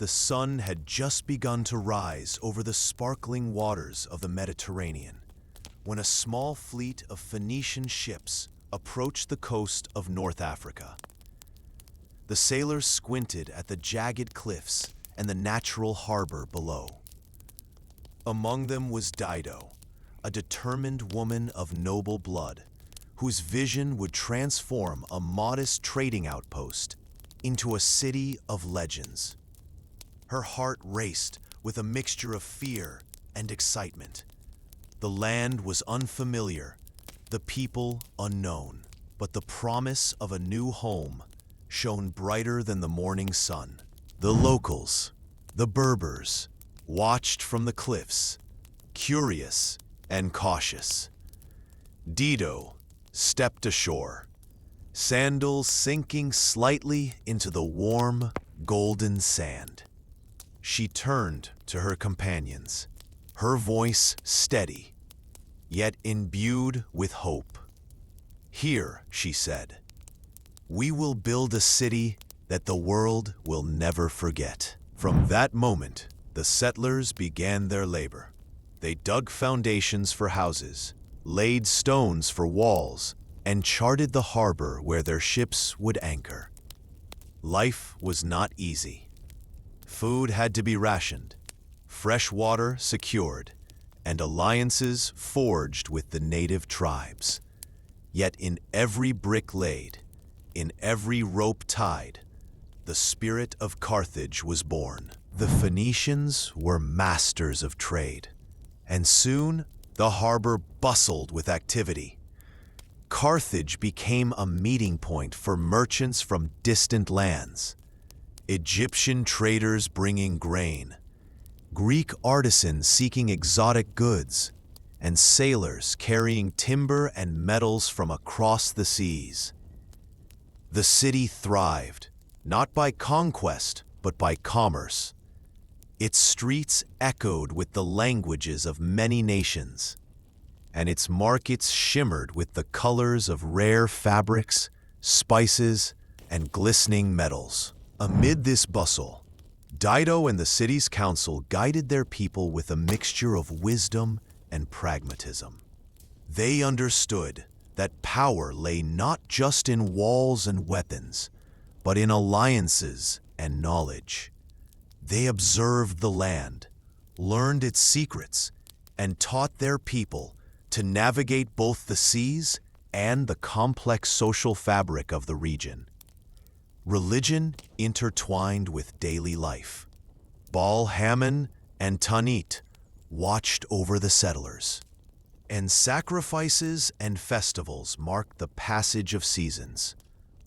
The sun had just begun to rise over the sparkling waters of the Mediterranean when a small fleet of Phoenician ships approached the coast of North Africa. The sailors squinted at the jagged cliffs and the natural harbor below. Among them was Dido, a determined woman of noble blood, whose vision would transform a modest trading outpost into a city of legends. Her heart raced with a mixture of fear and excitement. The land was unfamiliar, the people unknown, but the promise of a new home shone brighter than the morning sun. The locals, the Berbers, watched from the cliffs, curious and cautious. Dido stepped ashore, sandals sinking slightly into the warm, golden sand. She turned to her companions, her voice steady, yet imbued with hope. "Here," she said, "we will build a city that the world will never forget." From that moment, the settlers began their labor. They dug foundations for houses, laid stones for walls, and charted the harbor where their ships would anchor. Life was not easy. Food had to be rationed, fresh water secured, and alliances forged with the native tribes. Yet in every brick laid, in every rope tied, the spirit of Carthage was born. The Phoenicians were masters of trade, and soon the harbor bustled with activity. Carthage became a meeting point for merchants from distant lands. Egyptian traders bringing grain, Greek artisans seeking exotic goods, and sailors carrying timber and metals from across the seas. The city thrived, not by conquest, but by commerce. Its streets echoed with the languages of many nations, and its markets shimmered with the colors of rare fabrics, spices, and glistening metals. Amid this bustle, Dido and the city's council guided their people with a mixture of wisdom and pragmatism. They understood that power lay not just in walls and weapons, but in alliances and knowledge. They observed the land, learned its secrets, and taught their people to navigate both the seas and the complex social fabric of the region. Religion intertwined with daily life. Baal Hammon and Tanit watched over the settlers, and sacrifices and festivals marked the passage of seasons.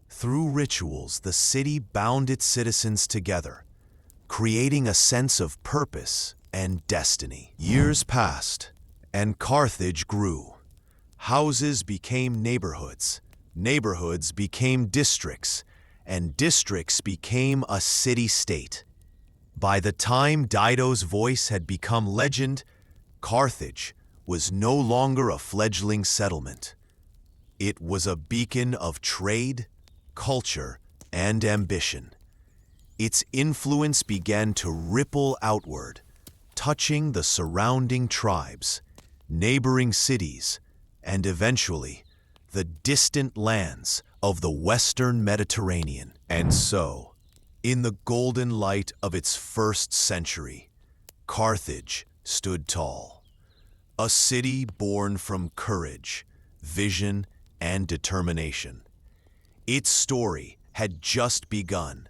Through rituals, the city bound its citizens together, creating a sense of purpose and destiny. Years passed, and Carthage grew. Houses became neighborhoods, neighborhoods became districts, and districts became a city-state. By the time Dido's voice had become legend, Carthage was no longer a fledgling settlement. It was a beacon of trade, culture, and ambition. Its influence began to ripple outward, touching the surrounding tribes, neighboring cities, and eventually the distant lands of the Western Mediterranean. And so, in the golden light of its first century, Carthage stood tall. A city born from courage, vision, and determination. Its story had just begun,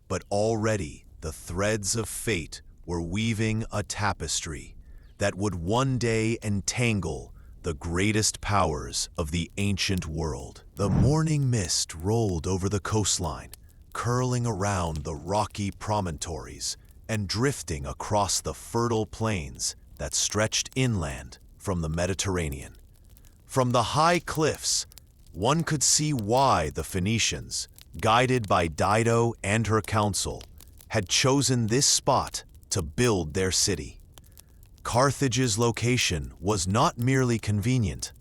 but already the threads of fate were weaving a tapestry that would one day entangle the greatest powers of the ancient world. The morning mist rolled over the coastline, curling around the rocky promontories and drifting across the fertile plains that stretched inland from the Mediterranean. From the high cliffs, one could see why the Phoenicians, guided by Dido and her council, had chosen this spot to build their city. Carthage's location was not merely convenient,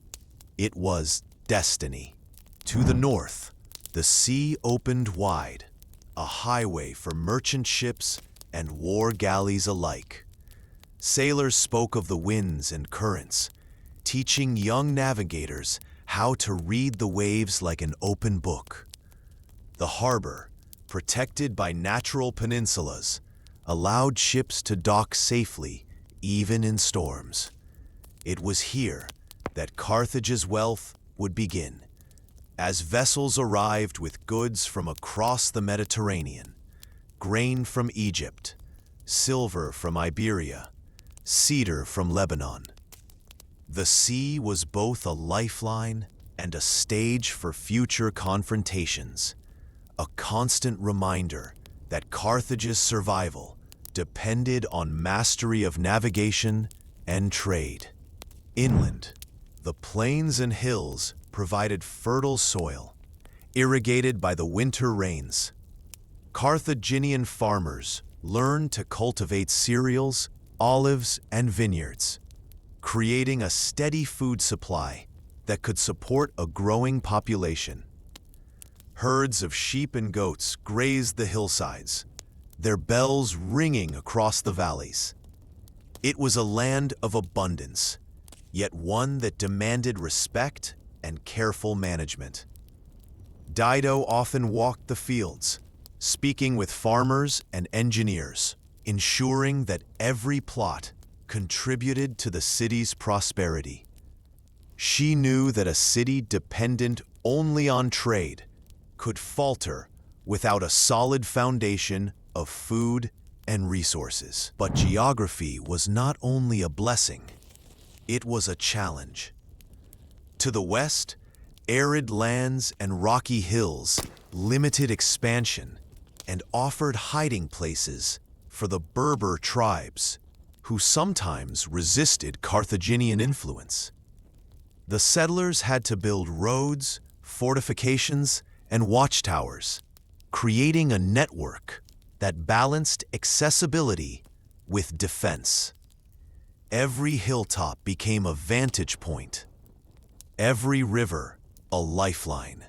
it was destiny. To the north, the sea opened wide, a highway for merchant ships and war galleys alike. Sailors spoke of the winds and currents, teaching young navigators how to read the waves like an open book. The harbor, protected by natural peninsulas, allowed ships to dock safely, even in storms. It was here that Carthage's wealth would begin, as vessels arrived with goods from across the Mediterranean, grain from Egypt, silver from Iberia, cedar from Lebanon. The sea was both a lifeline and a stage for future confrontations, a constant reminder that Carthage's survival depended on mastery of navigation and trade. Inland, the plains and hills provided fertile soil, irrigated by the winter rains. Carthaginian farmers learned to cultivate cereals, olives, and vineyards, creating a steady food supply that could support a growing population. Herds of sheep and goats grazed the hillsides, their bells ringing across the valleys. It was a land of abundance, yet one that demanded respect and careful management. Dido often walked the fields, speaking with farmers and engineers, ensuring that every plot contributed to the city's prosperity. She knew that a city dependent only on trade could falter without a solid foundation of food and resources. But geography was not only a blessing, it was a challenge. To the west, arid lands and rocky hills limited expansion and offered hiding places for the Berber tribes, who sometimes resisted Carthaginian influence. The settlers had to build roads, fortifications, and watchtowers, creating a network that balanced accessibility with defense. Every hilltop became a vantage point, every river a lifeline,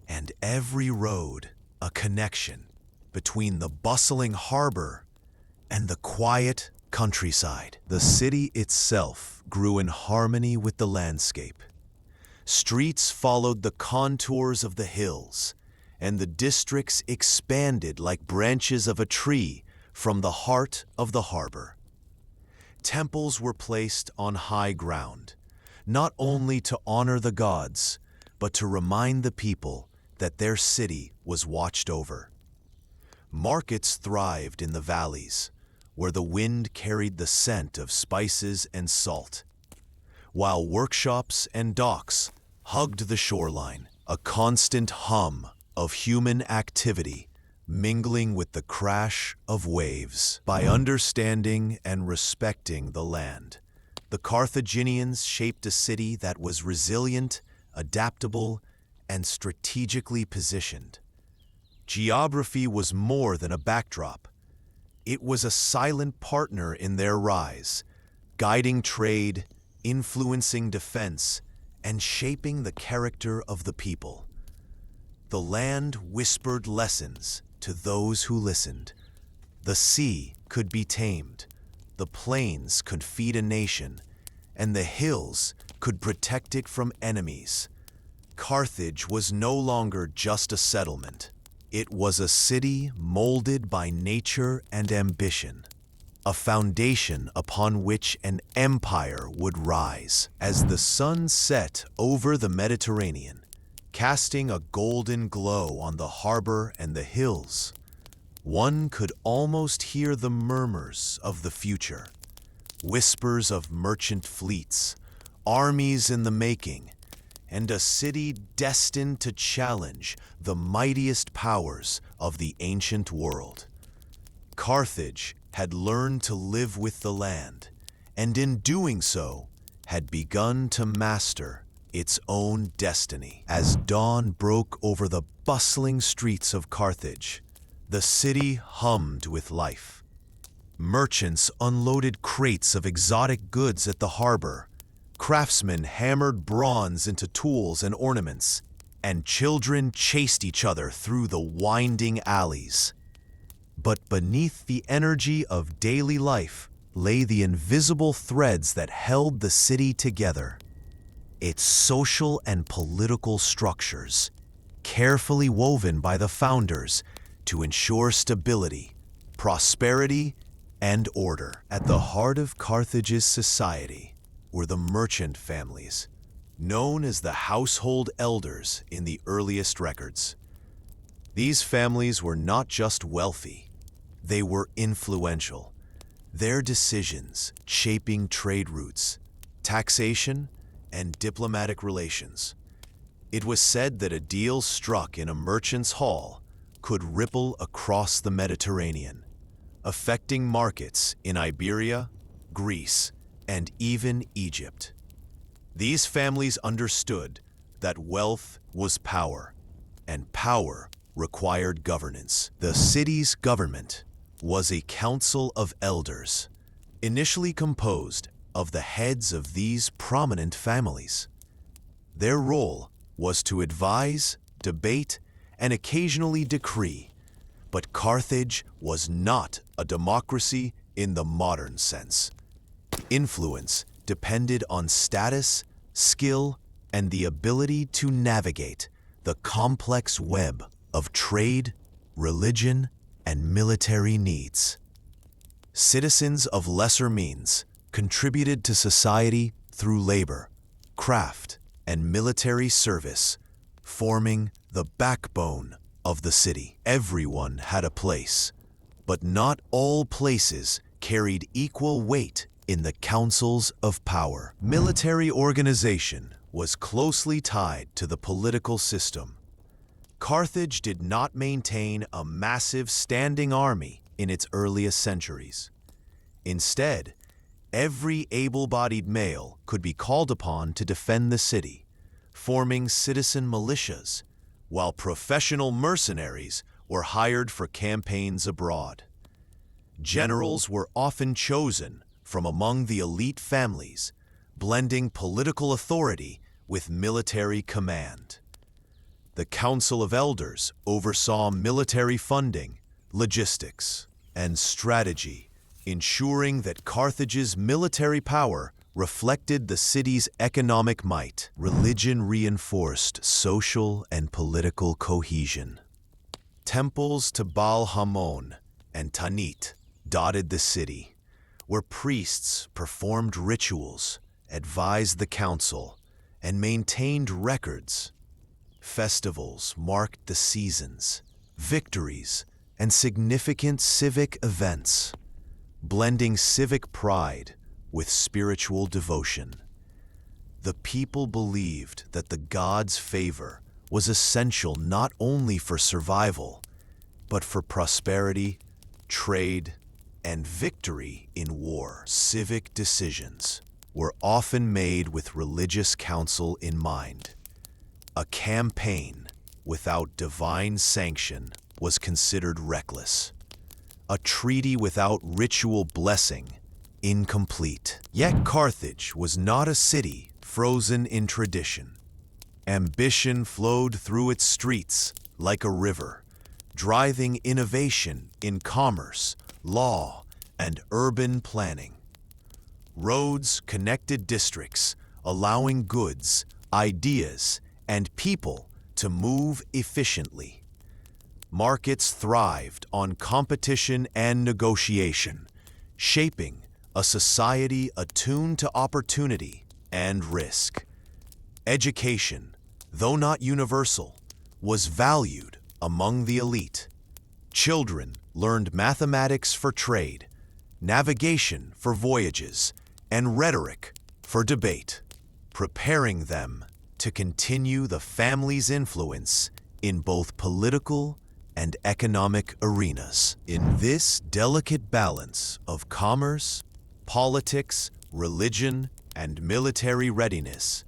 and every road a connection between the bustling harbor and the quiet countryside. The city itself grew in harmony with the landscape. Streets followed the contours of the hills, and the districts expanded like branches of a tree from the heart of the harbor. Temples were placed on high ground, not only to honor the gods, but to remind the people that their city was watched over. Markets thrived in the valleys, where the wind carried the scent of spices and salt, while workshops and docks hugged the shoreline, a constant hum of human activity mingling with the crash of waves. By understanding and respecting the land, the Carthaginians shaped a city that was resilient, adaptable, and strategically positioned. Geography was more than a backdrop. It was a silent partner in their rise, guiding trade, influencing defense, and shaping the character of the people. The land whispered lessons to those who listened. The sea could be tamed, the plains could feed a nation, and the hills could protect it from enemies. Carthage was no longer just a settlement. It was a city molded by nature and ambition, a foundation upon which an empire would rise. As the sun set over the Mediterranean, casting a golden glow on the harbor and the hills, one could almost hear the murmurs of the future, whispers of merchant fleets, armies in the making, and a city destined to challenge the mightiest powers of the ancient world. Carthage had learned to live with the land, and in doing so, had begun to master its own destiny. As dawn broke over the bustling streets of Carthage, the city hummed with life. Merchants unloaded crates of exotic goods at the harbor, craftsmen hammered bronze into tools and ornaments, and children chased each other through the winding alleys. But beneath the energy of daily life lay the invisible threads that held the city together. Its social and political structures, carefully woven by the founders to ensure stability, prosperity, and order. At the heart of Carthage's society were the merchant families, known as the household elders in the earliest records. These families were not just wealthy, they were influential, their decisions shaping trade routes, taxation, and diplomatic relations. It was said that a deal struck in a merchant's hall could ripple across the Mediterranean, affecting markets in Iberia, Greece, and even Egypt. These families understood that wealth was power, and power required governance. The city's government was a council of elders, initially composed of the heads of these prominent families. Their role was to advise, debate, and occasionally decree, but Carthage was not a democracy in the modern sense. Influence depended on status, skill, and the ability to navigate the complex web of trade, religion, and military needs. Citizens of lesser means contributed to society through labor, craft, and military service, forming the backbone of the city. Everyone had a place, but not all places carried equal weight in the councils of power. Military organization was closely tied to the political system. Carthage did not maintain a massive standing army in its earliest centuries. Instead, every able-bodied male could be called upon to defend the city, forming citizen militias, while professional mercenaries were hired for campaigns abroad. Generals were often chosen from among the elite families, blending political authority with military command. The Council of Elders oversaw military funding, logistics, and strategy, ensuring that Carthage's military power reflected the city's economic might. Religion reinforced social and political cohesion. Temples to Baal Hamon and Tanit dotted the city, where priests performed rituals, advised the council, and maintained records. Festivals marked the seasons, victories, and significant civic events, blending civic pride with spiritual devotion. The people believed that the gods' favor was essential not only for survival, but for prosperity, trade, and victory in war. Civic decisions were often made with religious counsel in mind. A campaign without divine sanction was considered reckless. A treaty without ritual blessing, incomplete. Yet Carthage was not a city frozen in tradition. Ambition flowed through its streets like a river, driving innovation in commerce, law, and urban planning. Roads connected districts, allowing goods, ideas, and people to move efficiently. Markets thrived on competition and negotiation, shaping a society attuned to opportunity and risk. Education, though not universal, was valued among the elite. Children learned mathematics for trade, navigation for voyages, and rhetoric for debate, preparing them to continue the family's influence in both political and economic arenas. In this delicate balance of commerce, politics, religion, and military readiness,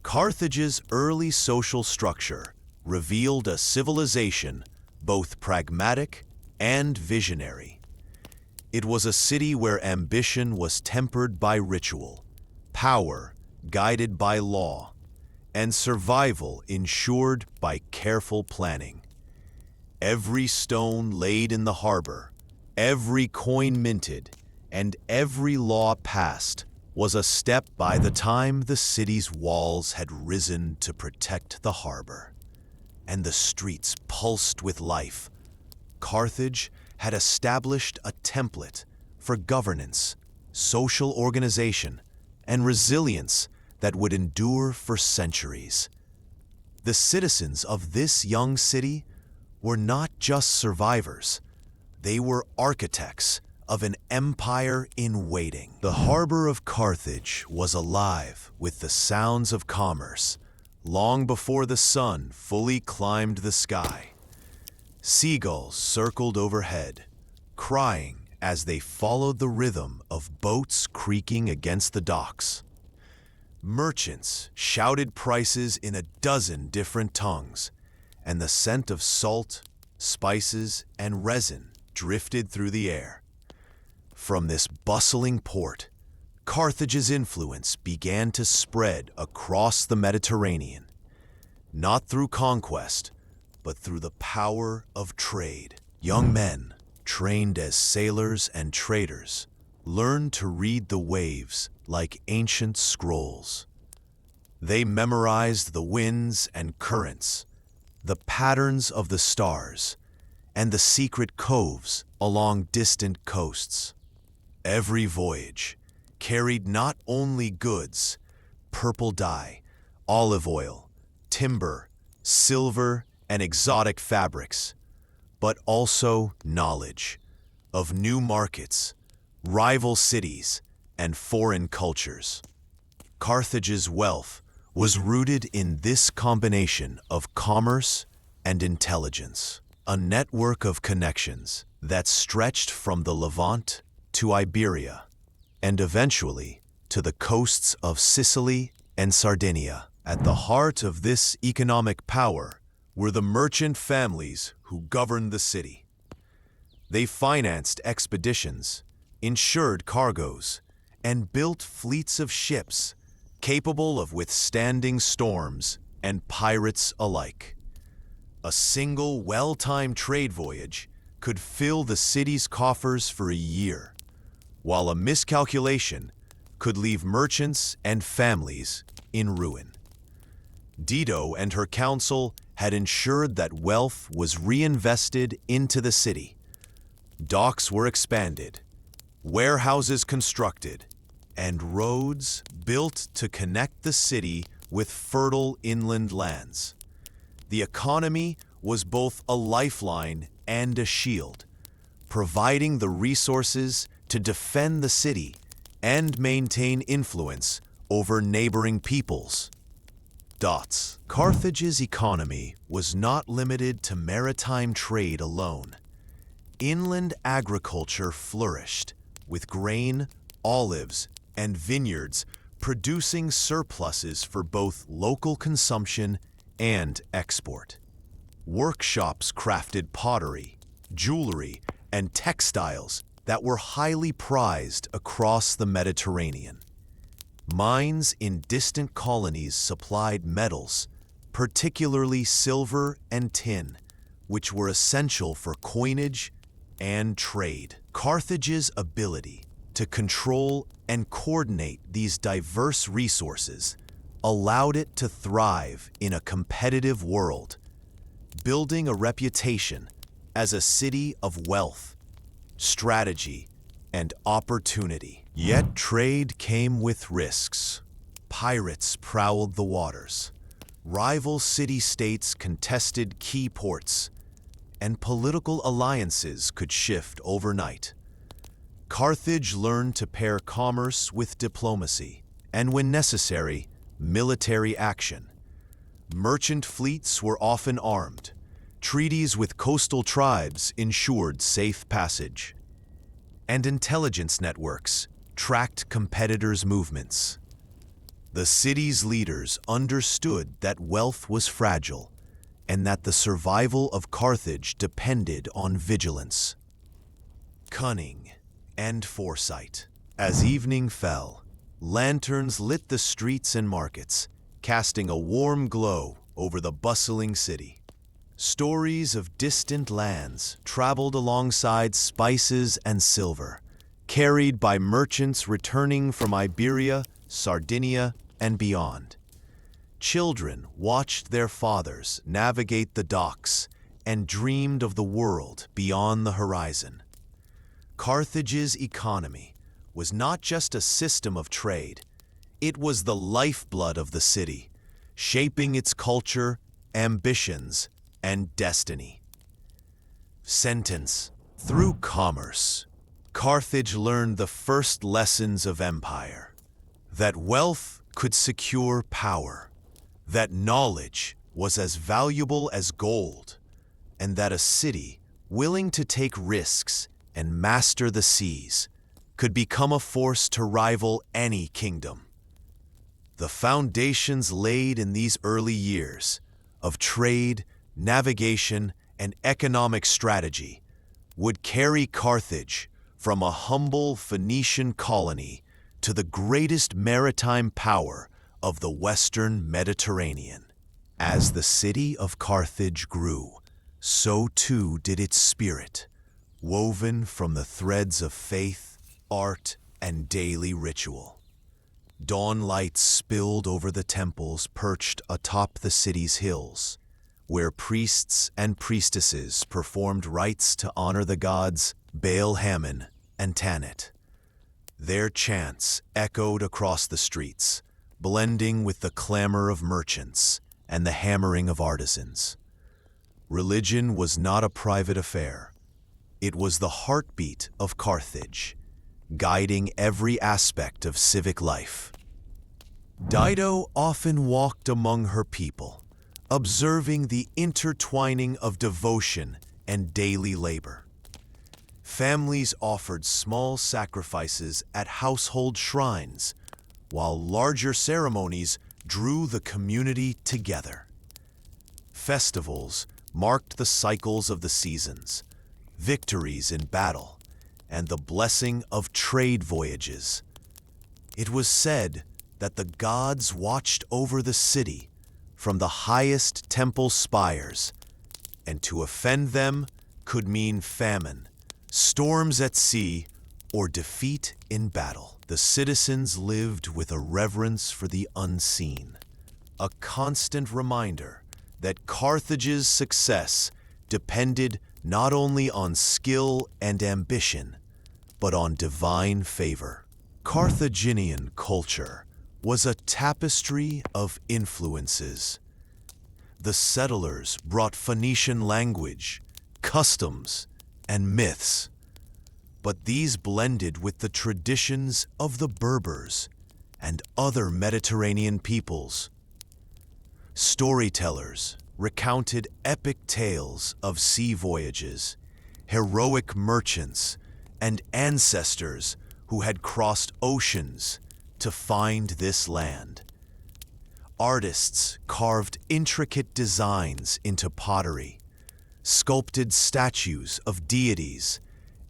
Carthage's early social structure revealed a civilization both pragmatic and visionary. It was a city where ambition was tempered by ritual, power guided by law, and survival ensured by careful planning. Every stone laid in the harbor, every coin minted, and every law passed was a step by the time the city's walls had risen to protect the harbor, and the streets pulsed with life. Carthage had established a template for governance, social organization, and resilience that would endure for centuries. The citizens of this young city were not just survivors, they were architects of an empire in waiting. The harbor of Carthage was alive with the sounds of commerce long before the sun fully climbed the sky. Seagulls circled overhead, crying as they followed the rhythm of boats creaking against the docks. Merchants shouted prices in a dozen different tongues, and the scent of salt, spices, and resin drifted through the air. From this bustling port, Carthage's influence began to spread across the Mediterranean, not through conquest, but through the power of trade. Young men, trained as sailors and traders, learned to read the waves like ancient scrolls. They memorized the winds and currents, the patterns of the stars, and the secret coves along distant coasts. Every voyage carried not only goods, purple dye, olive oil, timber, silver, and exotic fabrics, but also knowledge of new markets, rival cities, and foreign cultures. Carthage's wealth was rooted in this combination of commerce and intelligence, a network of connections that stretched from the Levant to Iberia, and eventually to the coasts of Sicily and Sardinia. At the heart of this economic power were the merchant families who governed the city. They financed expeditions, insured cargoes, and built fleets of ships capable of withstanding storms and pirates alike. A single well-timed trade voyage could fill the city's coffers for a year, while a miscalculation could leave merchants and families in ruin. Dido and her council had ensured that wealth was reinvested into the city. Docks were expanded, warehouses constructed, and roads built to connect the city with fertile inland lands. The economy was both a lifeline and a shield, providing the resources to defend the city and maintain influence over neighboring peoples. Carthage's economy was not limited to maritime trade alone. Inland agriculture flourished, with grain, olives, and vineyards producing surpluses for both local consumption and export. Workshops crafted pottery, jewelry, and textiles that were highly prized across the Mediterranean. Mines in distant colonies supplied metals, particularly silver and tin, which were essential for coinage and trade. Carthage's ability to control and coordinate these diverse resources allowed it to thrive in a competitive world, building a reputation as a city of wealth, strategy, and opportunity. Yet trade came with risks. Pirates prowled the waters, rival city-states contested key ports, and political alliances could shift overnight. Carthage learned to pair commerce with diplomacy, and when necessary, military action. Merchant fleets were often armed. Treaties with coastal tribes ensured safe passage. And intelligence networks tracked competitors' movements. The city's leaders understood that wealth was fragile and that the survival of Carthage depended on vigilance, cunning, and foresight. As evening fell, lanterns lit the streets and markets, casting a warm glow over the bustling city. Stories of distant lands traveled alongside spices and silver, carried by merchants returning from Iberia, Sardinia, and beyond. Children watched their fathers navigate the docks and dreamed of the world beyond the horizon. Carthage's economy was not just a system of trade, it was the lifeblood of the city, shaping its culture, ambitions, and destiny. Sentence. Through commerce, Carthage learned the first lessons of empire. That wealth could secure power, that knowledge was as valuable as gold, and that a city willing to take risks and master the seas could become a force to rival any kingdom. The foundations laid in these early years of trade, navigation, and economic strategy would carry Carthage from a humble Phoenician colony to the greatest maritime power of the Western Mediterranean. As the city of Carthage grew, so too did its spirit, woven from the threads of faith, art, and daily ritual. Dawn lights spilled over the temples perched atop the city's hills, where priests and priestesses performed rites to honor the gods Baal-Hamon and Tanit. Their chants echoed across the streets, blending with the clamor of merchants and the hammering of artisans. Religion was not a private affair. It was the heartbeat of Carthage, guiding every aspect of civic life. Dido often walked among her people, observing the intertwining of devotion and daily labor. Families offered small sacrifices at household shrines, while larger ceremonies drew the community together. Festivals marked the cycles of the seasons, victories in battle, and the blessing of trade voyages. It was said that the gods watched over the city from the highest temple spires, and to offend them could mean famine, storms at sea, or defeat in battle. The citizens lived with a reverence for the unseen, a constant reminder that Carthage's success depended not only on skill and ambition, but on divine favor. Carthaginian culture was a tapestry of influences. The settlers brought Phoenician language, customs, and myths, but these blended with the traditions of the Berbers and other Mediterranean peoples. Storytellers recounted epic tales of sea voyages, heroic merchants, and ancestors who had crossed oceans to find this land. Artists carved intricate designs into pottery, sculpted statues of deities,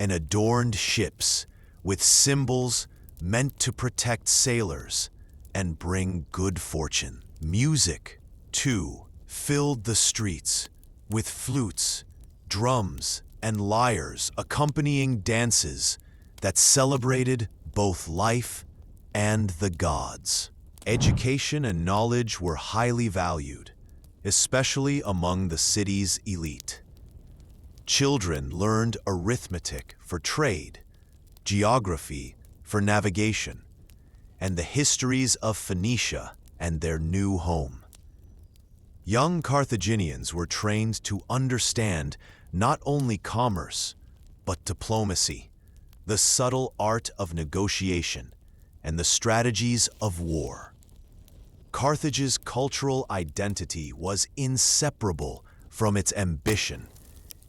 and adorned ships with symbols meant to protect sailors and bring good fortune. Music, too, filled the streets with flutes, drums, and lyres accompanying dances that celebrated both life and the gods. Education and knowledge were highly valued, especially among the city's elite. Children learned arithmetic for trade, geography for navigation, and the histories of Phoenicia and their new home. Young Carthaginians were trained to understand not only commerce, but diplomacy, the subtle art of negotiation, and the strategies of war. Carthage's cultural identity was inseparable from its ambition.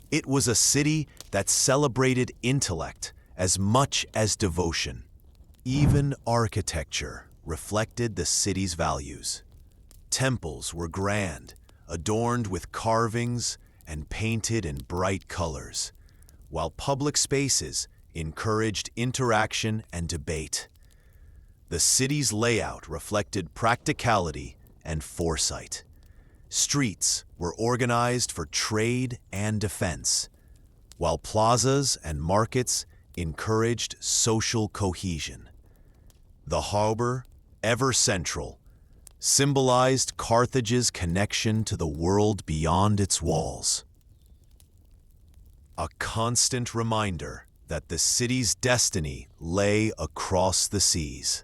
It was a city that celebrated intellect as much as devotion. Even architecture reflected the city's values. Temples were grand, adorned with carvings and painted in bright colors, while public spaces encouraged interaction and debate. The city's layout reflected practicality and foresight. Streets were organized for trade and defense, while plazas and markets encouraged social cohesion. The harbor, ever central, symbolized Carthage's connection to the world beyond its walls. A constant reminder that the city's destiny lay across the seas.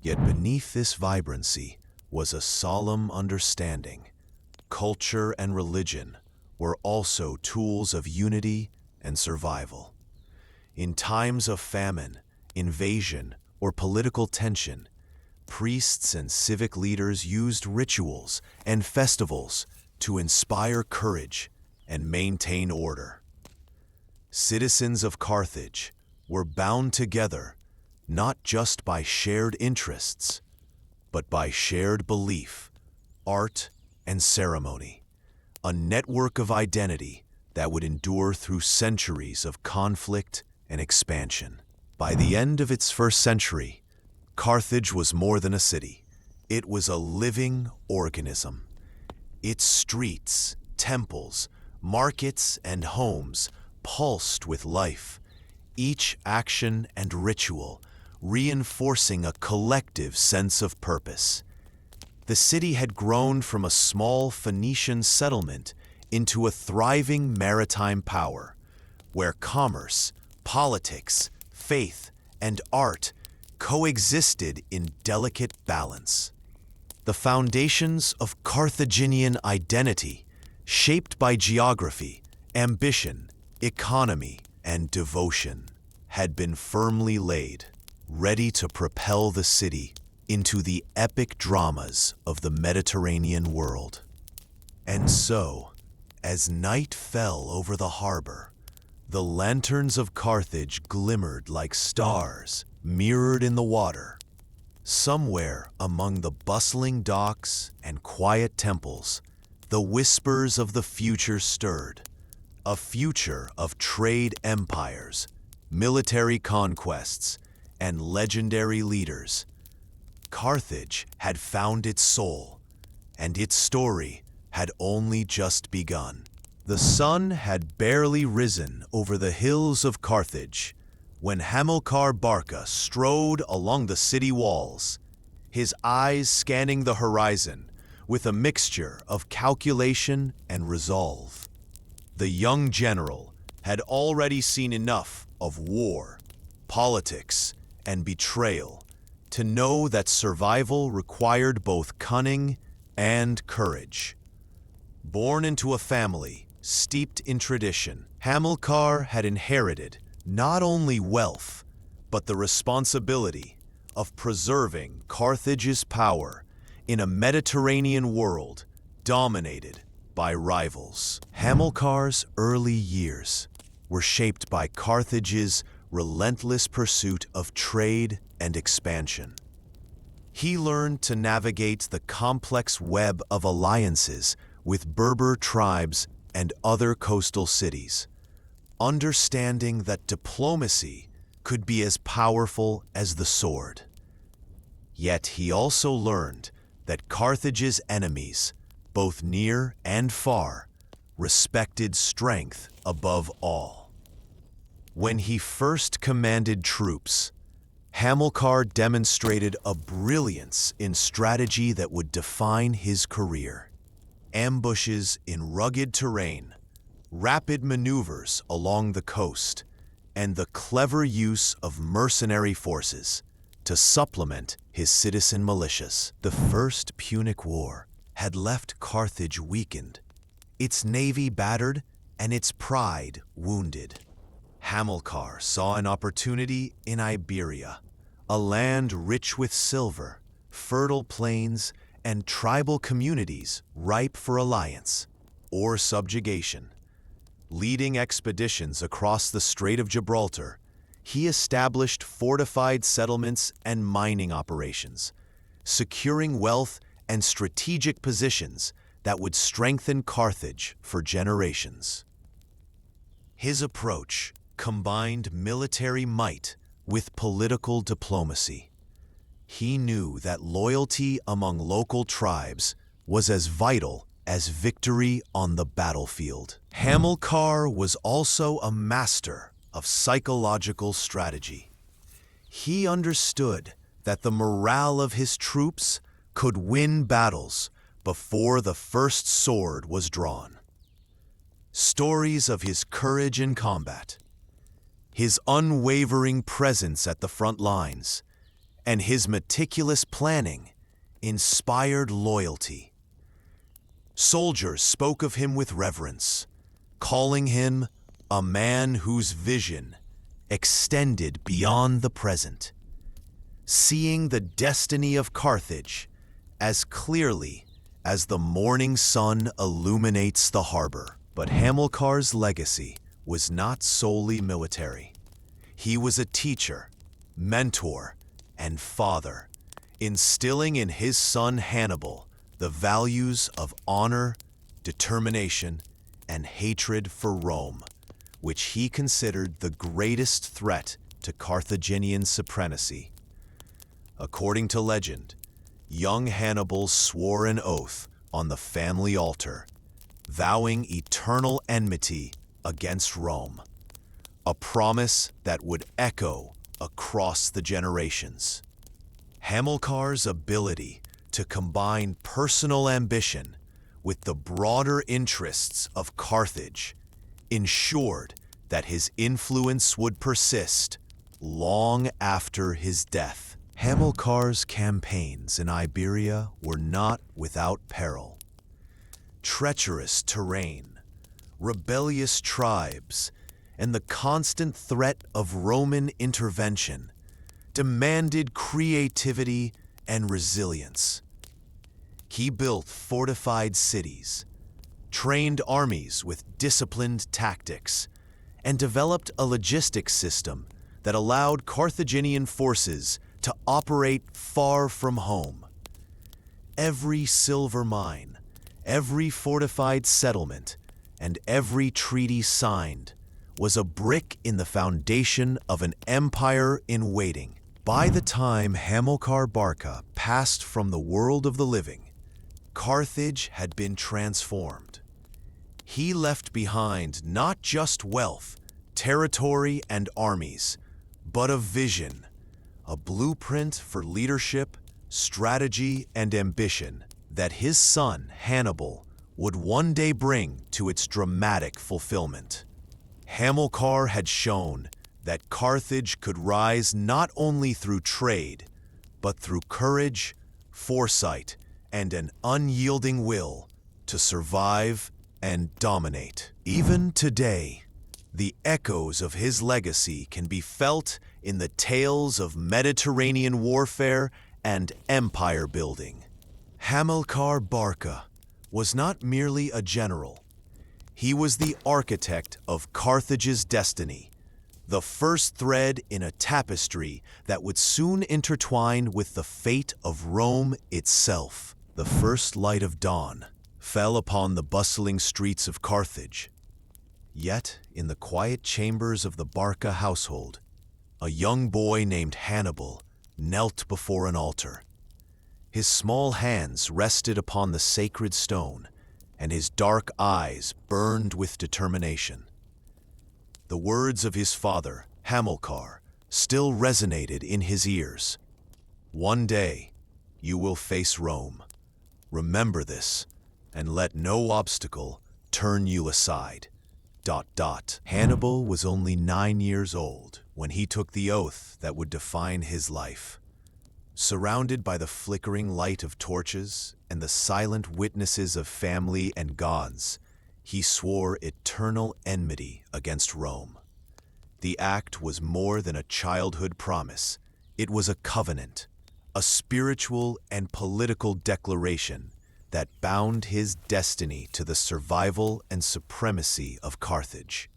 Yet beneath this vibrancy was a solemn understanding. Culture and religion were also tools of unity and survival. In times of famine, invasion, or political tension, priests and civic leaders used rituals and festivals to inspire courage and maintain order. Citizens of Carthage were bound together not just by shared interests, but by shared belief, art, and ceremony, a network of identity that would endure through centuries of conflict and expansion. By the end of its first century, Carthage was more than a city. It was a living organism. Its streets, temples, markets, and homes pulsed with life, each action and ritual reinforcing a collective sense of purpose. The city had grown from a small Phoenician settlement into a thriving maritime power, where commerce, politics, faith, and art coexisted in delicate balance. The foundations of Carthaginian identity, shaped by geography, ambition, economy, and devotion, had been firmly laid, ready to propel the city into the epic dramas of the Mediterranean world. And so, as night fell over the harbor, the lanterns of Carthage glimmered like stars mirrored in the water. Somewhere among the bustling docks and quiet temples, the whispers of the future stirred. A future of trade empires, military conquests, and legendary leaders. Carthage had found its soul, and its story had only just begun. The sun had barely risen over the hills of Carthage when Hamilcar Barca strode along the city walls, his eyes scanning the horizon with a mixture of calculation and resolve. The young general had already seen enough of war, politics, and betrayal to know that survival required both cunning and courage. Born into a family steeped in tradition, Hamilcar had inherited not only wealth, but the responsibility of preserving Carthage's power in a Mediterranean world dominated by rivals. Hamilcar's early years were shaped by Carthage's relentless pursuit of trade and expansion. He learned to navigate the complex web of alliances with Berber tribes and other coastal cities, understanding that diplomacy could be as powerful as the sword. Yet he also learned that Carthage's enemies, both near and far, respected strength above all. When he first commanded troops, Hamilcar demonstrated a brilliance in strategy that would define his career. Ambushes in rugged terrain, rapid maneuvers along the coast, and the clever use of mercenary forces to supplement his citizen militias. The First Punic War had left Carthage weakened, its navy battered, and its pride wounded. Hamilcar saw an opportunity in Iberia, a land rich with silver, fertile plains, and tribal communities ripe for alliance or subjugation. Leading expeditions across the Strait of Gibraltar, he established fortified settlements and mining operations, securing wealth and strategic positions that would strengthen Carthage for generations. His approach combined military might with political diplomacy. He knew that loyalty among local tribes was as vital as victory on the battlefield. Hamilcar was also a master of psychological strategy. He understood that the morale of his troops could win battles before the first sword was drawn. Stories of his courage in combat, his unwavering presence at the front lines, and his meticulous planning inspired loyalty. Soldiers spoke of him with reverence, calling him a man whose vision extended beyond the present, seeing the destiny of Carthage as clearly as the morning sun illuminates the harbor. But Hamilcar's legacy was not solely military. He was a teacher, mentor, and father, instilling in his son Hannibal the values of honor, determination, and hatred for Rome, which he considered the greatest threat to Carthaginian supremacy. According to legend, young Hannibal swore an oath on the family altar, vowing eternal enmity against Rome, a promise that would echo across the generations. Hamilcar's ability to combine personal ambition with the broader interests of Carthage ensured that his influence would persist long after his death. Hamilcar's campaigns in Iberia were not without peril. Treacherous terrain, rebellious tribes, and the constant threat of Roman intervention demanded creativity and resilience. He built fortified cities, trained armies with disciplined tactics, and developed a logistics system that allowed Carthaginian forces to operate far from home. Every silver mine, every fortified settlement, and every treaty signed was a brick in the foundation of an empire in waiting. By the time Hamilcar Barca passed from the world of the living, Carthage had been transformed. He left behind not just wealth, territory, and armies, but a vision, a blueprint for leadership, strategy, and ambition that his son, Hannibal, would one day bring to its dramatic fulfillment. Hamilcar had shown that Carthage could rise not only through trade, but through courage, foresight, and an unyielding will to survive and dominate. Even today, the echoes of his legacy can be felt in the tales of Mediterranean warfare and empire building. Hamilcar Barca was not merely a general. He was the architect of Carthage's destiny, the first thread in a tapestry that would soon intertwine with the fate of Rome itself. The first light of dawn fell upon the bustling streets of Carthage. Yet, in the quiet chambers of the Barca household, a young boy named Hannibal knelt before an altar. His small hands rested upon the sacred stone, and his dark eyes burned with determination. The words of his father, Hamilcar, still resonated in his ears. "One day, you will face Rome. Remember this, and let no obstacle turn you aside." Hannibal was only 9 years old when he took the oath that would define his life. Surrounded by the flickering light of torches and the silent witnesses of family and gods, he swore eternal enmity against Rome. The act was more than a childhood promise. It was a covenant, a spiritual and political declaration that bound his destiny to the survival and supremacy of Carthage.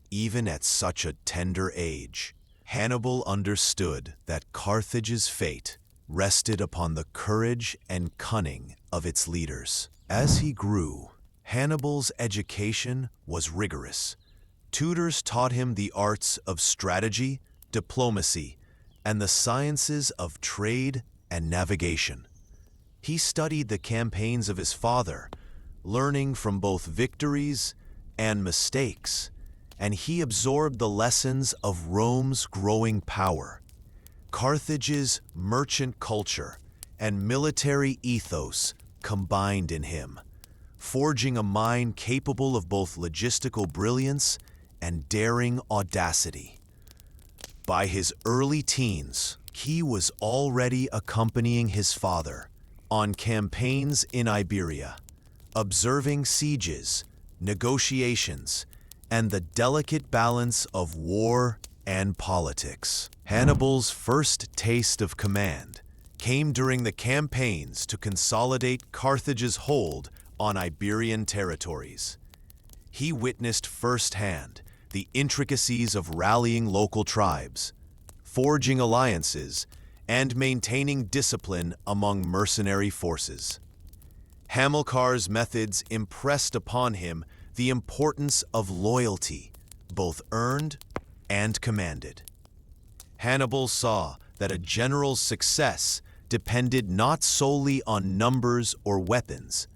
Even at such a tender age, Hannibal understood that Carthage's fate rested upon the courage and cunning of its leaders. As he grew, Hannibal's education was rigorous. Tutors taught him the arts of strategy, diplomacy, and the sciences of trade and navigation. He studied the campaigns of his father, learning from both victories and mistakes, and he absorbed the lessons of Rome's growing power. Carthage's merchant culture and military ethos combined in him, forging a mind capable of both logistical brilliance and daring audacity. By his early teens, he was already accompanying his father on campaigns in Iberia, observing sieges, negotiations, and the delicate balance of war and politics. Hannibal's first taste of command came during the campaigns to consolidate Carthage's hold on Iberian territories. He witnessed firsthand the intricacies of rallying local tribes, forging alliances, and maintaining discipline among mercenary forces. Hamilcar's methods impressed upon him the importance of loyalty, both earned and commanded. Hannibal saw that a general's success depended not solely on numbers or weapons,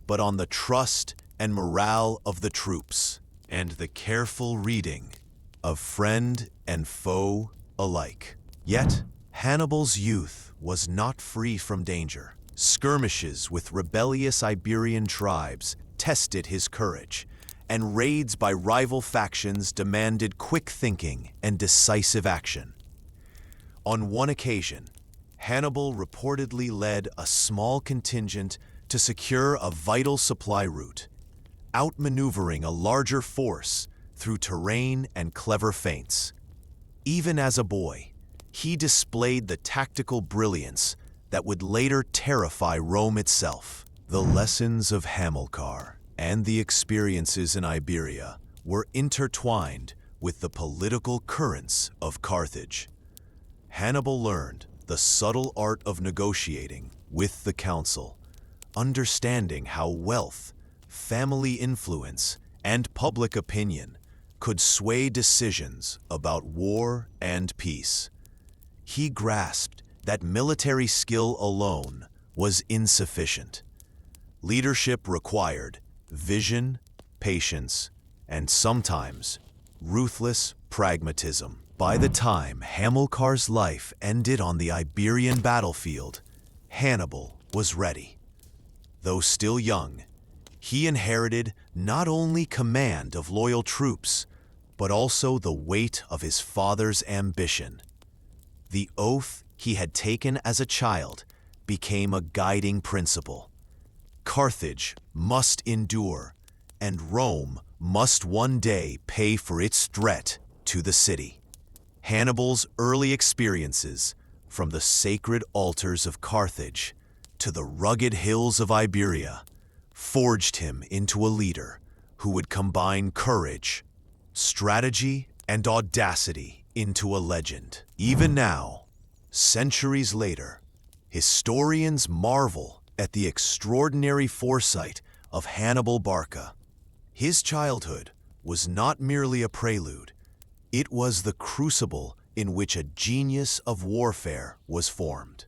but on the trust and morale of the troops, and the careful reading of friend and foe alike. Yet, Hannibal's youth was not free from danger. Skirmishes with rebellious Iberian tribes tested his courage, and raids by rival factions demanded quick thinking and decisive action. On one occasion, Hannibal reportedly led a small contingent to secure a vital supply route, outmaneuvering a larger force through terrain and clever feints. Even as a boy, he displayed the tactical brilliance that would later terrify Rome itself. The lessons of Hamilcar and the experiences in Iberia were intertwined with the political currents of Carthage. Hannibal learned the subtle art of negotiating with the council, understanding how wealth, family influence, and public opinion could sway decisions about war and peace. He grasped that military skill alone was insufficient. Leadership required vision, patience, and sometimes ruthless pragmatism. By the time Hamilcar's life ended on the Iberian battlefield, Hannibal was ready. Though still young, he inherited not only command of loyal troops, but also the weight of his father's ambition. The oath he had taken as a child became a guiding principle. Carthage must endure, and Rome must one day pay for its threat to the city. Hannibal's early experiences, from the sacred altars of Carthage to the rugged hills of Iberia, forged him into a leader who would combine courage, strategy, and audacity into a legend. Even now, centuries later, historians marvel at the extraordinary foresight of Hannibal Barca. His childhood was not merely a prelude, it was the crucible in which a genius of warfare was formed.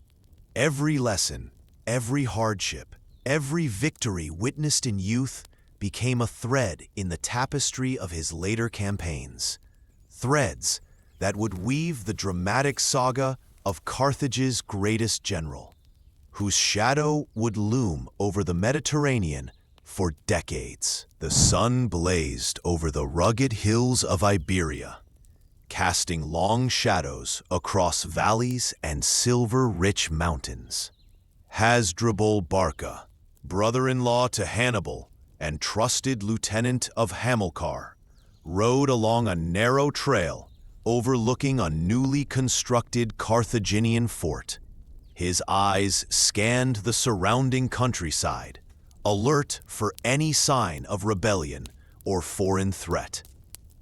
Every lesson, every hardship, every victory witnessed in youth became a thread in the tapestry of his later campaigns. Threads that would weave the dramatic saga of Carthage's greatest general, whose shadow would loom over the Mediterranean for decades. The sun blazed over the rugged hills of Iberia, casting long shadows across valleys and silver-rich mountains. Hasdrubal Barca, brother-in-law to Hannibal and trusted lieutenant of Hamilcar, rode along a narrow trail overlooking a newly constructed Carthaginian fort. His eyes scanned the surrounding countryside, alert for any sign of rebellion or foreign threat.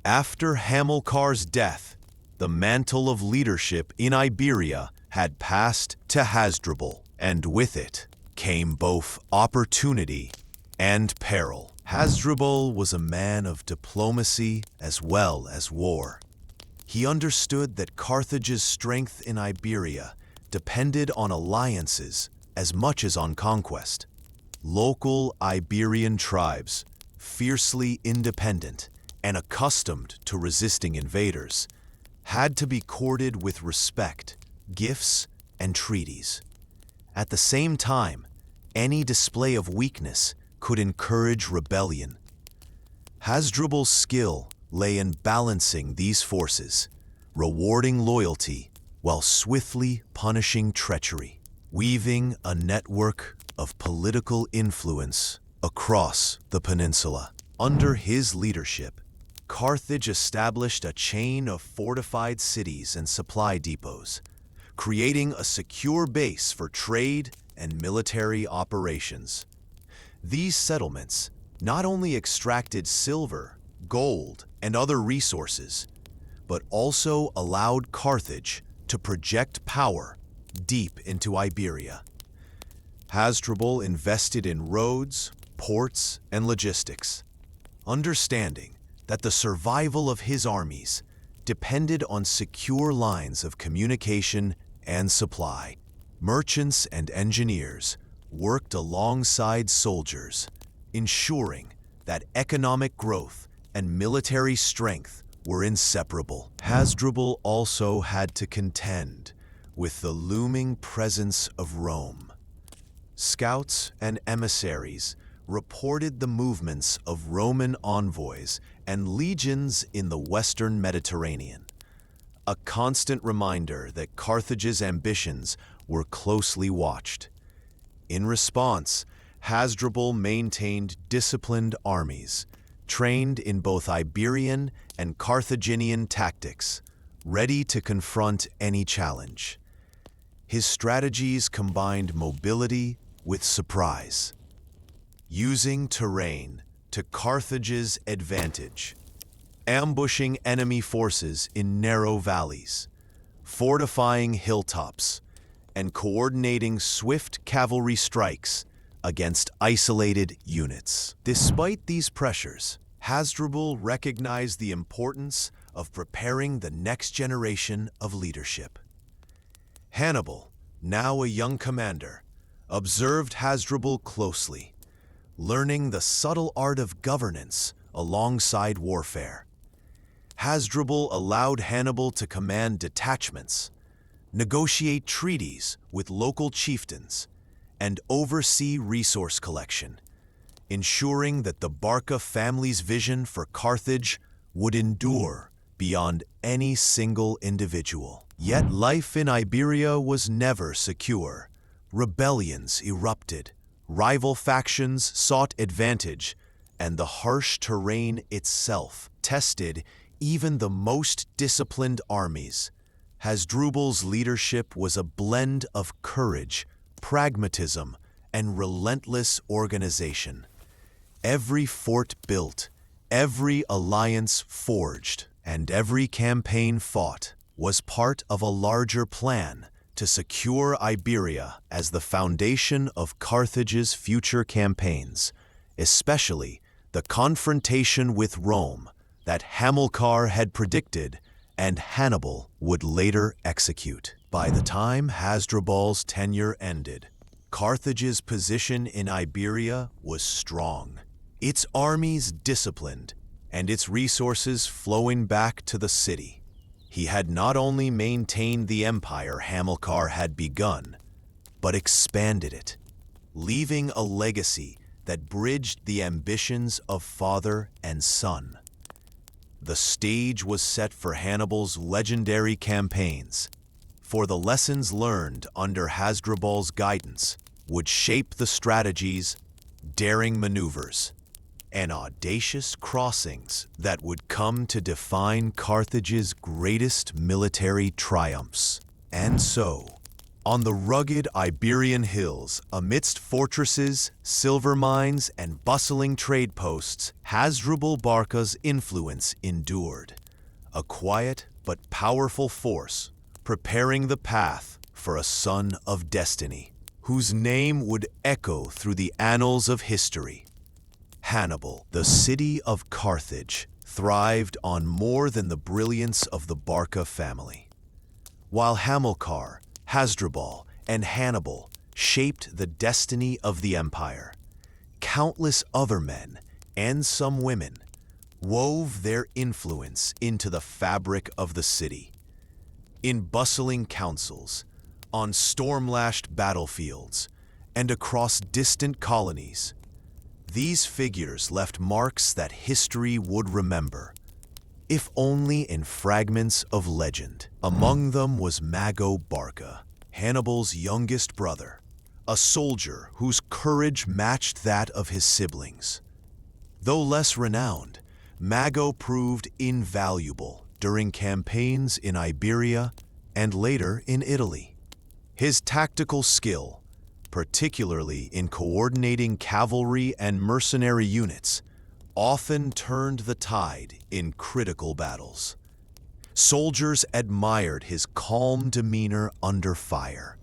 After Hamilcar's death, the mantle of leadership in Iberia had passed to Hasdrubal, and with it came both opportunity and peril. Hasdrubal was a man of diplomacy as well as war. He understood that Carthage's strength in Iberia depended on alliances as much as on conquest. Local Iberian tribes, fiercely independent and accustomed to resisting invaders, had to be courted with respect, gifts, and treaties. At the same time, any display of weakness could encourage rebellion. Hasdrubal's skill lay in balancing these forces, rewarding loyalty while swiftly punishing treachery, weaving a network of political influence across the peninsula. Under his leadership, Carthage established a chain of fortified cities and supply depots, creating a secure base for trade and military operations. These settlements not only extracted silver, gold, and other resources, but also allowed Carthage to project power deep into Iberia. Hasdrubal invested in roads, ports, and logistics, understanding that the survival of his armies depended on secure lines of communication and supply. Merchants and engineers worked alongside soldiers, ensuring that economic growth and military strength were inseparable. Hasdrubal also had to contend with the looming presence of Rome. Scouts and emissaries reported the movements of Roman envoys and legions in the western Mediterranean, a constant reminder that Carthage's ambitions were closely watched. In response, Hasdrubal maintained disciplined armies, trained in both Iberian and Carthaginian tactics, ready to confront any challenge. His strategies combined mobility with surprise, using terrain to Carthage's advantage, ambushing enemy forces in narrow valleys, fortifying hilltops, and coordinating swift cavalry strikes against isolated units. Despite these pressures, Hasdrubal recognized the importance of preparing the next generation of leadership. Hannibal, now a young commander, observed Hasdrubal closely, learning the subtle art of governance alongside warfare. Hasdrubal allowed Hannibal to command detachments, negotiate treaties with local chieftains, and oversee resource collection, ensuring that the Barca family's vision for Carthage would endure beyond any single individual. Yet life in Iberia was never secure. Rebellions erupted, rival factions sought advantage, and the harsh terrain itself tested even the most disciplined armies. Hasdrubal's leadership was a blend of courage, pragmatism, and relentless organization. Every fort built, every alliance forged, and every campaign fought was part of a larger plan to secure Iberia as the foundation of Carthage's future campaigns, especially the confrontation with Rome that Hamilcar had predicted and Hannibal would later execute. By the time Hasdrubal's tenure ended, Carthage's position in Iberia was strong, its armies disciplined, and its resources flowing back to the city. He had not only maintained the empire Hamilcar had begun, but expanded it, leaving a legacy that bridged the ambitions of father and son. The stage was set for Hannibal's legendary campaigns, for the lessons learned under Hasdrubal's guidance would shape the strategies, daring maneuvers, and audacious crossings that would come to define Carthage's greatest military triumphs. And so, on the rugged Iberian hills, amidst fortresses, silver mines, and bustling trade posts, Hasdrubal Barca's influence endured, a quiet but powerful force preparing the path for a son of destiny, whose name would echo through the annals of history. Hannibal, the city of Carthage, thrived on more than the brilliance of the Barca family. While Hamilcar, Hasdrubal, and Hannibal shaped the destiny of the empire, countless other men and some women wove their influence into the fabric of the city. In bustling councils, on storm-lashed battlefields, and across distant colonies, these figures left marks that history would remember, if only in fragments of legend. Among them was Mago Barca, Hannibal's youngest brother, a soldier whose courage matched that of his siblings. Though less renowned, Mago proved invaluable during campaigns in Iberia and later in Italy. His tactical skill, particularly in coordinating cavalry and mercenary units, often turned the tide in critical battles. Soldiers admired his calm demeanor under fire,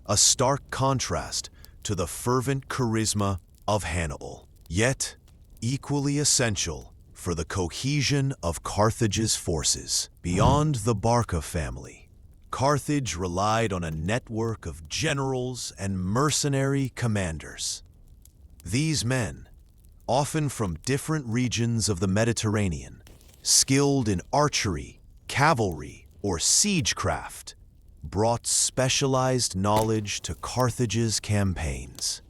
a stark contrast to the fervent charisma of Hannibal, yet equally essential for the cohesion of Carthage's forces. Beyond the Barca family, Carthage relied on a network of generals and mercenary commanders. These men, often from different regions of the Mediterranean, skilled in archery, cavalry, or siegecraft, brought specialized knowledge to Carthage's campaigns.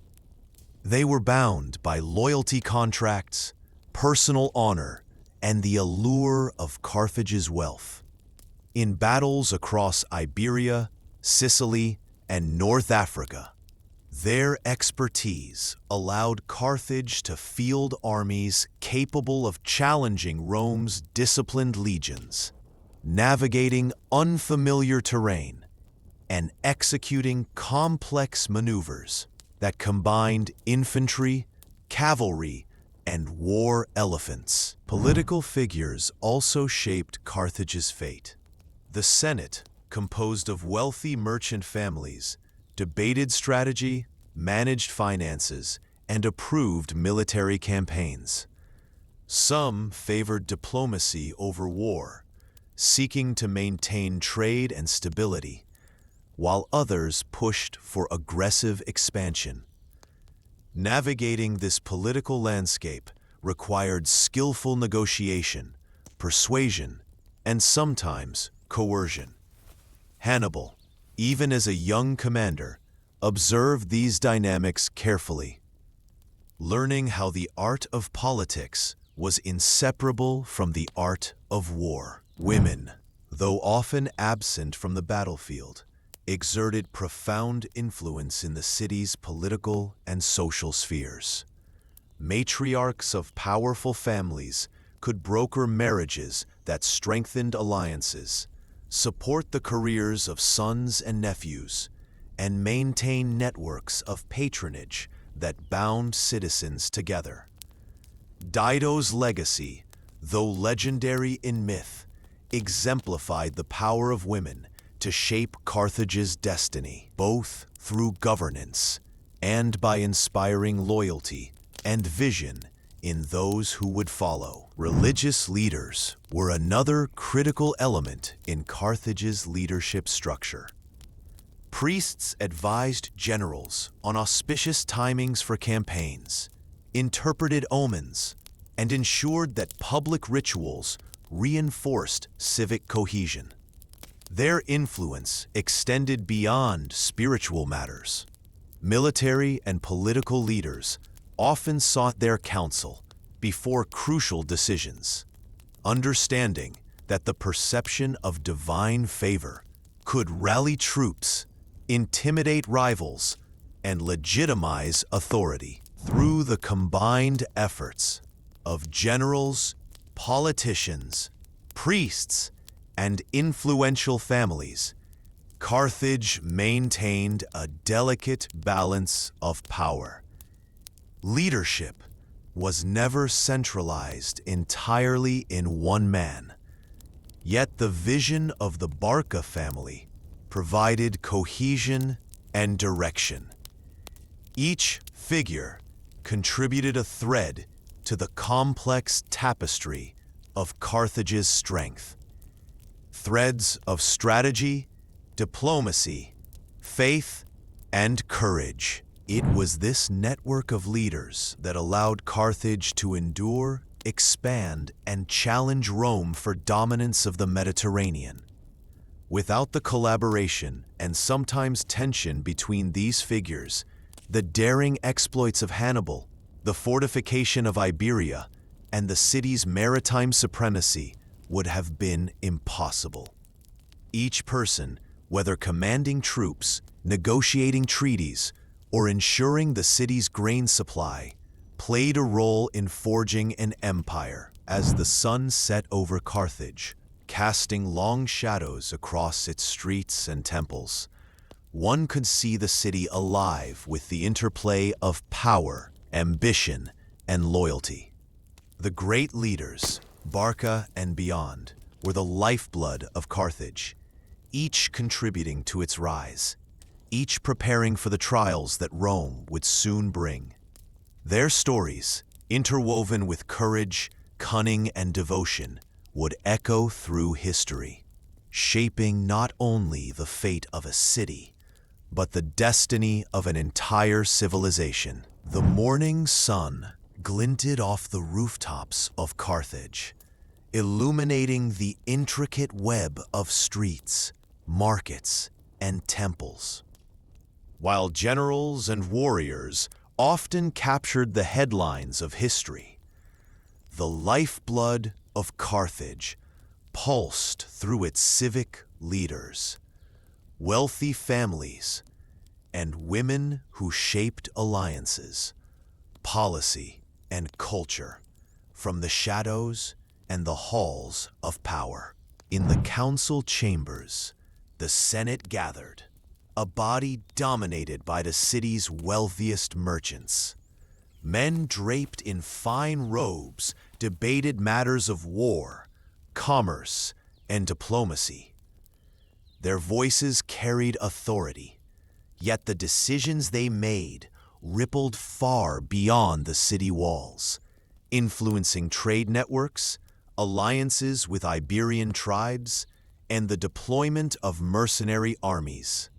They were bound by loyalty contracts, personal honor, and the allure of Carthage's wealth. In battles across Iberia, Sicily, and North Africa, their expertise allowed Carthage to field armies capable of challenging Rome's disciplined legions, navigating unfamiliar terrain, and executing complex maneuvers that combined infantry, cavalry, and war elephants. Political figures also shaped Carthage's fate. The Senate, composed of wealthy merchant families, debated strategy, managed finances, and approved military campaigns. Some favored diplomacy over war, seeking to maintain trade and stability, while others pushed for aggressive expansion. Navigating this political landscape required skillful negotiation, persuasion, and sometimes coercion. Hannibal, even as a young commander, observed these dynamics carefully, learning how the art of politics was inseparable from the art of war. Women, though often absent from the battlefield, exerted profound influence in the city's political and social spheres. Matriarchs of powerful families could broker marriages that strengthened alliances, support the careers of sons and nephews, and maintain networks of patronage that bound citizens together. Dido's legacy, though legendary in myth, exemplified the power of women to shape Carthage's destiny, both through governance and by inspiring loyalty and vision in those who would follow. Religious leaders were another critical element in Carthage's leadership structure. Priests advised generals on auspicious timings for campaigns, interpreted omens, and ensured that public rituals reinforced civic cohesion. Their influence extended beyond spiritual matters. Military and political leaders often sought their counsel before crucial decisions, understanding that the perception of divine favor could rally troops, intimidate rivals, and legitimize authority. Through the combined efforts of generals, politicians, priests, and influential families, Carthage maintained a delicate balance of power. Leadership was never centralized entirely in one man, yet the vision of the Barca family provided cohesion and direction. Each figure contributed a thread to the complex tapestry of Carthage's strength. Threads of strategy, diplomacy, faith, and courage. It was this network of leaders that allowed Carthage to endure, expand, and challenge Rome for dominance of the Mediterranean. Without the collaboration and sometimes tension between these figures, the daring exploits of Hannibal, the fortification of Iberia, and the city's maritime supremacy would have been impossible. Each person, whether commanding troops, negotiating treaties, or ensuring the city's grain supply, played a role in forging an empire as the sun set over Carthage, casting long shadows across its streets and temples. One could see the city alive with the interplay of power, ambition, and loyalty. The great leaders, Barca and beyond, were the lifeblood of Carthage, each contributing to its rise, each preparing for the trials that Rome would soon bring. Their stories, interwoven with courage, cunning, and devotion, would echo through history, shaping not only the fate of a city, but the destiny of an entire civilization. The morning sun glinted off the rooftops of Carthage, illuminating the intricate web of streets, markets, and temples. While generals and warriors often captured the headlines of history, the lifeblood of Carthage pulsed through its civic leaders, wealthy families, and women who shaped alliances, policy, and culture from the shadows and the halls of power. In the council chambers, the Senate gathered, a body dominated by the city's wealthiest merchants. Men draped in fine robes debated matters of war, commerce, and diplomacy. Their voices carried authority, yet the decisions they made rippled far beyond the city walls, influencing trade networks, alliances with Iberian tribes, and the deployment of mercenary armies.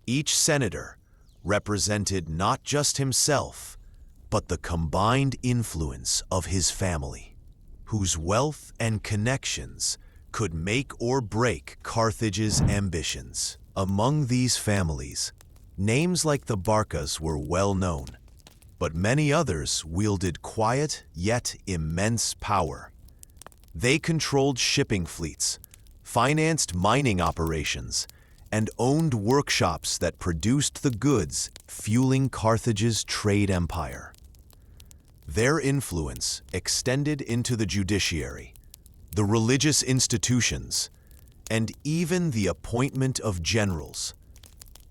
Each senator represented not just himself, but the combined influence of his family, whose wealth and connections could make or break Carthage's ambitions. Among these families, names like the Barcas were well known, but many others wielded quiet yet immense power. They controlled shipping fleets, financed mining operations, and owned workshops that produced the goods fueling Carthage's trade empire. Their influence extended into the judiciary, the religious institutions, and even the appointment of generals,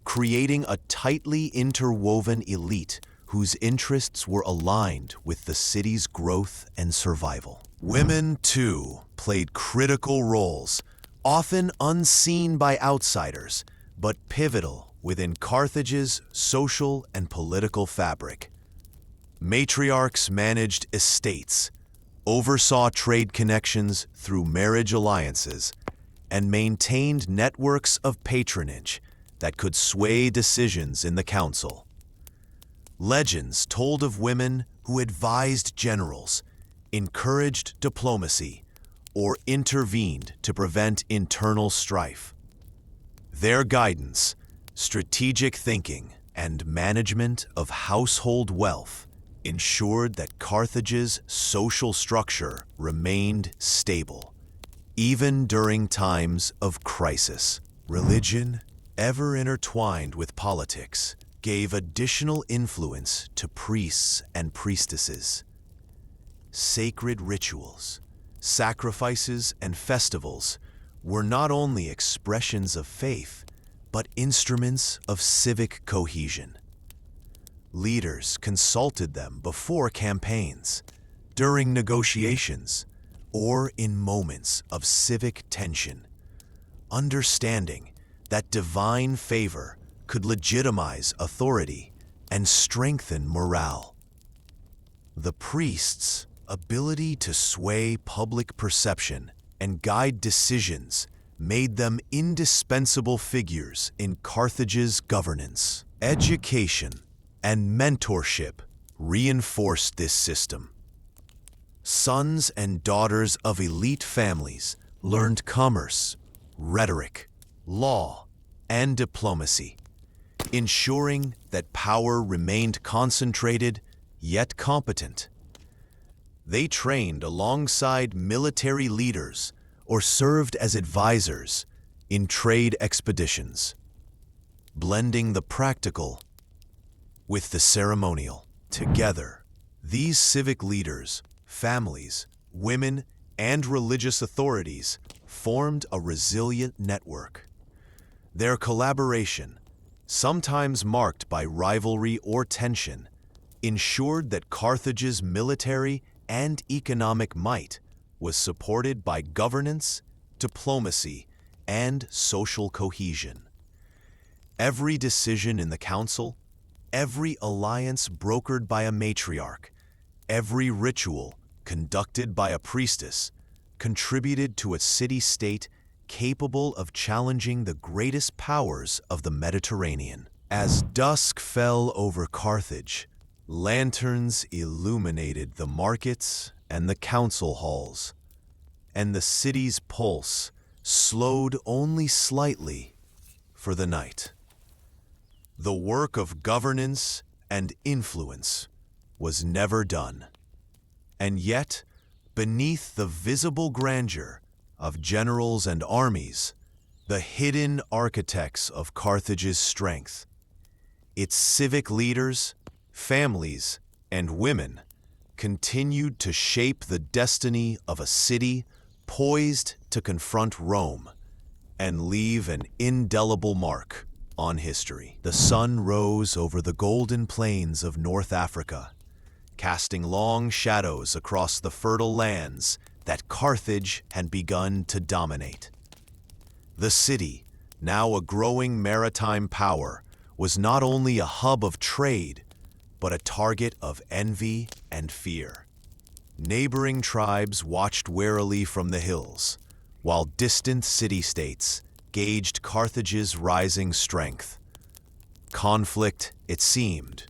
creating a tightly interwoven elite whose interests were aligned with the city's growth and survival. Women, too, played critical roles, often unseen by outsiders, but pivotal within Carthage's social and political fabric. Matriarchs managed estates, oversaw trade connections through marriage alliances, and maintained networks of patronage that could sway decisions in the council. Legends told of women who advised generals, encouraged diplomacy, or intervened to prevent internal strife. Their guidance, strategic thinking, and management of household wealth ensured that Carthage's social structure remained stable, even during times of crisis. Religion, ever intertwined with politics, gave additional influence to priests and priestesses. Sacred rituals, sacrifices, and festivals were not only expressions of faith, but instruments of civic cohesion. Leaders consulted them before campaigns, during negotiations, or in moments of civic tension, understanding that divine favor could legitimize authority and strengthen morale. The priests' ability to sway public perception and guide decisions made them indispensable figures in Carthage's governance. Education, and mentorship reinforced this system. Sons and daughters of elite families learned commerce, rhetoric, law, and diplomacy, ensuring that power remained concentrated yet competent. They trained alongside military leaders or served as advisors in trade expeditions, blending the practical with the ceremonial. Together, these civic leaders, families, women, and religious authorities formed a resilient network. Their collaboration, sometimes marked by rivalry or tension, ensured that Carthage's military and economic might was supported by governance, diplomacy, and social cohesion. Every decision in the council, every alliance brokered by a matriarch, every ritual conducted by a priestess contributed to a city-state capable of challenging the greatest powers of the Mediterranean. As dusk fell over Carthage, lanterns illuminated the markets and the council halls, and the city's pulse slowed only slightly for the night. The work of governance and influence was never done, and yet, beneath the visible grandeur of generals and armies, the hidden architects of Carthage's strength, its civic leaders, families, and women continued to shape the destiny of a city poised to confront Rome and leave an indelible mark on history. The sun rose over the golden plains of North Africa, casting long shadows across the fertile lands that Carthage had begun to dominate. The city, now a growing maritime power, was not only a hub of trade, but a target of envy and fear. Neighboring tribes watched warily from the hills, while distant city-states gauged Carthage's rising strength. Conflict, it seemed,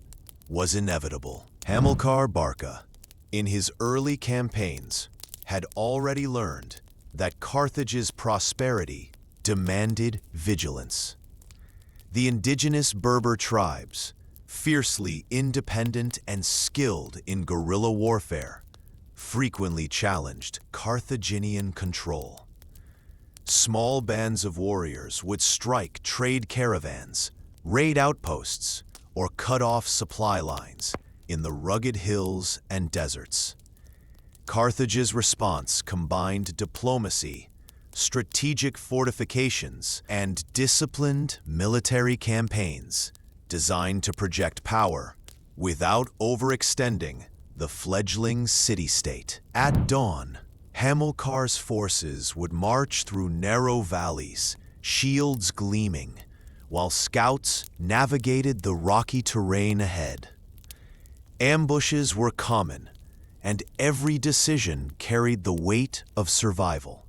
was inevitable. Hamilcar Barca, in his early campaigns, had already learned that Carthage's prosperity demanded vigilance. The indigenous Berber tribes, fiercely independent and skilled in guerrilla warfare, frequently challenged Carthaginian control. Small bands of warriors would strike trade caravans, raid outposts, or cut off supply lines in the rugged hills and deserts. Carthage's response combined diplomacy, strategic fortifications, and disciplined military campaigns designed to project power without overextending the fledgling city-state. At dawn, Hamilcar's forces would march through narrow valleys, shields gleaming, while scouts navigated the rocky terrain ahead. Ambushes were common, and every decision carried the weight of survival.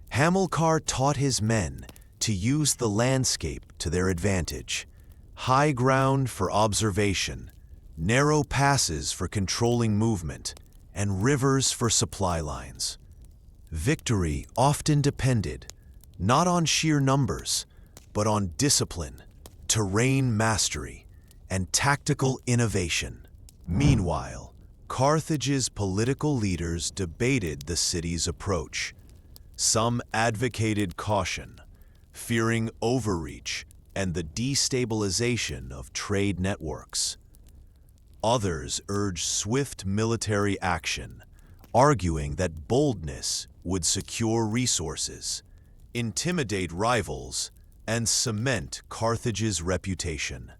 Hamilcar taught his men to use the landscape to their advantage: high ground for observation, narrow passes for controlling movement, and rivers for supply lines. Victory often depended not on sheer numbers, but on discipline, terrain mastery, and tactical innovation. Meanwhile, Carthage's political leaders debated the city's approach. Some advocated caution, fearing overreach and the destabilization of trade networks. Others urged swift military action, arguing that boldness would secure resources, intimidate rivals, and cement Carthage's reputation.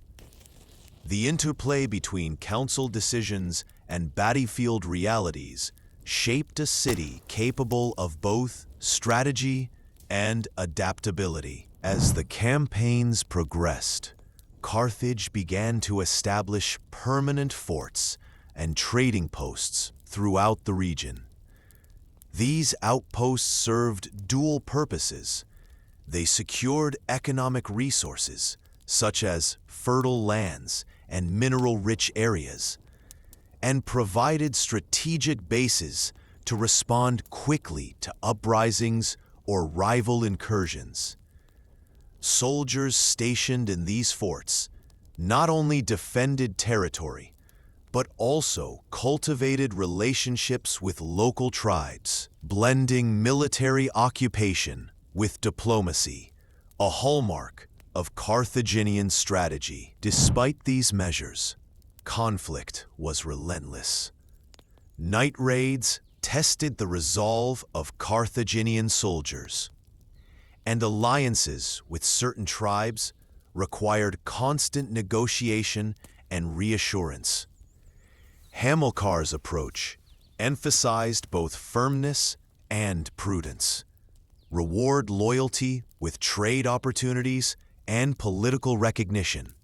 The interplay between council decisions and battlefield realities shaped a city capable of both strategy and adaptability. As the campaigns progressed, Carthage began to establish permanent forts and trading posts throughout the region. These outposts served dual purposes. They secured economic resources, such as fertile lands and mineral-rich areas, and provided strategic bases to respond quickly to uprisings or rival incursions. Soldiers stationed in these forts not only defended territory, but also cultivated relationships with local tribes, blending military occupation with diplomacy, a hallmark of Carthaginian strategy. Despite these measures, conflict was relentless. Night raids tested the resolve of Carthaginian soldiers, and alliances with certain tribes required constant negotiation and reassurance. Hamilcar's approach emphasized both firmness and prudence, reward loyalty with trade opportunities and political recognition,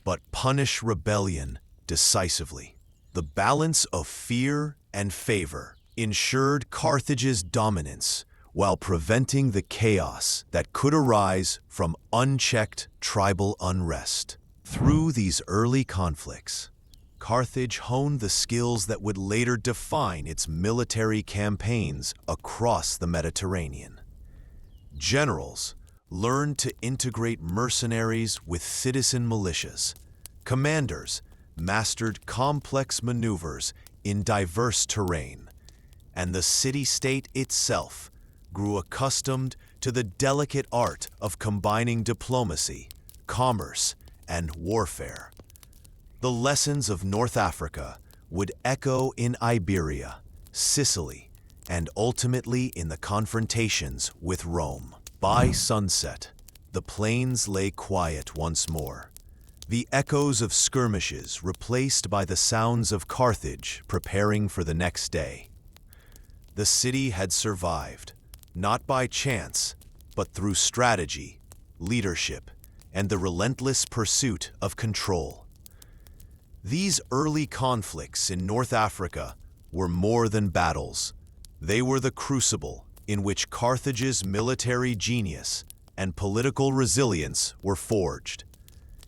but punish rebellion decisively. The balance of fear and favor ensured Carthage's dominance while preventing the chaos that could arise from unchecked tribal unrest. Through these early conflicts, Carthage honed the skills that would later define its military campaigns across the Mediterranean. Generals learned to integrate mercenaries with citizen militias. Commanders mastered complex maneuvers in diverse terrain, and the city-state itself grew accustomed to the delicate art of combining diplomacy, commerce, and warfare. The lessons of North Africa would echo in Iberia, Sicily, and ultimately in the confrontations with Rome. By sunset, the plains lay quiet once more, the echoes of skirmishes replaced by the sounds of Carthage preparing for the next day. The city had survived, not by chance, but through strategy, leadership, and the relentless pursuit of control. These early conflicts in North Africa were more than battles. They were the crucible in which Carthage's military genius and political resilience were forged,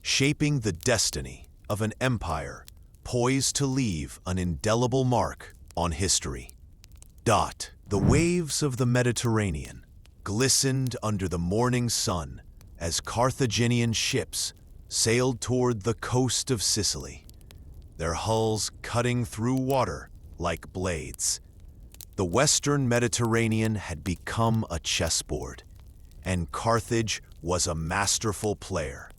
shaping the destiny of an empire poised to leave an indelible mark on history. The waves of the Mediterranean glistened under the morning sun as Carthaginian ships sailed toward the coast of Sicily, their hulls cutting through water like blades. The Western Mediterranean had become a chessboard, and Carthage was a masterful player.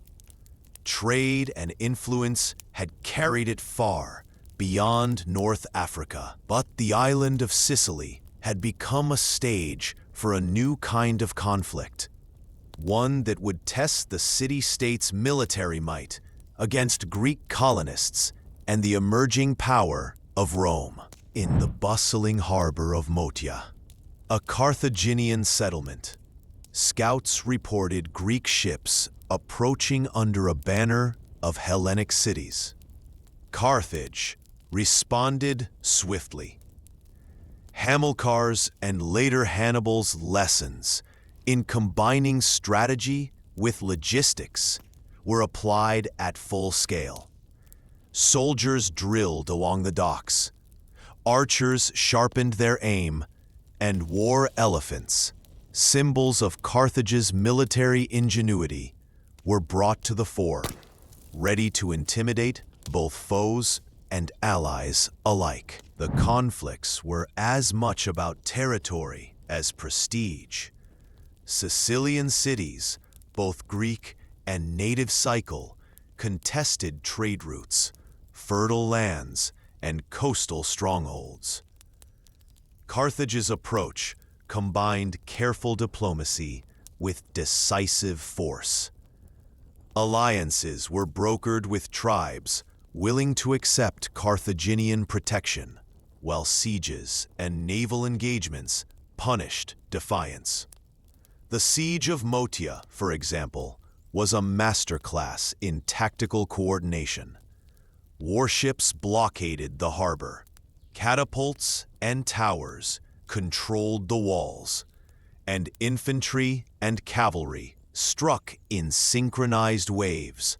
Trade and influence had carried it far beyond North Africa, but the island of Sicily had become a stage for a new kind of conflict, one that would test the city-state's military might against Greek colonists and the emerging power of Rome. In the bustling harbor of Motia, a Carthaginian settlement, scouts reported Greek ships approaching under a banner of Hellenic cities. Carthage responded swiftly. Hamilcar's and later Hannibal's lessons in combining strategy with logistics were applied at full scale. Soldiers drilled along the docks, archers sharpened their aim, and war elephants, symbols of Carthage's military ingenuity, were brought to the fore, ready to intimidate both foes and allies alike. The conflicts were as much about territory as prestige. Sicilian cities, both Greek and native Cycle, contested trade routes, fertile lands, and coastal strongholds. Carthage's approach combined careful diplomacy with decisive force. Alliances were brokered with tribes willing to accept Carthaginian protection, while sieges and naval engagements punished defiance. The Siege of Motia, for example, was a masterclass in tactical coordination. Warships blockaded the harbor. Catapults and towers controlled the walls, and infantry and cavalry struck in synchronized waves,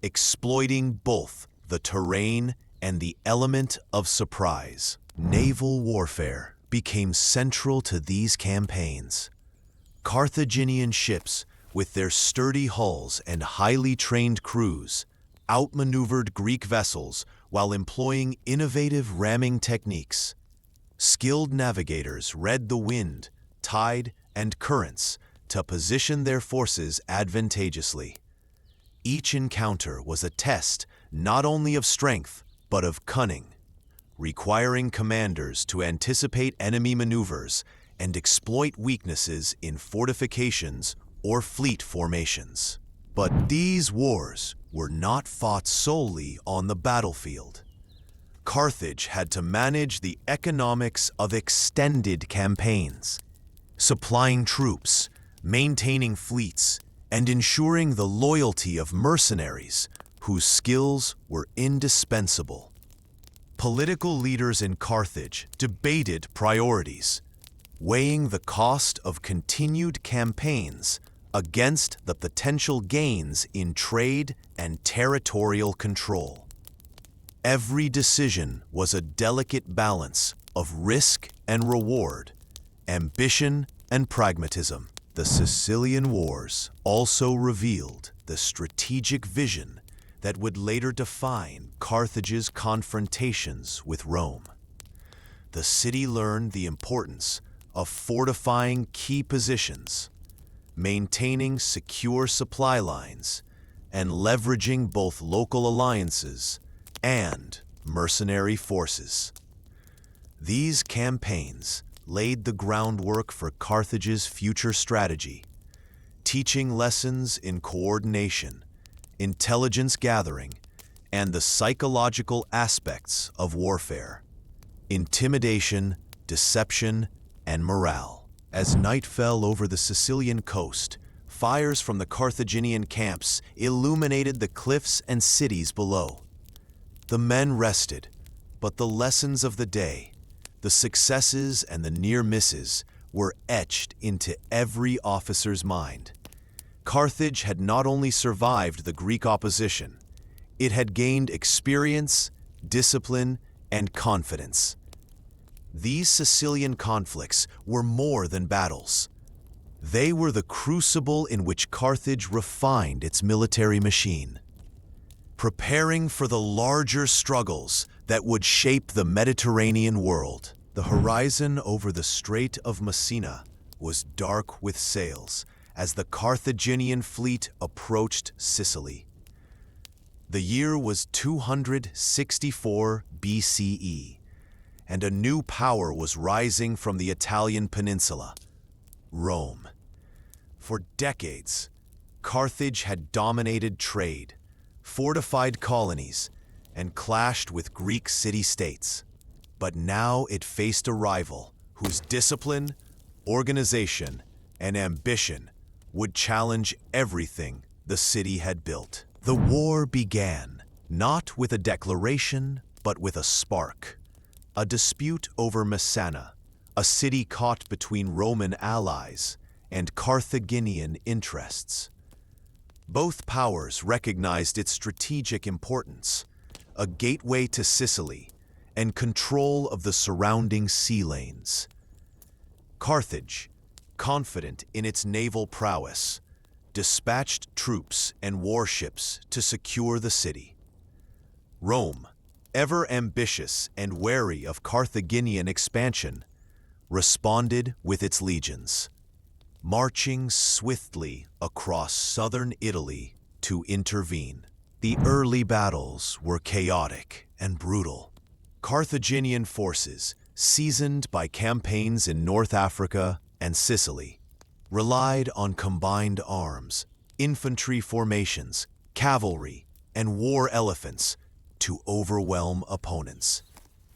exploiting both the terrain and the element of surprise. Naval warfare became central to these campaigns. Carthaginian ships, with their sturdy hulls and highly trained crews, outmaneuvered Greek vessels while employing innovative ramming techniques. Skilled navigators read the wind, tide, and currents to position their forces advantageously. Each encounter was a test not only of strength, but of cunning, requiring commanders to anticipate enemy maneuvers and exploit weaknesses in fortifications or fleet formations. But these wars were not fought solely on the battlefield. Carthage had to manage the economics of extended campaigns, supplying troops, maintaining fleets, and ensuring the loyalty of mercenaries whose skills were indispensable. Political leaders in Carthage debated priorities, weighing the cost of continued campaigns against the potential gains in trade and territorial control. Every decision was a delicate balance of risk and reward, ambition and pragmatism. The Sicilian Wars also revealed the strategic vision that would later define Carthage's confrontations with Rome. The city learned the importance of fortifying key positions, maintaining secure supply lines, and leveraging both local alliances and mercenary forces. These campaigns laid the groundwork for Carthage's future strategy, teaching lessons in coordination, intelligence gathering, and the psychological aspects of warfare: intimidation, deception, and morale. As night fell over the Sicilian coast, fires from the Carthaginian camps illuminated the cliffs and cities below. The men rested, but the lessons of the day, the successes and the near misses, were etched into every officer's mind. Carthage had not only survived the Greek opposition, it had gained experience, discipline, and confidence. These Sicilian conflicts were more than battles. They were the crucible in which Carthage refined its military machine, preparing for the larger struggles that would shape the Mediterranean world. The horizon over the Strait of Messina was dark with sails as the Carthaginian fleet approached Sicily. The year was 264 BCE, and a new power was rising from the Italian peninsula: Rome. For decades, Carthage had dominated trade, fortified colonies, and clashed with Greek city-states. But now it faced a rival whose discipline, organization, and ambition would challenge everything the city had built. The war began, not with a declaration, but with a spark. A dispute over Messana, a city caught between Roman allies and Carthaginian interests. Both powers recognized its strategic importance: a gateway to Sicily and control of the surrounding sea lanes. Carthage, confident in its naval prowess, dispatched troops and warships to secure the city. Rome, ever ambitious and wary of Carthaginian expansion, responded with its legions, marching swiftly across southern Italy to intervene. The early battles were chaotic and brutal. Carthaginian forces, seasoned by campaigns in North Africa and Sicily, relied on combined arms, infantry formations, cavalry, and war elephants to overwhelm opponents.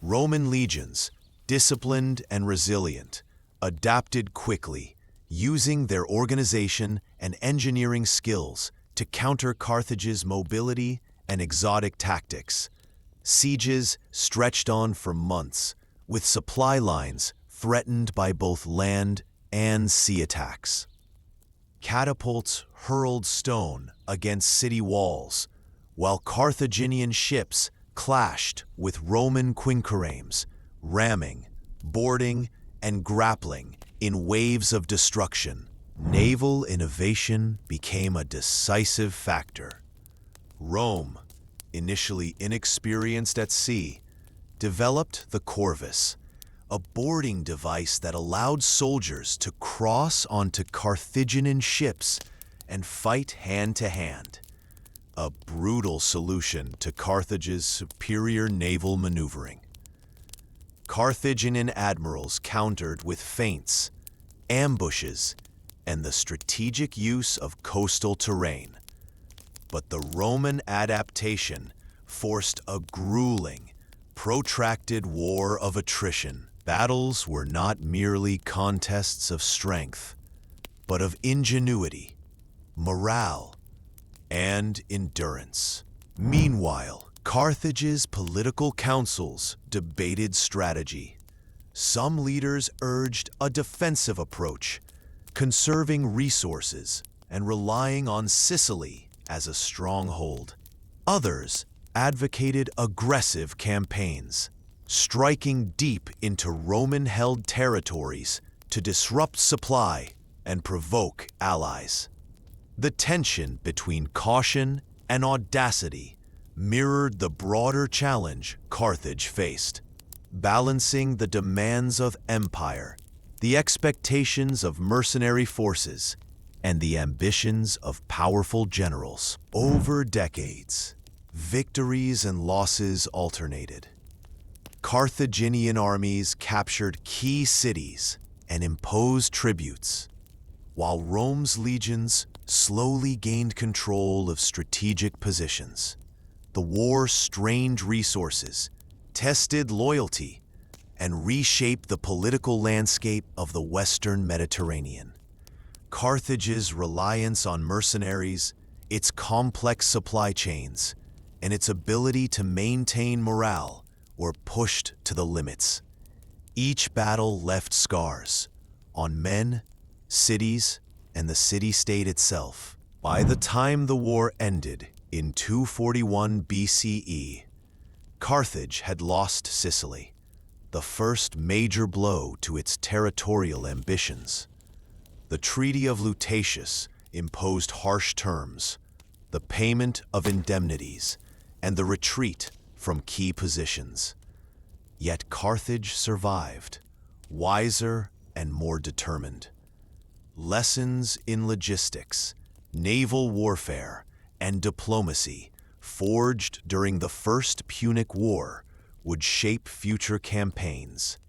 Roman legions, disciplined and resilient, adapted quickly, using their organization and engineering skills to counter Carthage's mobility and exotic tactics. Sieges stretched on for months, with supply lines threatened by both land and sea attacks. Catapults hurled stone against city walls, while Carthaginian ships clashed with Roman quincurames, ramming, boarding, and grappling in waves of destruction. Naval innovation became a decisive factor. Rome, initially inexperienced at sea, developed the corvus, a boarding device that allowed soldiers to cross onto Carthaginian ships and fight hand-to-hand. A brutal solution to Carthage's superior naval maneuvering. Carthaginian admirals countered with feints, ambushes, and the strategic use of coastal terrain. But the Roman adaptation forced a grueling, protracted war of attrition. Battles were not merely contests of strength, but of ingenuity, morale, and endurance. Meanwhile, Carthage's political councils debated strategy. Some leaders urged a defensive approach, conserving resources and relying on Sicily as a stronghold. Others advocated aggressive campaigns, striking deep into Roman-held territories to disrupt supply and provoke allies. The tension between caution and audacity mirrored the broader challenge Carthage faced, balancing the demands of empire, the expectations of mercenary forces, and the ambitions of powerful generals. Over decades, victories and losses alternated. Carthaginian armies captured key cities and imposed tributes, while Rome's legions slowly gained control of strategic positions. The war strained resources, tested loyalty, and reshaped the political landscape of the Western Mediterranean. Carthage's reliance on mercenaries, its complex supply chains, and its ability to maintain morale were pushed to the limits. Each battle left scars on men, cities, and the city-state itself. By the time the war ended in 241 BCE, Carthage had lost Sicily, the first major blow to its territorial ambitions. The Treaty of Lutatius imposed harsh terms, the payment of indemnities, and the retreat from key positions. Yet Carthage survived, wiser and more determined. Lessons in logistics, naval warfare, and diplomacy forged during the First Punic War would shape future campaigns,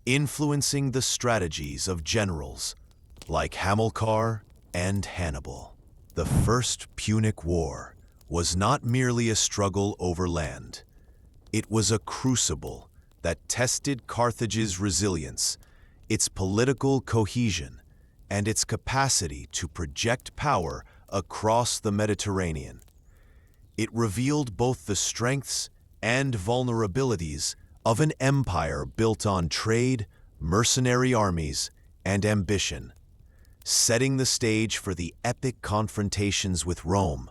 influencing the strategies of generals like Hamilcar and Hannibal. The First Punic War was not merely a struggle over land. It was a crucible that tested Carthage's resilience, its political cohesion, and its capacity to project power across the Mediterranean. It revealed both the strengths and vulnerabilities of an empire built on trade, mercenary armies, and ambition, setting the stage for the epic confrontations with Rome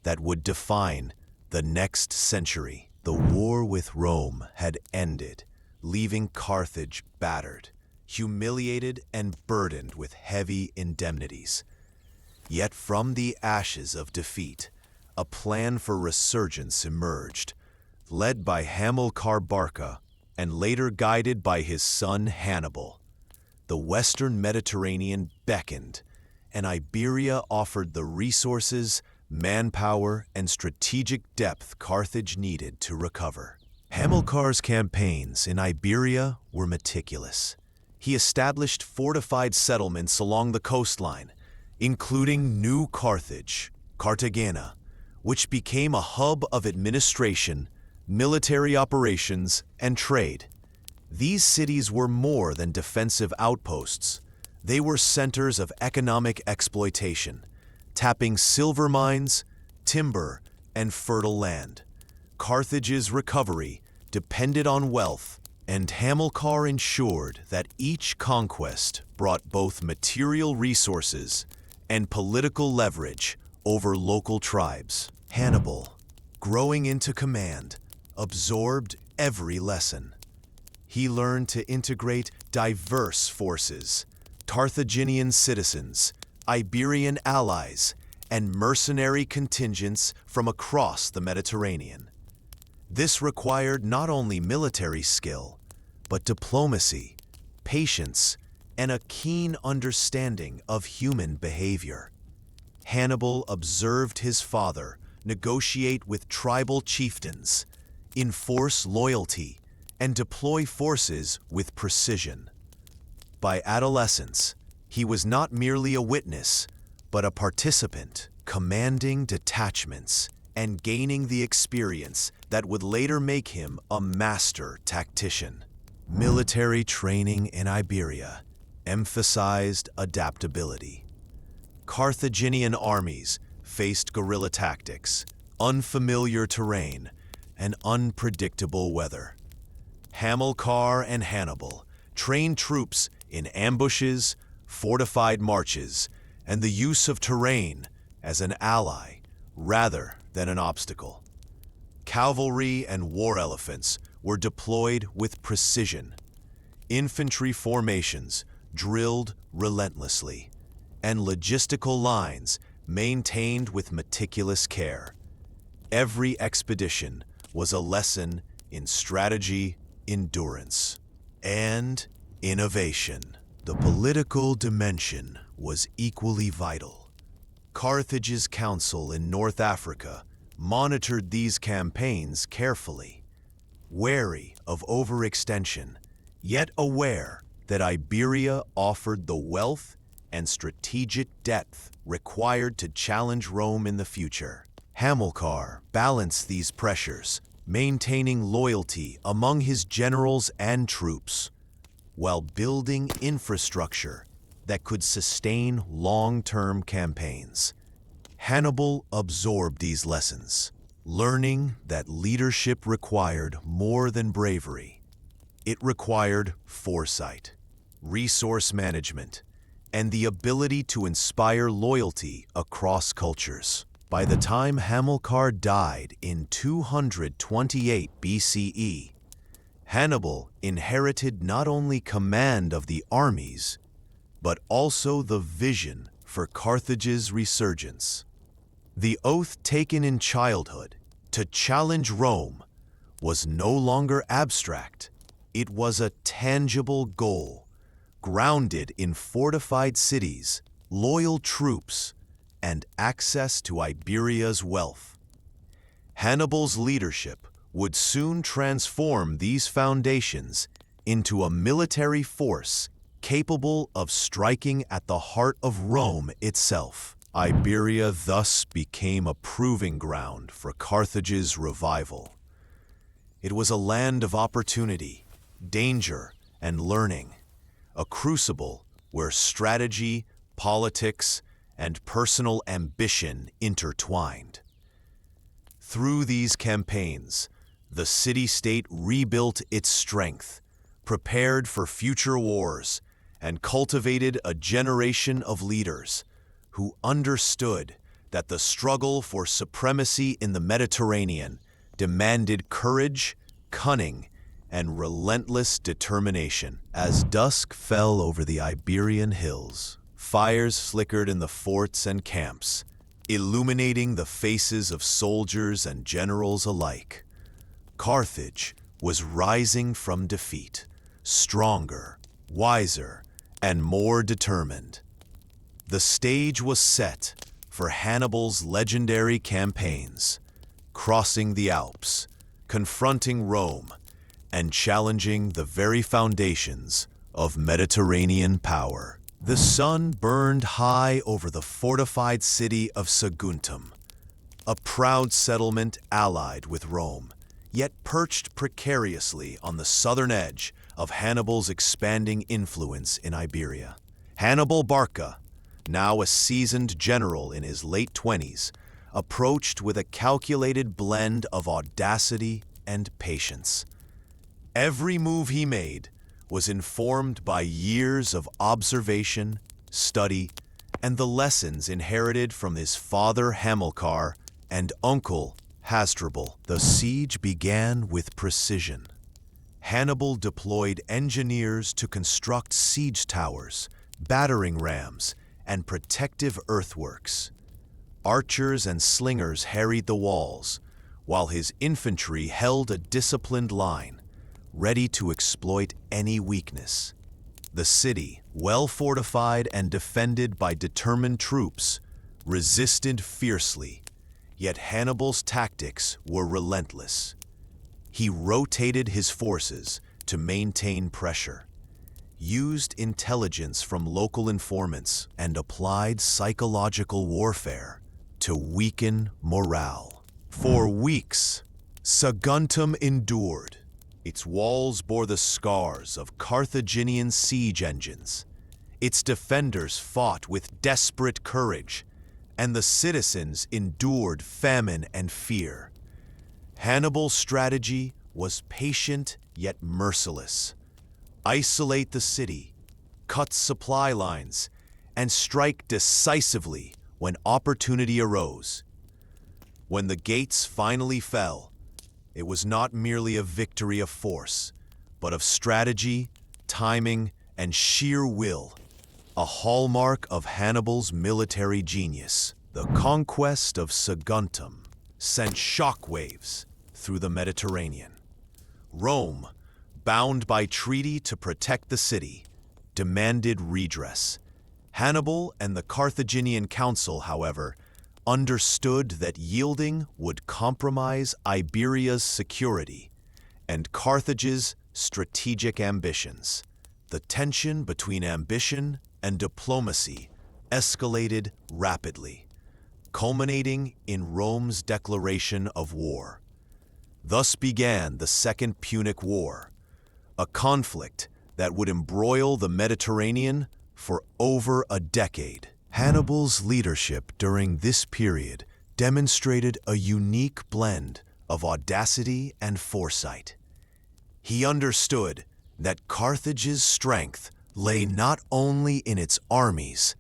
that would define the next century. The war with Rome had ended, leaving Carthage battered, humiliated, and burdened with heavy indemnities. Yet from the ashes of defeat, a plan for resurgence emerged, led by Hamilcar Barca and later guided by his son Hannibal. The Western Mediterranean beckoned, and Iberia offered the resources, manpower, and strategic depth Carthage needed to recover. Hamilcar's campaigns in Iberia were meticulous. He established fortified settlements along the coastline, including New Carthage, Cartagena, which became a hub of administration, military operations, and trade. These cities were more than defensive outposts. They were centers of economic exploitation, tapping silver mines, timber, and fertile land. Carthage's recovery depended on wealth, and Hamilcar ensured that each conquest brought both material resources and political leverage over local tribes. Hannibal, Growing into command, absorbed every lesson. He learned to integrate diverse forces, Carthaginian citizens, Iberian allies, and mercenary contingents from across the Mediterranean. This required not only military skill, but diplomacy, patience, and a keen understanding of human behavior. Hannibal observed his father negotiate with tribal chieftains, enforce loyalty, and deploy forces with precision. By adolescence, he was not merely a witness, but a participant, commanding detachments and gaining the experience that would later make him a master tactician. Military training in Iberia emphasized adaptability. Carthaginian armies faced guerrilla tactics, unfamiliar terrain, and unpredictable weather. Hamilcar and Hannibal trained troops in ambushes, fortified marches, and the use of terrain as an ally rather than an obstacle. Cavalry and war elephants were deployed with precision. Infantry formations drilled relentlessly, and logistical lines maintained with meticulous care. Every expedition was a lesson in strategy, endurance, and innovation. The political dimension was equally vital. Carthage's council in North Africa monitored these campaigns carefully, wary of overextension, yet aware that Iberia offered the wealth and strategic depth required to challenge Rome in the future. Hamilcar balanced these pressures, maintaining loyalty among his generals and troops, while building infrastructure that could sustain long-term campaigns. Hannibal absorbed these lessons, learning that leadership required more than bravery. It required foresight, resource management, and the ability to inspire loyalty across cultures. By the time Hamilcar died in 228 BCE, Hannibal inherited not only command of the armies, but also the vision for Carthage's resurgence. The oath taken in childhood to challenge Rome was no longer abstract. It was a tangible goal, grounded in fortified cities, loyal troops, and access to Iberia's wealth. Hannibal's leadership would soon transform these foundations into a military force capable of striking at the heart of Rome itself. Iberia thus became a proving ground for Carthage's revival. It was a land of opportunity, danger, and learning, a crucible where strategy, politics, and personal ambition intertwined. Through these campaigns, the city-state rebuilt its strength, prepared for future wars, and cultivated a generation of leaders who understood that the struggle for supremacy in the Mediterranean demanded courage, cunning, and relentless determination. As dusk fell over the Iberian hills, fires flickered in the forts and camps, illuminating the faces of soldiers and generals alike. Carthage was rising from defeat, stronger, wiser, and more determined. The stage was set for Hannibal's legendary campaigns, crossing the Alps, confronting Rome, and challenging the very foundations of Mediterranean power. The sun burned high over the fortified city of Saguntum, a proud settlement allied with Rome, yet perched precariously on the southern edge of Hannibal's expanding influence in Iberia. Hannibal Barca, now a seasoned general in his late 20s, approached with a calculated blend of audacity and patience. Every move he made was informed by years of observation, study, and the lessons inherited from his father Hamilcar and uncle Hasdrubal. The siege began with precision. Hannibal deployed engineers to construct siege towers, battering rams, and protective earthworks. Archers and slingers harried the walls, while his infantry held a disciplined line, ready to exploit any weakness. The city, well fortified and defended by determined troops, resisted fiercely, yet Hannibal's tactics were relentless. He rotated his forces to maintain pressure, used intelligence from local informants, and applied psychological warfare to weaken morale. For weeks, Saguntum endured. Its walls bore the scars of Carthaginian siege engines. Its defenders fought with desperate courage, and the citizens endured famine and fear. Hannibal's strategy was patient yet merciless. Isolate the city, cut supply lines, and strike decisively when opportunity arose. When the gates finally fell, it was not merely a victory of force, but of strategy, timing, and sheer will, a hallmark of Hannibal's military genius. The conquest of Saguntum sent shockwaves through the Mediterranean. Rome, bound by treaty to protect the city, demanded redress. Hannibal and the Carthaginian council, however, understood that yielding would compromise Iberia's security and Carthage's strategic ambitions. The tension between ambition and diplomacy escalated rapidly, culminating in Rome's declaration of war. Thus began the Second Punic War, a conflict that would embroil the Mediterranean for over a decade. Hannibal's leadership during this period demonstrated a unique blend of audacity and foresight. He understood that Carthage's strength lay not only in its armies,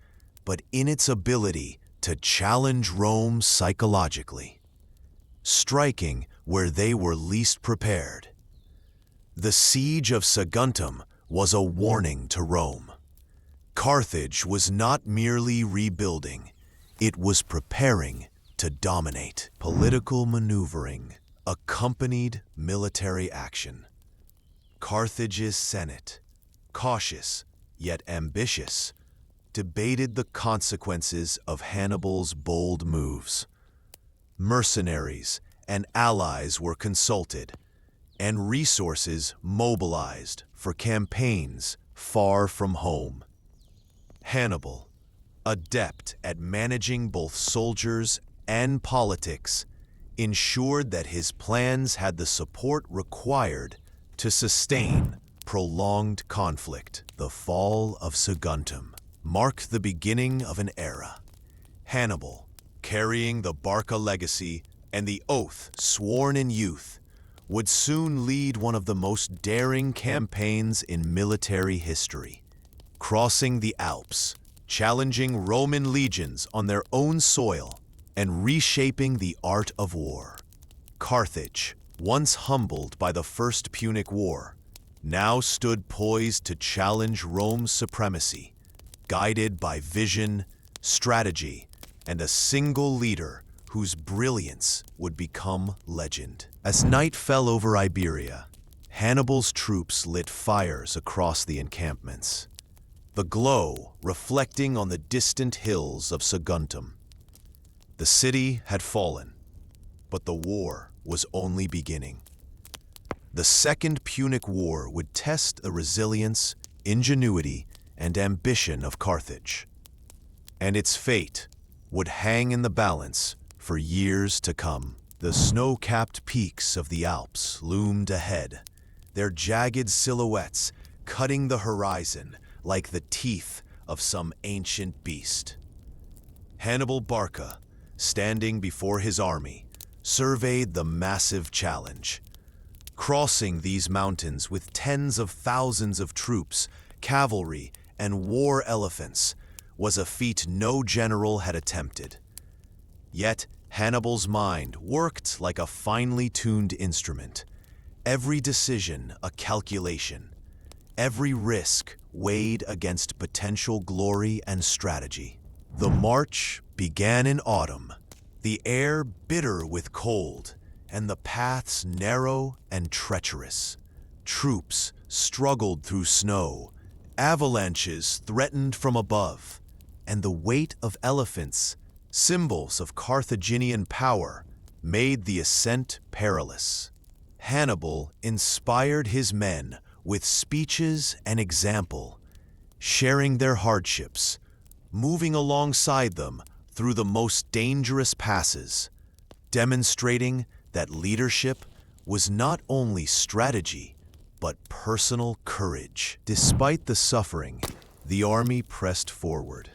but in its ability to challenge Rome psychologically, striking where they were least prepared. The siege of Saguntum was a warning to Rome. Carthage was not merely rebuilding, it was preparing to dominate. Political maneuvering accompanied military action. Carthage's Senate, cautious yet ambitious, debated the consequences of Hannibal's bold moves. Mercenaries and allies were consulted, and resources mobilized for campaigns far from home. Hannibal, adept at managing both soldiers and politics, ensured that his plans had the support required to sustain prolonged conflict. The fall of Saguntum marked the beginning of an era. Hannibal, carrying the Barca legacy and the oath sworn in youth, would soon lead one of the most daring campaigns in military history. Crossing the Alps, challenging Roman legions on their own soil, and reshaping the art of war. Carthage, once humbled by the First Punic War, now stood poised to challenge Rome's supremacy, guided by vision, strategy, and a single leader whose brilliance would become legend. As night fell over Iberia, Hannibal's troops lit fires across the encampments, the glow reflecting on the distant hills of Saguntum. The city had fallen, but the war was only beginning. The Second Punic War would test the resilience, ingenuity, and ambition of Carthage, and its fate would hang in the balance for years to come. The snow-capped peaks of the Alps loomed ahead, their jagged silhouettes cutting the horizon like the teeth of some ancient beast. Hannibal Barca, standing before his army, surveyed the massive challenge. Crossing these mountains with tens of thousands of troops, cavalry, and war elephants was a feat no general had attempted. Yet, Hannibal's mind worked like a finely tuned instrument. Every decision a calculation, every risk weighed against potential glory and strategy. The march began in autumn, the air bitter with cold, and the paths narrow and treacherous. Troops struggled through snow, avalanches threatened from above, and the weight of elephants, symbols of Carthaginian power, made the ascent perilous. Hannibal inspired his men with speeches and example, sharing their hardships, moving alongside them through the most dangerous passes, demonstrating that leadership was not only strategy, but personal courage. Despite the suffering, the army pressed forward.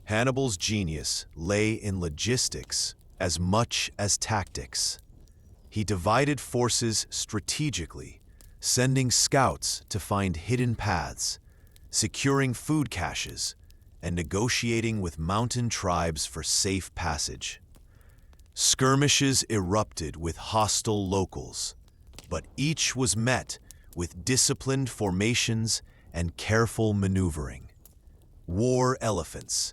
Hannibal's genius lay in logistics as much as tactics. He divided forces strategically, sending scouts to find hidden paths, securing food caches, and negotiating with mountain tribes for safe passage. Skirmishes erupted with hostile locals, but each was met with disciplined formations and careful maneuvering. War elephants,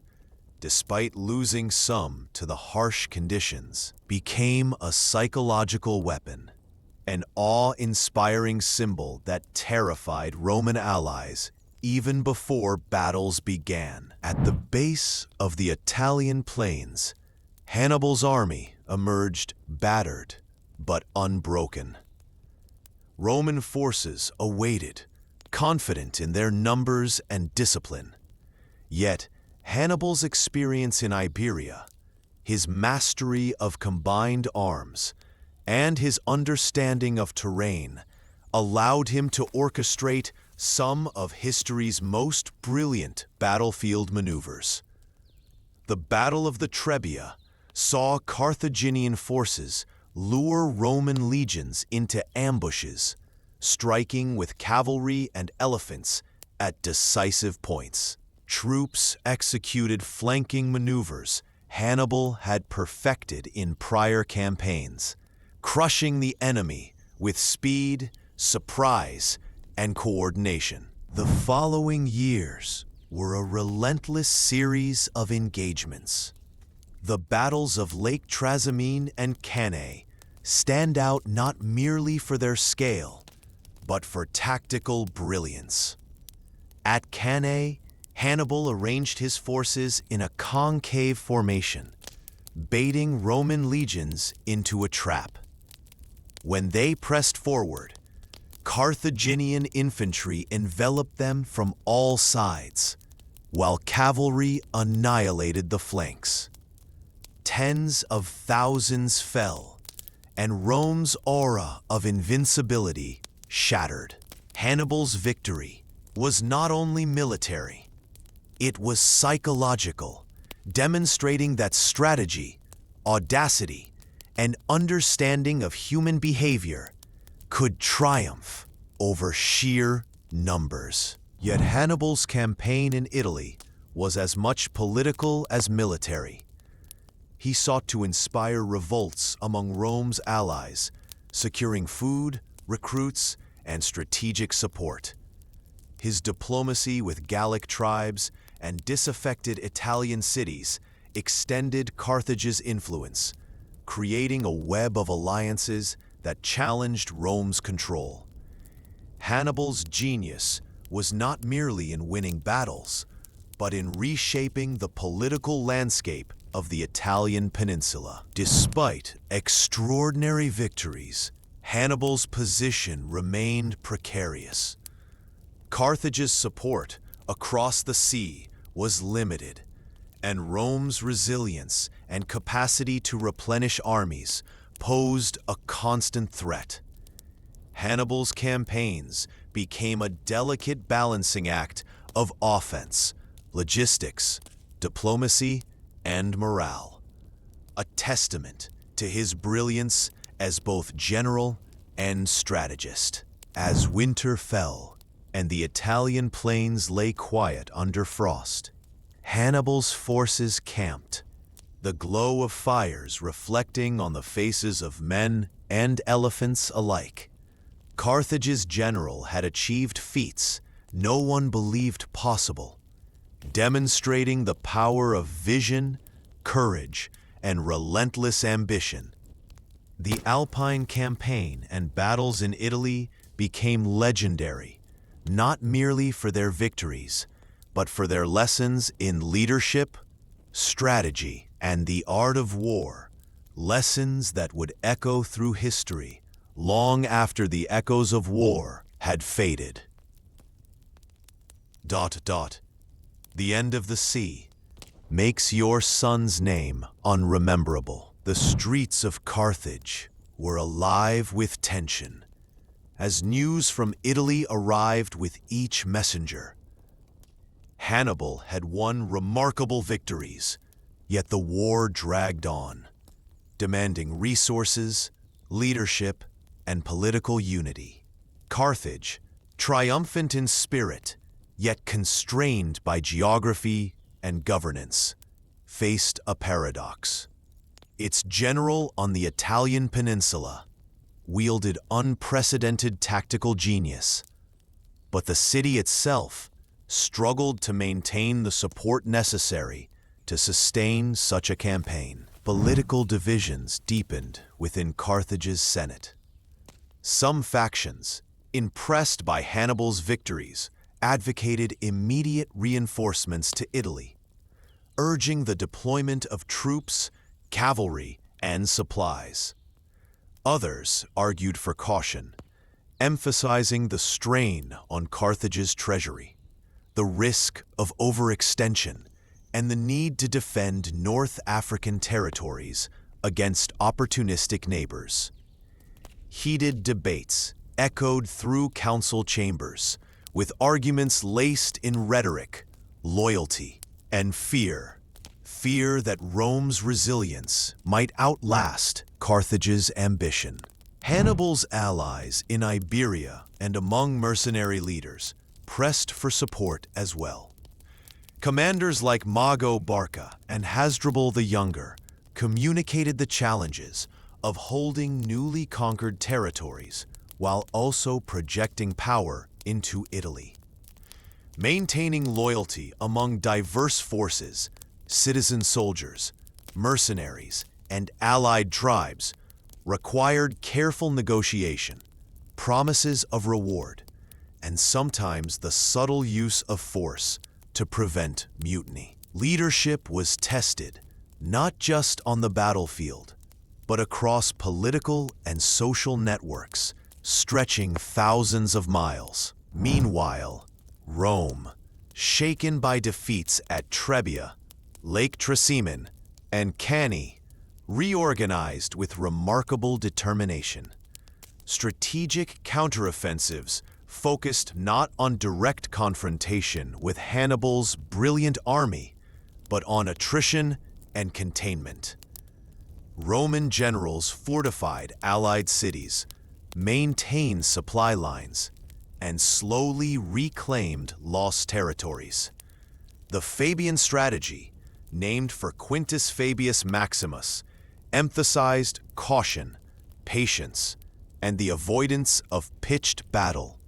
despite losing some to the harsh conditions, became a psychological weapon, an awe-inspiring symbol that terrified Roman allies even before battles began. At the base of the Italian plains, Hannibal's army emerged battered but unbroken. Roman forces awaited, confident in their numbers and discipline. Yet, Hannibal's experience in Iberia, his mastery of combined arms, and his understanding of terrain allowed him to orchestrate some of history's most brilliant battlefield maneuvers. The Battle of the Trebia saw Carthaginian forces lure Roman legions into ambushes, striking with cavalry and elephants at decisive points. Troops executed flanking maneuvers Hannibal had perfected in prior campaigns, crushing the enemy with speed, surprise, and coordination. The following years were a relentless series of engagements. The battles of Lake Trasimene and Cannae stand out not merely for their scale, but for tactical brilliance. At Cannae, Hannibal arranged his forces in a concave formation, baiting Roman legions into a trap. When they pressed forward, Carthaginian infantry enveloped them from all sides, while cavalry annihilated the flanks. Tens of thousands fell, and Rome's aura of invincibility shattered. Hannibal's victory was not only military, it was psychological, demonstrating that strategy, audacity, and understanding of human behavior could triumph over sheer numbers. Yet Hannibal's campaign in Italy was as much political as military. He sought to inspire revolts among Rome's allies, securing food, recruits, and strategic support. His diplomacy with Gallic tribes and disaffected Italian cities extended Carthage's influence, creating a web of alliances that challenged Rome's control. Hannibal's genius was not merely in winning battles, but in reshaping the political landscape of the Italian peninsula. Despite extraordinary victories, Hannibal's position remained precarious. Carthage's support across the sea was limited, and Rome's resilience and capacity to replenish armies posed a constant threat. Hannibal's campaigns became a delicate balancing act of offense, logistics, diplomacy, and morale, a testament to his brilliance as both general and strategist. As winter fell and the Italian plains lay quiet under frost, Hannibal's forces camped, the glow of fires reflecting on the faces of men and elephants alike. Carthage's general had achieved feats no one believed possible, demonstrating the power of vision, courage, and relentless ambition. The Alpine campaign and battles in Italy became legendary, not merely for their victories, but for their lessons in leadership, strategy, and the art of war, lessons that would echo through history long after the echoes of war had faded. The end of the sea makes your son's name unrememberable. The streets of Carthage were alive with tension as news from Italy arrived with each messenger. Hannibal had won remarkable victories, yet the war dragged on, demanding resources, leadership, and political unity. Carthage, triumphant in spirit, yet constrained by geography and governance, faced a paradox. Its general on the Italian peninsula wielded unprecedented tactical genius, but the city itself struggled to maintain the support necessary to sustain such a campaign. Political divisions deepened within Carthage's Senate. Some factions, impressed by Hannibal's victories, advocated immediate reinforcements to Italy, urging the deployment of troops, cavalry, and supplies. Others argued for caution, emphasizing the strain on Carthage's treasury, the risk of overextension, and the need to defend North African territories against opportunistic neighbors. Heated debates echoed through council chambers, with arguments laced in rhetoric, loyalty, and fear. Fear that Rome's resilience might outlast Carthage's ambition. Hannibal's allies in Iberia and among mercenary leaders pressed for support as well. Commanders like Mago Barca and Hasdrubal the Younger communicated the challenges of holding newly conquered territories while also projecting power into Italy. Maintaining loyalty among diverse forces, citizen soldiers, mercenaries, and allied tribes required careful negotiation, promises of reward, and sometimes the subtle use of force to prevent mutiny. Leadership was tested not just on the battlefield, but across political and social networks stretching thousands of miles. Meanwhile, Rome, shaken by defeats at Trebia, Lake Trasimene, and Cannae, reorganized with remarkable determination. Strategic counteroffensives focused not on direct confrontation with Hannibal's brilliant army, but on attrition and containment. Roman generals fortified allied cities, maintained supply lines, and slowly reclaimed lost territories. The Fabian strategy, named for Quintus Fabius Maximus, emphasized caution, patience, and the avoidance of pitched battle,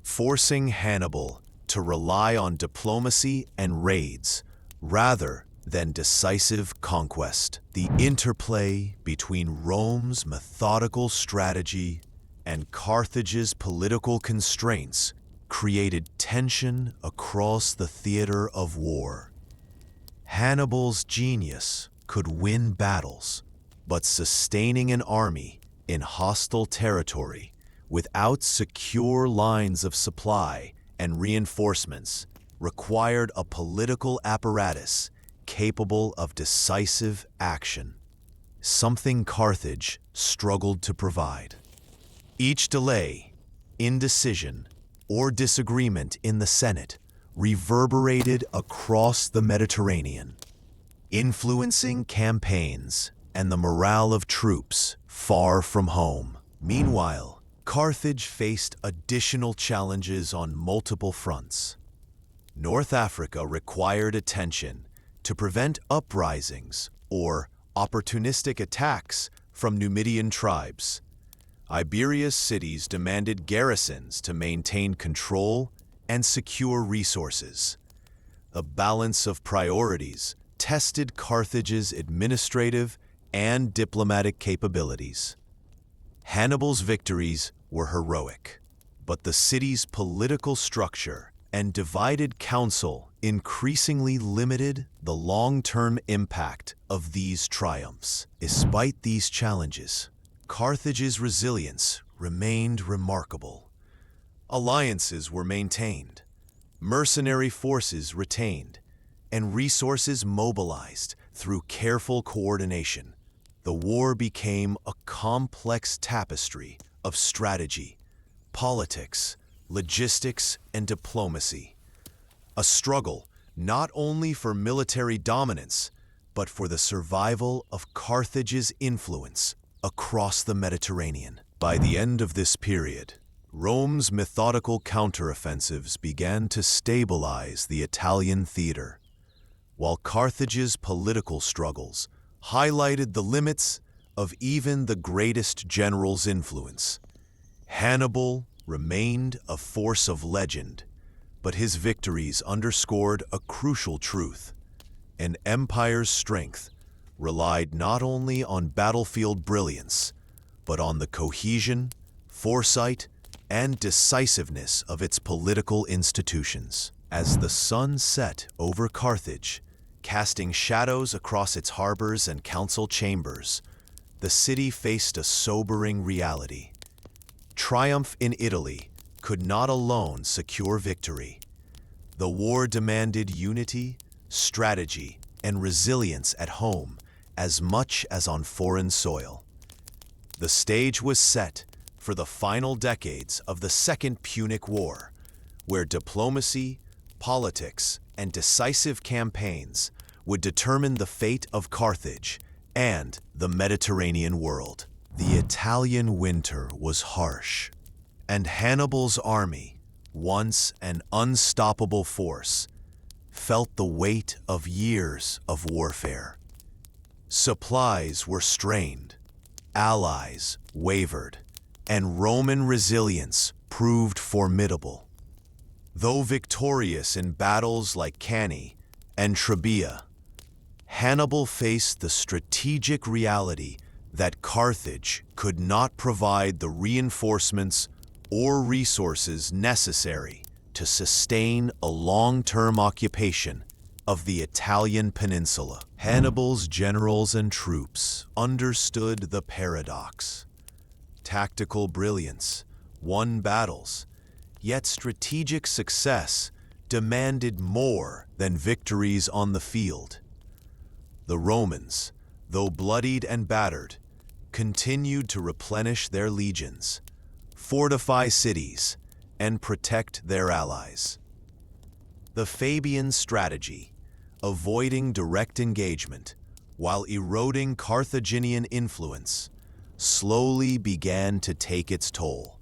forcing Hannibal to rely on diplomacy and raids rather than decisive conquest. The interplay between Rome's methodical strategy and Carthage's political constraints created tension across the theater of war. Hannibal's genius could win battles, but sustaining an army in hostile territory without secure lines of supply and reinforcements required a political apparatus capable of decisive action, something Carthage struggled to provide. Each delay, indecision, or disagreement in the Senate reverberated across the Mediterranean, influencing campaigns and the morale of troops far from home. Meanwhile, Carthage faced additional challenges on multiple fronts. North Africa required attention to prevent uprisings or opportunistic attacks from Numidian tribes. Iberia's cities demanded garrisons to maintain control and secure resources. A balance of priorities tested Carthage's administrative and diplomatic capabilities. Hannibal's victories were heroic, but the city's political structure and divided council increasingly limited the long-term impact of these triumphs. Despite these challenges, Carthage's resilience remained remarkable. Alliances were maintained, mercenary forces retained, and resources mobilized through careful coordination. The war became a complex tapestry of strategy, politics, logistics, and diplomacy. A struggle not only for military dominance, but for the survival of Carthage's influence across the Mediterranean. By the end of this period, Rome's methodical counteroffensives began to stabilize the Italian theater, while Carthage's political struggles highlighted the limits of even the greatest general's influence. Hannibal remained a force of legend, but his victories underscored a crucial truth. An empire's strength relied not only on battlefield brilliance, but on the cohesion, foresight, and decisiveness of its political institutions. As the sun set over Carthage, casting shadows across its harbors and council chambers, the city faced a sobering reality. Triumph in Italy could not alone secure victory. The war demanded unity, strategy, and resilience at home as much as on foreign soil. The stage was set for the final decades of the Second Punic War, where diplomacy, politics, and decisive campaigns would determine the fate of Carthage and the Mediterranean world. The Italian winter was harsh, and Hannibal's army, once an unstoppable force, felt the weight of years of warfare. Supplies were strained, allies wavered, and Roman resilience proved formidable. Though victorious in battles like Cannae and Trebia, Hannibal faced the strategic reality that Carthage could not provide the reinforcements or resources necessary to sustain a long-term occupation of the Italian peninsula. Hannibal's generals and troops understood the paradox. Tactical brilliance won battles, yet strategic success demanded more than victories on the field. The Romans, though bloodied and battered, continued to replenish their legions, fortify cities, and protect their allies. The Fabian strategy, avoiding direct engagement while eroding Carthaginian influence, slowly began to take its toll.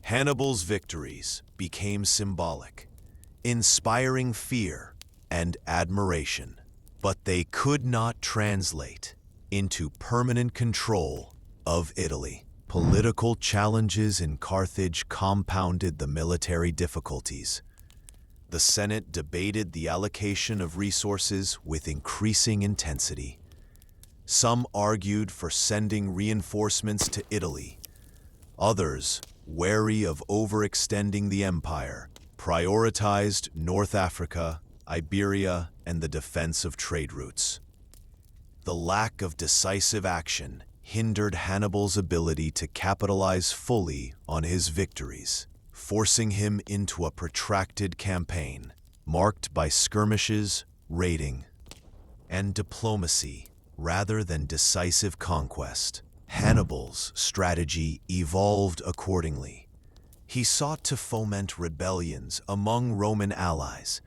Hannibal's victories became symbolic, inspiring fear and admiration, but they could not translate into permanent control of Italy. Political challenges in Carthage compounded the military difficulties. The Senate debated the allocation of resources with increasing intensity. Some argued for sending reinforcements to Italy. Others, wary of overextending the empire, prioritized North Africa, Iberia, and the defense of trade routes. The lack of decisive action hindered Hannibal's ability to capitalize fully on his victories, forcing him into a protracted campaign marked by skirmishes, raiding, and diplomacy rather than decisive conquest. Hannibal's strategy evolved accordingly. He sought to foment rebellions among Roman allies,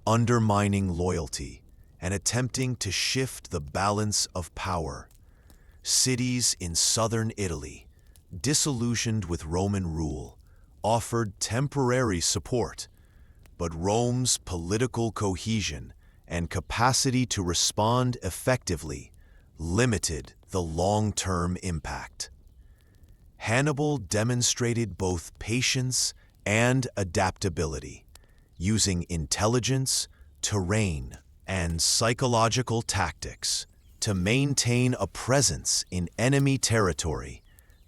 undermining loyalty and attempting to shift the balance of power. Cities in southern Italy, disillusioned with Roman rule, offered temporary support, but Rome's political cohesion and capacity to respond effectively limited the long-term impact. Hannibal demonstrated both patience and adaptability, using intelligence, terrain, and psychological tactics to maintain a presence in enemy territory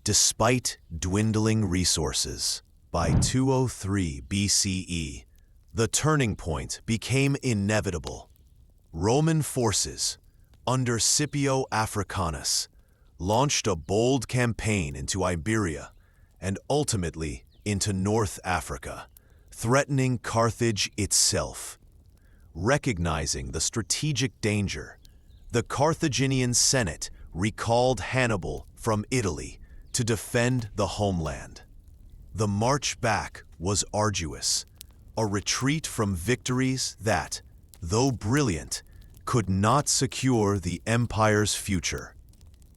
despite dwindling resources. By 203 BCE, the turning point became inevitable. Roman forces, under Scipio Africanus, launched a bold campaign into Iberia and ultimately into North Africa, threatening Carthage itself. Recognizing the strategic danger, the Carthaginian Senate recalled Hannibal from Italy to defend the homeland. The march back was arduous, a retreat from victories that, though brilliant, could not secure the empire's future.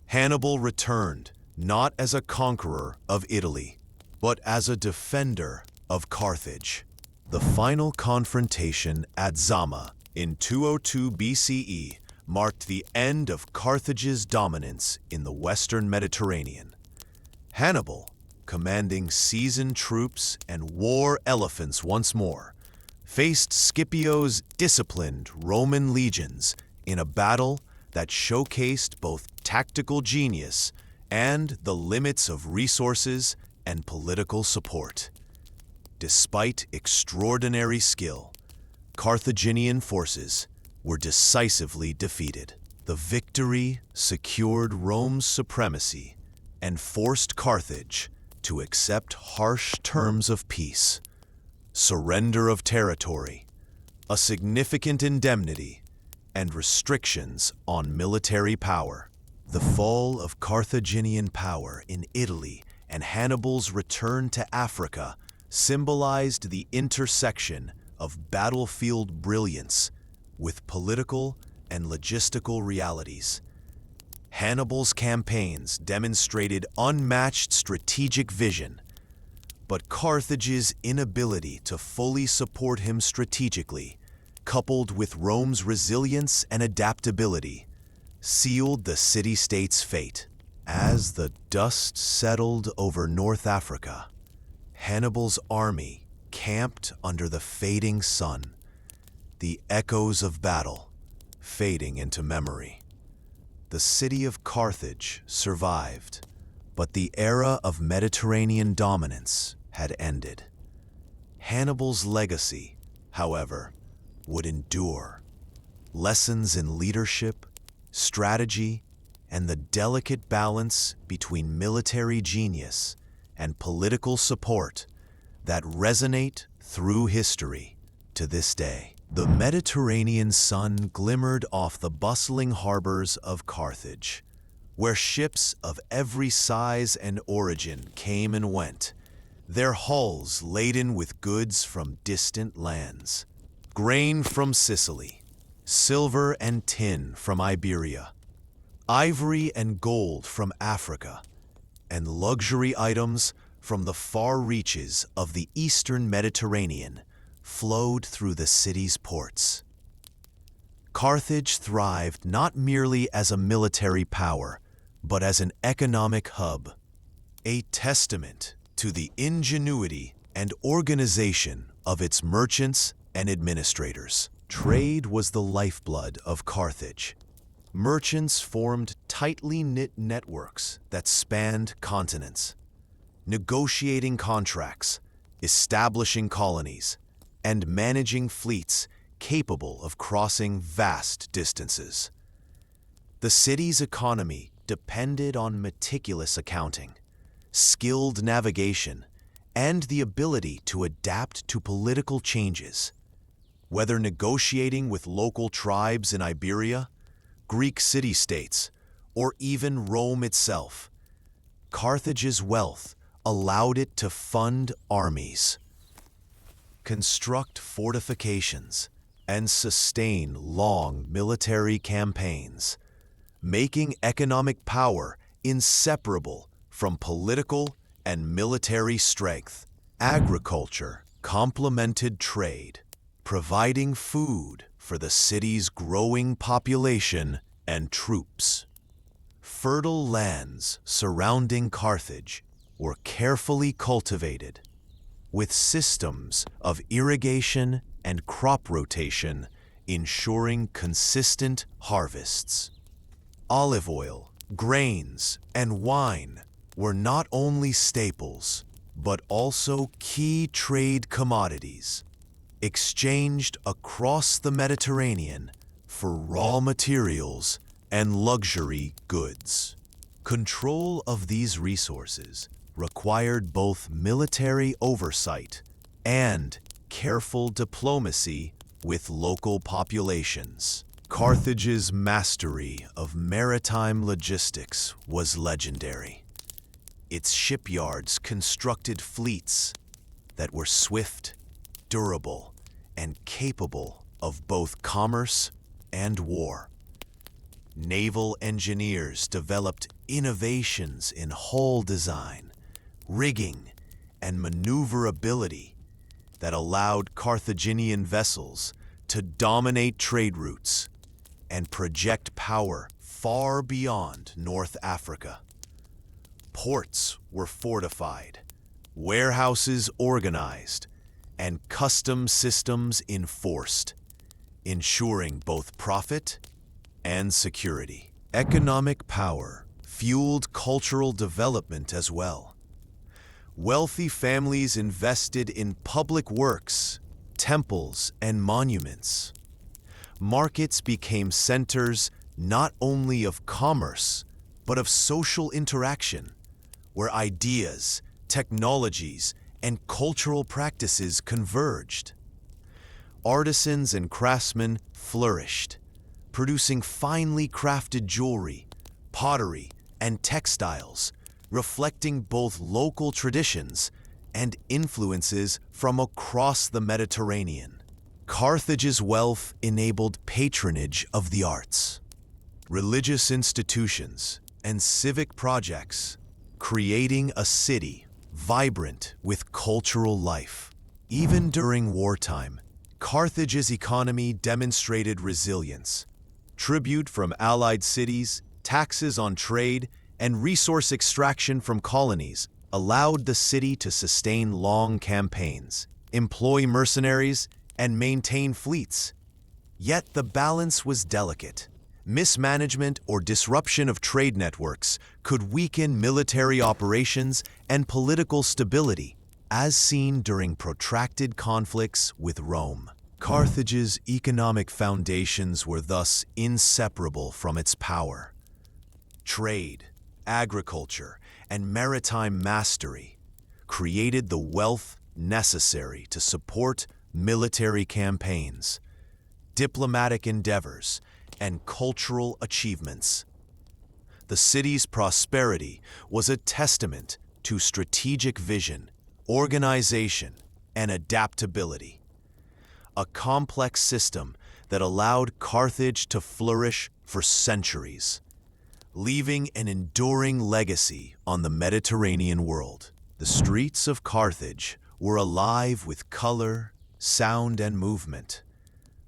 Hannibal returned not as a conqueror of Italy, but as a defender of Carthage. The final confrontation at Zama in 202 BCE marked the end of Carthage's dominance in the western Mediterranean. Hannibal, commanding seasoned troops and war elephants once more, faced Scipio's disciplined Roman legions in a battle that showcased both tactical genius and the limits of resources and political support. Despite extraordinary skill, Carthaginian forces were decisively defeated. The victory secured Rome's supremacy and forced Carthage to accept harsh terms of peace, surrender of territory, a significant indemnity, and restrictions on military power. The fall of Carthaginian power in Italy and Hannibal's return to Africa symbolized the intersection of battlefield brilliance with political and logistical realities. Hannibal's campaigns demonstrated unmatched strategic vision, but Carthage's inability to fully support him strategically, coupled with Rome's resilience and adaptability, sealed the city-state's fate. As the dust settled over North Africa, Hannibal's army camped under the fading sun, the echoes of battle fading into memory. The city of Carthage survived, but the era of Mediterranean dominance had ended. Hannibal's legacy, however, would endure. Lessons in leadership, strategy, and the delicate balance between military genius and political support that resonate through history to this day. The Mediterranean sun glimmered off the bustling harbors of Carthage, where ships of every size and origin came and went, their hulls laden with goods from distant lands. Grain from Sicily, silver and tin from Iberia, ivory and gold from Africa, and luxury items from the far reaches of the eastern Mediterranean flowed through the city's ports. Carthage thrived not merely as a military power, but as an economic hub, a testament to the ingenuity and organization of its merchants and administrators. Trade was the lifeblood of Carthage. Merchants formed tightly knit networks that spanned continents, negotiating contracts, establishing colonies, and managing fleets capable of crossing vast distances. The city's economy depended on meticulous accounting, skilled navigation, and the ability to adapt to political changes. Whether negotiating with local tribes in Iberia, Greek city-states, or even Rome itself, Carthage's wealth allowed it to fund armies, construct fortifications, and sustain long military campaigns, making economic power inseparable from political and military strength. Agriculture complemented trade, providing food for the city's growing population and troops. Fertile lands surrounding Carthage were carefully cultivated, with systems of irrigation and crop rotation ensuring consistent harvests. Olive oil, grains, and wine were not only staples, but also key trade commodities, exchanged across the Mediterranean for raw materials and luxury goods. Control of these resources required both military oversight and careful diplomacy with local populations. Carthage's mastery of maritime logistics was legendary. Its shipyards constructed fleets that were swift, durable, and capable of both commerce and war. Naval engineers developed innovations in hull design, rigging, and maneuverability that allowed Carthaginian vessels to dominate trade routes and project power far beyond North Africa. Ports were fortified, warehouses organized, and customs systems enforced, ensuring both profit and security. Economic power fueled cultural development as well. Wealthy families invested in public works, temples, and monuments. Markets became centers not only of commerce, but of social interaction, where ideas, technologies, and cultural practices converged. Artisans and craftsmen flourished, producing finely crafted jewelry, pottery, and textiles, reflecting both local traditions and influences from across the Mediterranean. Carthage's wealth enabled patronage of the arts, religious institutions, and civic projects, creating a city vibrant with cultural life. Even during wartime, Carthage's economy demonstrated resilience. Tribute from allied cities, taxes on trade, and resource extraction from colonies allowed the city to sustain long campaigns, employ mercenaries, and maintain fleets. Yet the balance was delicate. Mismanagement or disruption of trade networks could weaken military operations and political stability, as seen during protracted conflicts with Rome. Carthage's economic foundations were thus inseparable from its power. Trade, agriculture, and maritime mastery created the wealth necessary to support military campaigns, diplomatic endeavors, and cultural achievements. The city's prosperity was a testament to strategic vision, organization, and adaptability. A complex system that allowed Carthage to flourish for centuries, leaving an enduring legacy on the Mediterranean world. The streets of Carthage were alive with color, sound, and movement.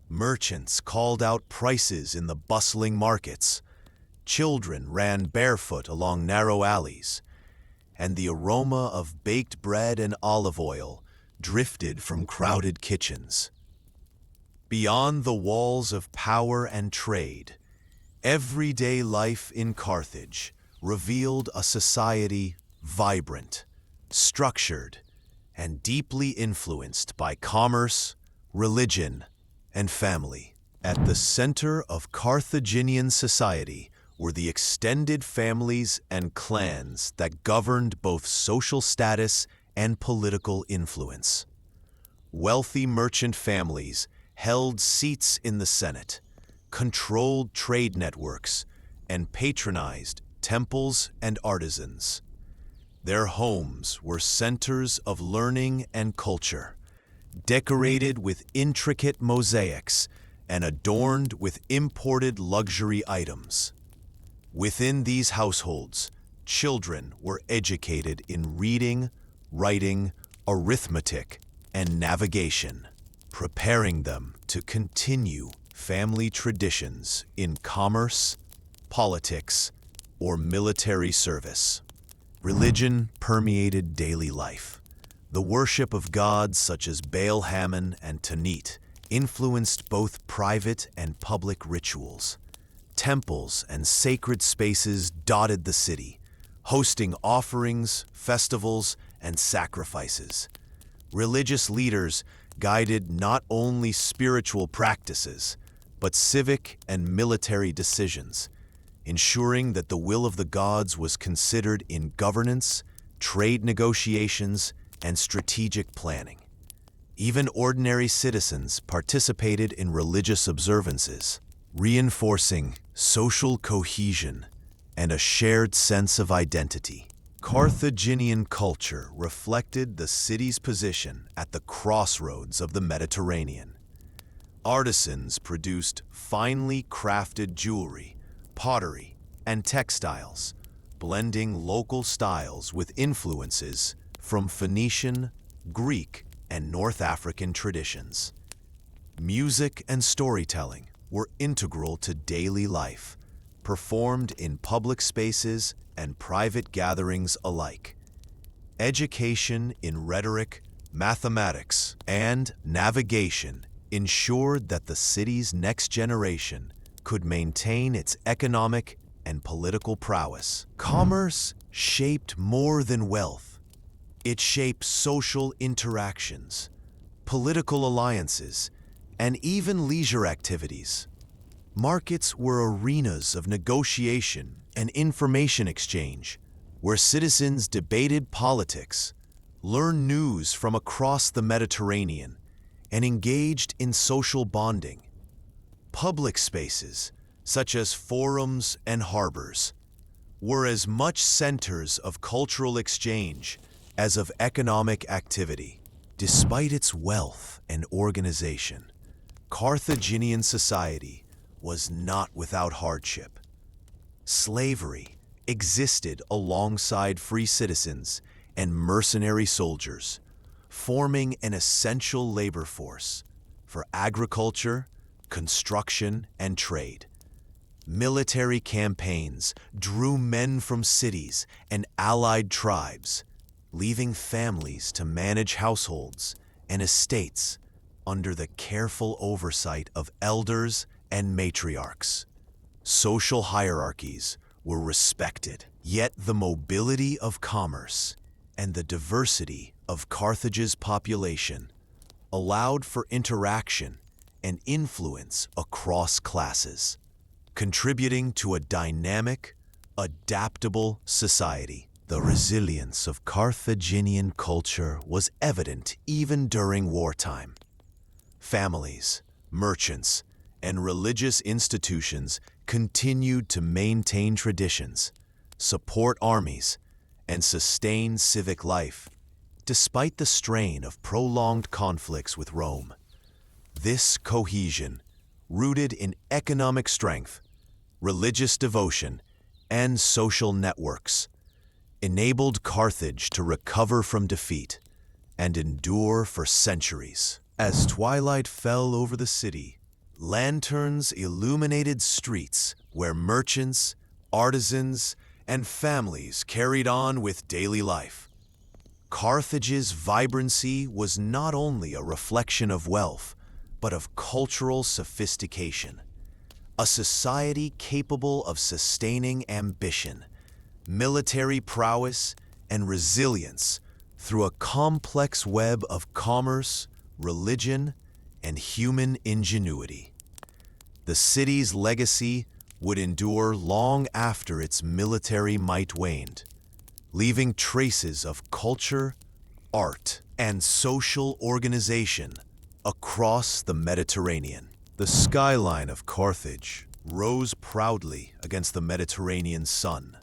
Merchants called out prices in the bustling markets. Children ran barefoot along narrow alleys, and the aroma of baked bread and olive oil drifted from crowded kitchens. Beyond the walls of power and trade, everyday life in Carthage revealed a society vibrant, structured, and deeply influenced by commerce, religion, and family. At the center of Carthaginian society were the extended families and clans that governed both social status and political influence. Wealthy merchant families held seats in the Senate, controlled trade networks, and patronized temples and artisans. Their homes were centers of learning and culture, decorated with intricate mosaics and adorned with imported luxury items. Within these households, children were educated in reading, writing, arithmetic, and navigation, preparing them to continue family traditions in commerce, politics, or military service. Religion permeated daily life. The worship of gods such as Baal Hammon and Tanit influenced both private and public rituals. Temples and sacred spaces dotted the city, hosting offerings, festivals, and sacrifices. Religious leaders guided not only spiritual practices, but civic and military decisions, ensuring that the will of the gods was considered in governance, trade negotiations, and strategic planning. Even ordinary citizens participated in religious observances, reinforcing social cohesion and a shared sense of identity. Carthaginian culture reflected the city's position at the crossroads of the Mediterranean. Artisans produced finely crafted jewelry, pottery, and textiles, blending local styles with influences from Phoenician, Greek, and North African traditions. Music and storytelling were integral to daily life, performed in public spaces and private gatherings alike. Education in rhetoric, mathematics, and navigation ensured that the city's next generation could maintain its economic and political prowess. Commerce shaped more than wealth. It shaped social interactions, political alliances, and even leisure activities. Markets were arenas of negotiation and information exchange, where citizens debated politics, learned news from across the Mediterranean, and engaged in social bonding. Public spaces, such as forums and harbors, were as much centers of cultural exchange as of economic activity. Despite its wealth and organization, Carthaginian society was not without hardship. Slavery existed alongside free citizens and mercenary soldiers, forming an essential labor force for agriculture, construction, and trade. Military campaigns drew men from cities and allied tribes, leaving families to manage households and estates under the careful oversight of elders and matriarchs. Social hierarchies were respected, yet the mobility of commerce and the diversity of Carthage's population allowed for interaction and influence across classes, contributing to a dynamic, adaptable society. The resilience of Carthaginian culture was evident even during wartime. Families, merchants, and religious institutions continued to maintain traditions, support armies, and sustain civic life, despite the strain of prolonged conflicts with Rome. This cohesion, rooted in economic strength, religious devotion, and social networks, enabled Carthage to recover from defeat and endure for centuries. As twilight fell over the city, lanterns illuminated streets where merchants, artisans, and families carried on with daily life. Carthage's vibrancy was not only a reflection of wealth, but of cultural sophistication. A society capable of sustaining ambition, military prowess, and resilience through a complex web of commerce, religion, and human ingenuity. The city's legacy would endure long after its military might waned, leaving traces of culture, art, and social organization across the Mediterranean. The skyline of Carthage rose proudly against the Mediterranean sun,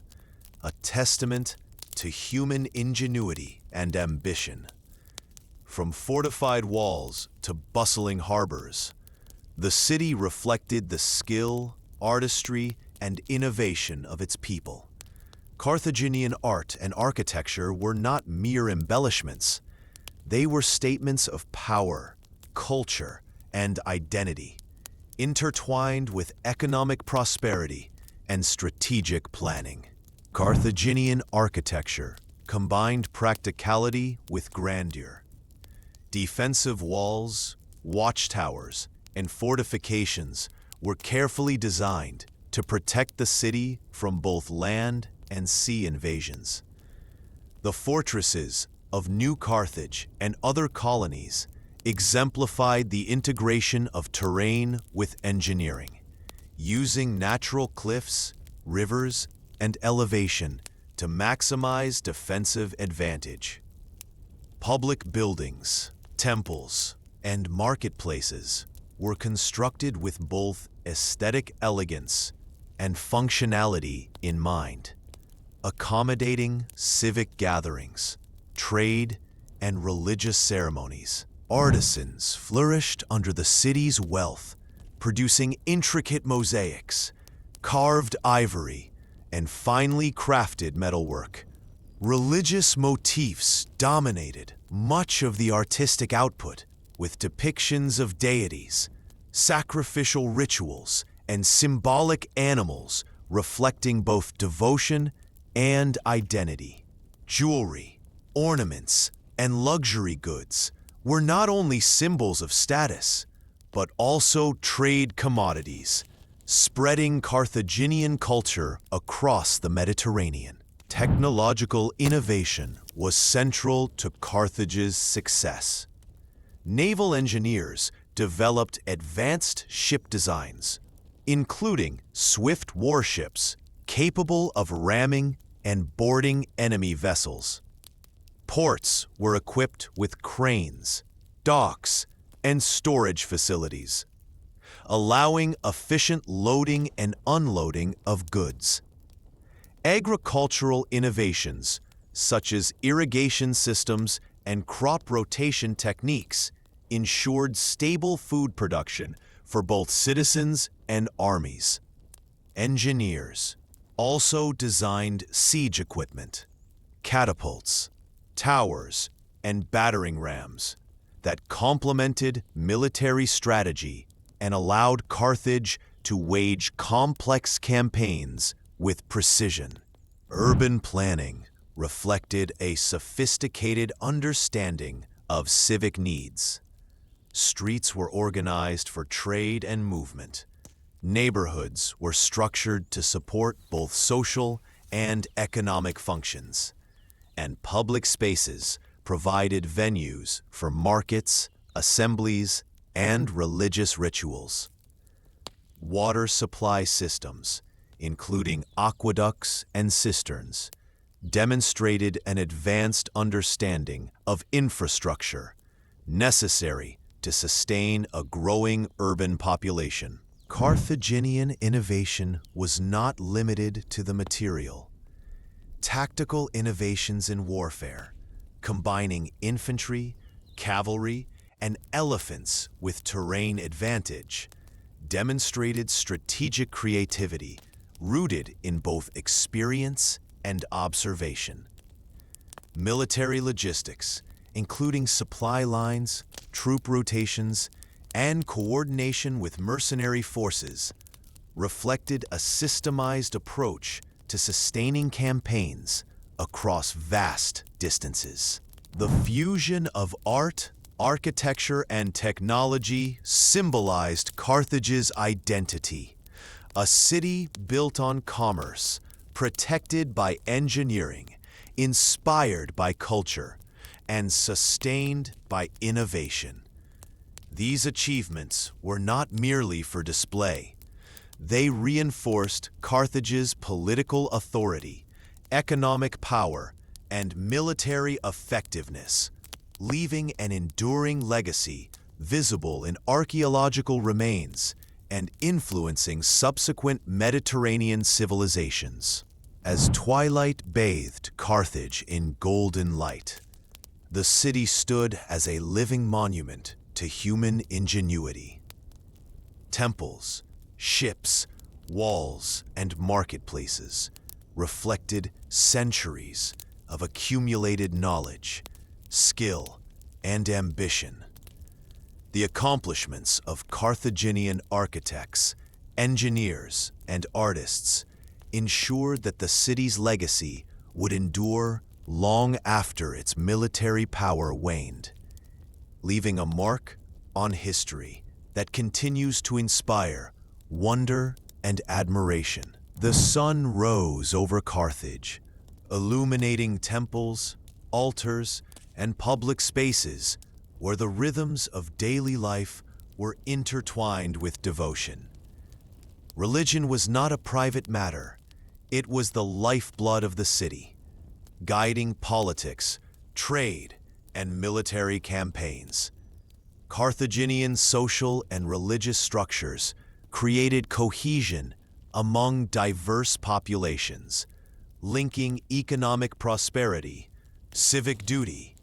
a testament to human ingenuity and ambition. From fortified walls to bustling harbors, the city reflected the skill, artistry, and innovation of its people. Carthaginian art and architecture were not mere embellishments. They were statements of power, culture, and identity, intertwined with economic prosperity and strategic planning. Carthaginian architecture combined practicality with grandeur. Defensive walls, watchtowers, and fortifications were carefully designed to protect the city from both land and sea invasions. The fortresses of New Carthage and other colonies exemplified the integration of terrain with engineering, using natural cliffs, rivers, and elevation to maximize defensive advantage. Public buildings, temples, and marketplaces were constructed with both aesthetic elegance and functionality in mind, accommodating civic gatherings, trade, and religious ceremonies. Artisans flourished under the city's wealth, producing intricate mosaics, carved ivory, and finely crafted metalwork. Religious motifs dominated much of the artistic output, with depictions of deities, sacrificial rituals, and symbolic animals reflecting both devotion and identity. Jewelry, ornaments, and luxury goods were not only symbols of status, but also trade commodities, spreading Carthaginian culture across the Mediterranean. Technological innovation was central to Carthage's success. Naval engineers developed advanced ship designs, including swift warships capable of ramming and boarding enemy vessels. Ports were equipped with cranes, docks, and storage facilities, allowing efficient loading and unloading of goods. Agricultural innovations, such as irrigation systems and crop rotation techniques, ensured stable food production for both citizens and armies. Engineers also designed siege equipment, catapults, towers, and battering rams that complemented military strategy and allowed Carthage to wage complex campaigns with precision. Urban planning reflected a sophisticated understanding of civic needs. Streets were organized for trade and movement. Neighborhoods were structured to support both social and economic functions. And public spaces provided venues for markets, assemblies, and religious rituals. Water supply systems, including aqueducts and cisterns, demonstrated an advanced understanding of infrastructure necessary to sustain a growing urban population. Carthaginian innovation was not limited to the material. Tactical innovations in warfare, combining infantry, cavalry, and elephants with terrain advantage, demonstrated strategic creativity rooted in both experience and observation. Military logistics, including supply lines, troop rotations, and coordination with mercenary forces, reflected a systemized approach to sustaining campaigns across vast distances. The fusion of art, architecture, and technology symbolized Carthage's identity, a city built on commerce, protected by engineering, inspired by culture, and sustained by innovation. These achievements were not merely for display. They reinforced Carthage's political authority, economic power, and military effectiveness, leaving an enduring legacy visible in archaeological remains and influencing subsequent Mediterranean civilizations. As twilight bathed Carthage in golden light, the city stood as a living monument to human ingenuity. Temples, ships, walls, and marketplaces reflected centuries of accumulated knowledge, skill, and ambition. The accomplishments of Carthaginian architects, engineers, and artists ensured that the city's legacy would endure long after its military power waned, leaving a mark on history that continues to inspire wonder and admiration. The sun rose over Carthage, illuminating temples, altars, and public spaces where the rhythms of daily life were intertwined with devotion. Religion was not a private matter, it was the lifeblood of the city, guiding politics, trade, and military campaigns. Carthaginian social and religious structures created cohesion among diverse populations, linking economic prosperity, civic duty,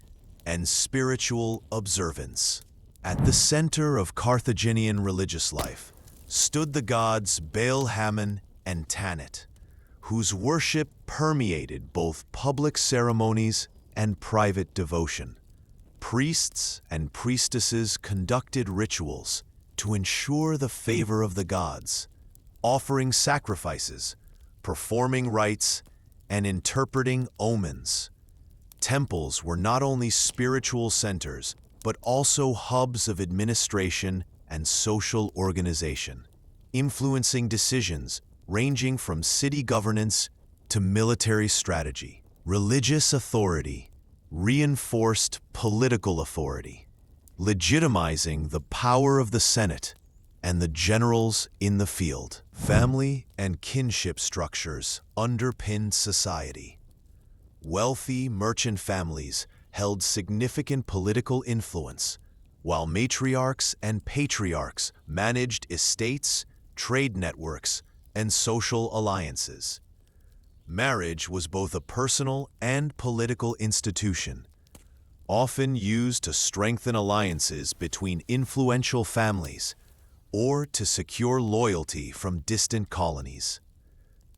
and spiritual observance. At the center of Carthaginian religious life stood the gods Baal-Hamon and Tanit, whose worship permeated both public ceremonies and private devotion. Priests and priestesses conducted rituals to ensure the favor of the gods, offering sacrifices, performing rites, and interpreting omens. Temples were not only spiritual centers, but also hubs of administration and social organization, influencing decisions ranging from city governance to military strategy. Religious authority reinforced political authority, legitimizing the power of the Senate and the generals in the field. Family and kinship structures underpinned society. Wealthy merchant families held significant political influence, while matriarchs and patriarchs managed estates, trade networks, and social alliances. Marriage was both a personal and political institution, often used to strengthen alliances between influential families or to secure loyalty from distant colonies.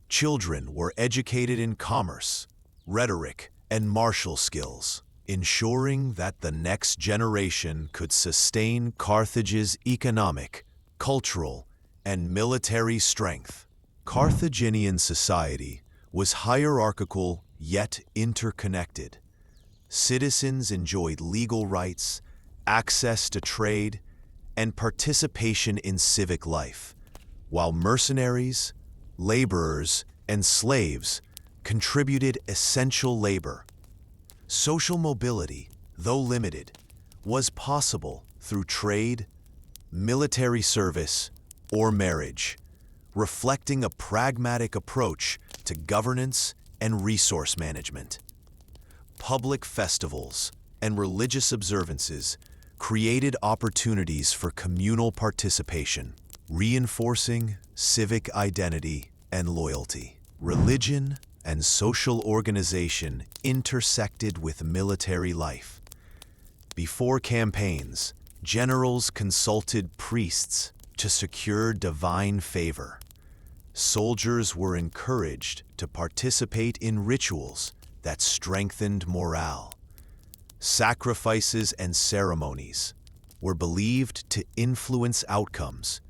Children were educated in commerce, rhetoric, and martial skills, ensuring that the next generation could sustain Carthage's economic, cultural, and military strength. Carthaginian society was hierarchical yet interconnected. Citizens enjoyed legal rights, access to trade, and participation in civic life, while mercenaries, laborers, and slaves contributed essential labor. Social mobility, though limited, was possible through trade, military service, or marriage, reflecting a pragmatic approach to governance and resource management. Public festivals and religious observances created opportunities for communal participation, reinforcing civic identity and loyalty. Religion and social organization intersected with military life. Before campaigns, generals consulted priests to secure divine favor. Soldiers were encouraged to participate in rituals that strengthened morale. Sacrifices and ceremonies were believed to influence outcomes,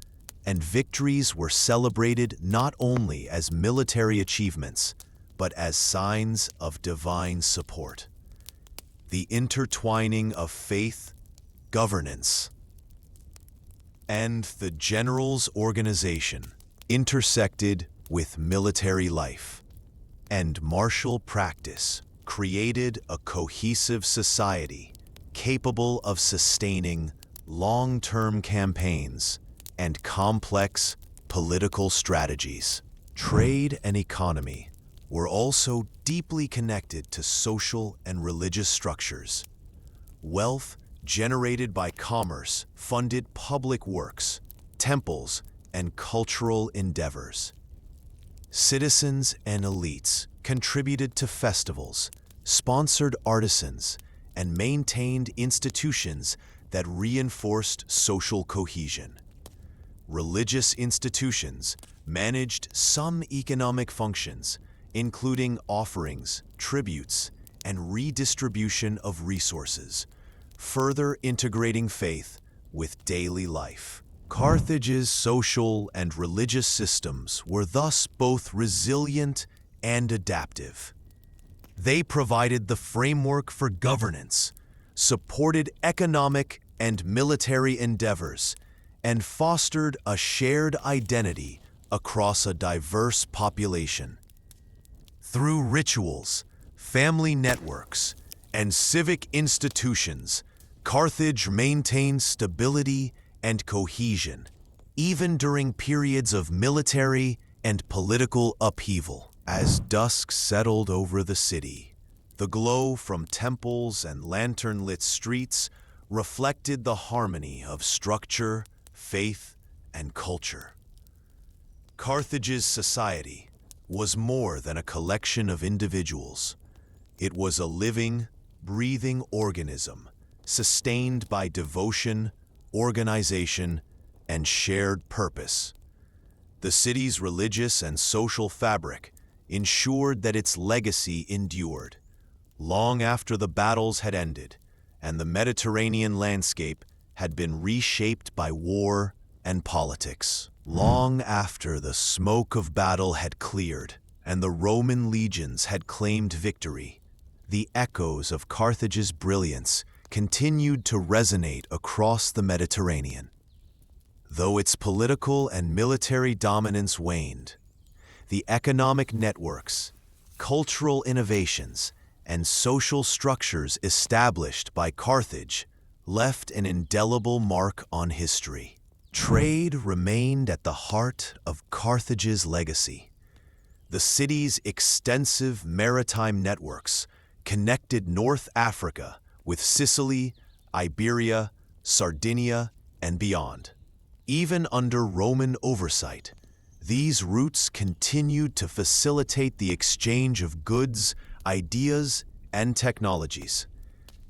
and victories were celebrated not only as military achievements, but as signs of divine support. The intertwining of faith, governance, and the general's organization intersected with military life, and martial practice created a cohesive society capable of sustaining long-term campaigns and complex political strategies. Trade and economy were also deeply connected to social and religious structures. Wealth generated by commerce funded public works, temples, and cultural endeavors. Citizens and elites contributed to festivals, sponsored artisans, and maintained institutions that reinforced social cohesion. Religious institutions managed some economic functions, including offerings, tributes, and redistribution of resources, further integrating faith with daily life. Carthage's social and religious systems were thus both resilient and adaptive. They provided the framework for governance, supported economic and military endeavors, and fostered a shared identity across a diverse population. Through rituals, family networks, and civic institutions, Carthage maintained stability and cohesion, even during periods of military and political upheaval. As dusk settled over the city, the glow from temples and lantern-lit streets reflected the harmony of structure, faith, and culture. Carthage's society was more than a collection of individuals. It was a living, breathing organism, sustained by devotion, organization, and shared purpose. The city's religious and social fabric ensured that its legacy endured, long after the battles had ended and the Mediterranean landscape had been reshaped by war and politics. Long after the smoke of battle had cleared and the Roman legions had claimed victory, the echoes of Carthage's brilliance continued to resonate across the Mediterranean. Though its political and military dominance waned, the economic networks, cultural innovations, and social structures established by Carthage left an indelible mark on history. Trade remained at the heart of Carthage's legacy. The city's extensive maritime networks connected North Africa with Sicily, Iberia, Sardinia, and beyond. Even under Roman oversight, these routes continued to facilitate the exchange of goods, ideas, and technologies.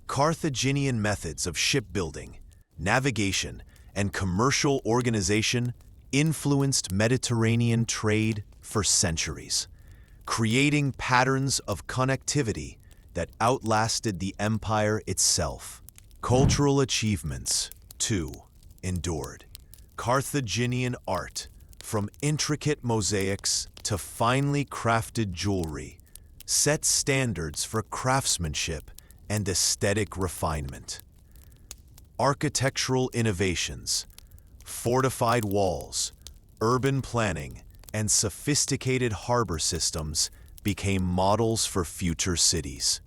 Carthaginian methods of shipbuilding, navigation, and commercial organization influenced Mediterranean trade for centuries, creating patterns of connectivity that outlasted the empire itself. Cultural achievements, too, endured. Carthaginian art, from intricate mosaics to finely crafted jewelry, set standards for craftsmanship and aesthetic refinement. Architectural innovations, fortified walls, urban planning, and sophisticated harbor systems became models for future cities.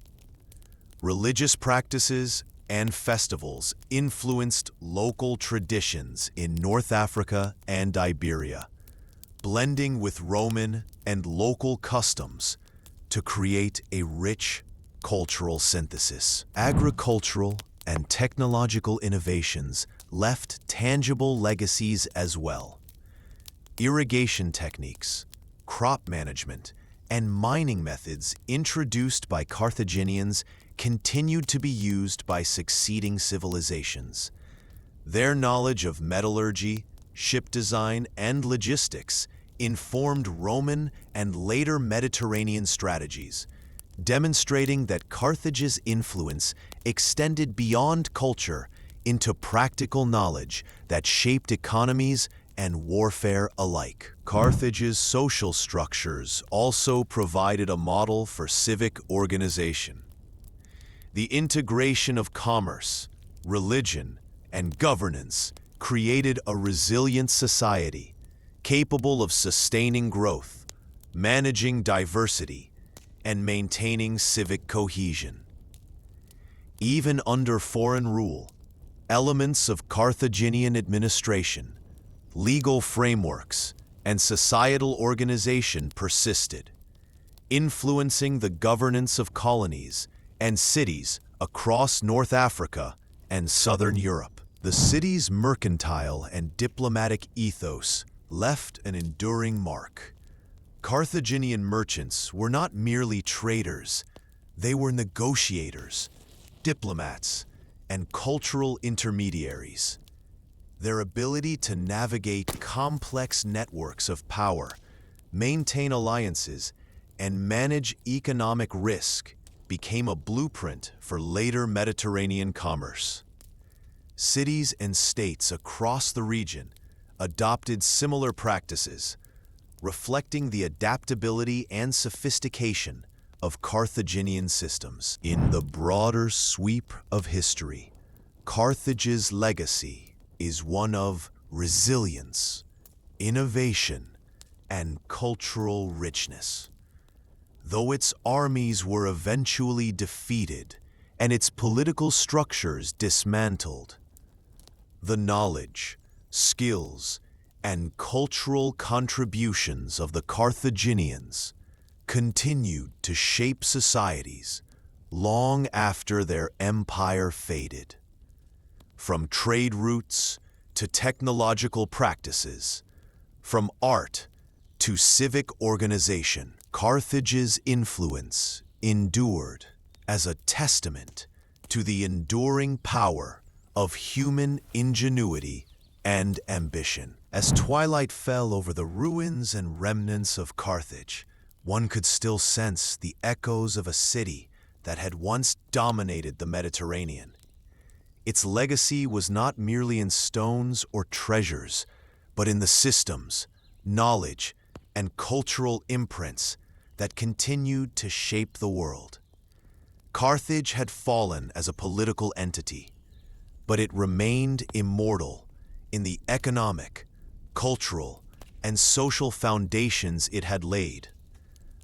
Religious practices and festivals influenced local traditions in North Africa and Iberia, blending with Roman and local customs to create a rich cultural synthesis. Agricultural and technological innovations left tangible legacies as well. Irrigation techniques, crop management, and mining methods introduced by Carthaginians continued to be used by succeeding civilizations. Their knowledge of metallurgy, ship design, and logistics informed Roman and later Mediterranean strategies, demonstrating that Carthage's influence extended beyond culture into practical knowledge that shaped economies and warfare alike. Carthage's social structures also provided a model for civic organization. The integration of commerce, religion, and governance created a resilient society capable of sustaining growth, managing diversity, and maintaining civic cohesion. Even under foreign rule, elements of Carthaginian administration, legal frameworks, and societal organization persisted, influencing the governance of colonies and cities across North Africa and Southern Europe. The city's mercantile and diplomatic ethos left an enduring mark. Carthaginian merchants were not merely traders, they were negotiators, diplomats, and cultural intermediaries. Their ability to navigate complex networks of power, maintain alliances, and manage economic risk became a blueprint for later Mediterranean commerce. Cities and states across the region adopted similar practices, reflecting the adaptability and sophistication of Carthaginian systems. In the broader sweep of history, Carthage's legacy is one of resilience, innovation, and cultural richness. Though its armies were eventually defeated and its political structures dismantled, the knowledge, skills, and cultural contributions of the Carthaginians continued to shape societies long after their empire faded. From trade routes to technological practices, from art to civic organization, Carthage's influence endured as a testament to the enduring power of human ingenuity and ambition. As twilight fell over the ruins and remnants of Carthage, one could still sense the echoes of a city that had once dominated the Mediterranean. Its legacy was not merely in stones or treasures, but in the systems, knowledge, and cultural imprints that continued to shape the world. Carthage had fallen as a political entity, but it remained immortal in the economic, cultural, and social foundations it had laid,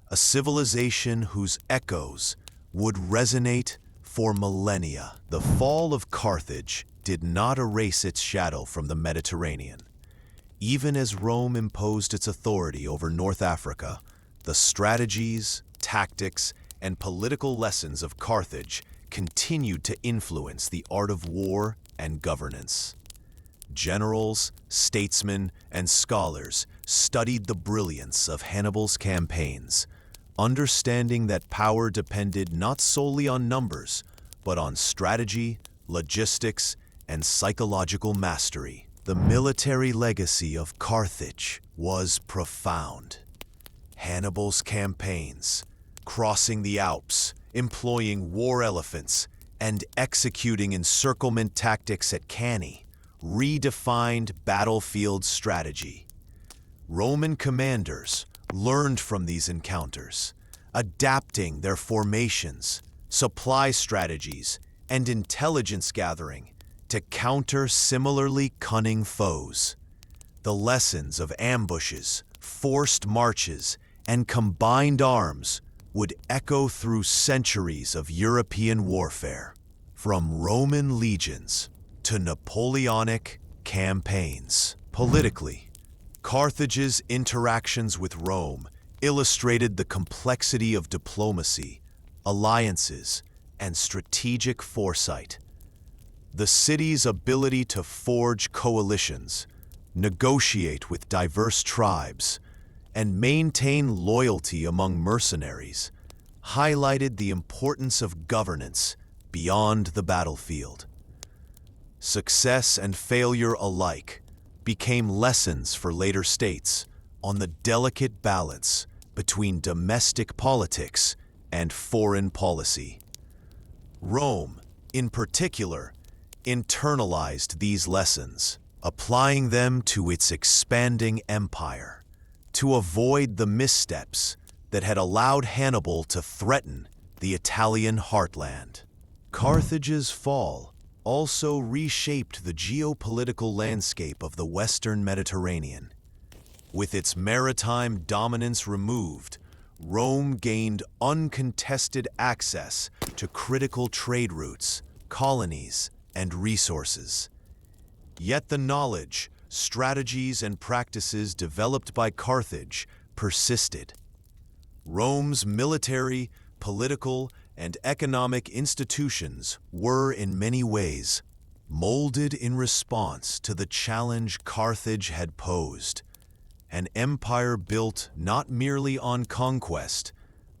a civilization whose echoes would resonate for millennia. The fall of Carthage did not erase its shadow from the Mediterranean. Even as Rome imposed its authority over North Africa, the strategies, tactics, and political lessons of Carthage continued to influence the art of war and governance. Generals, statesmen, and scholars studied the brilliance of Hannibal's campaigns, understanding that power depended not solely on numbers, but on strategy, logistics, and psychological mastery. The military legacy of Carthage was profound. Hannibal's campaigns, crossing the Alps, employing war elephants, and executing encirclement tactics at Cannae, redefined battlefield strategy. Roman commanders learned from these encounters, adapting their formations, supply strategies, and intelligence gathering to counter similarly cunning foes. The lessons of ambushes, forced marches, and combined arms would echo through centuries of European warfare, from Roman legions to Napoleonic campaigns. Politically, Carthage's interactions with Rome illustrated the complexity of diplomacy, alliances, and strategic foresight. The city's ability to forge coalitions, negotiate with diverse tribes, and maintain loyalty among mercenaries highlighted the importance of governance beyond the battlefield. Success and failure alike became lessons for later states on the delicate balance between domestic politics and foreign policy. Rome, in particular, internalized these lessons, applying them to its expanding empire, to avoid the missteps that had allowed Hannibal to threaten the Italian heartland. Carthage's fall also reshaped the geopolitical landscape of the Western Mediterranean. With its maritime dominance removed, Rome gained uncontested access to critical trade routes, colonies, and resources. Yet the knowledge, strategies, and practices developed by Carthage persisted. Rome's military, political, and economic institutions were in many ways molded in response to the challenge Carthage had posed, an empire built not merely on conquest,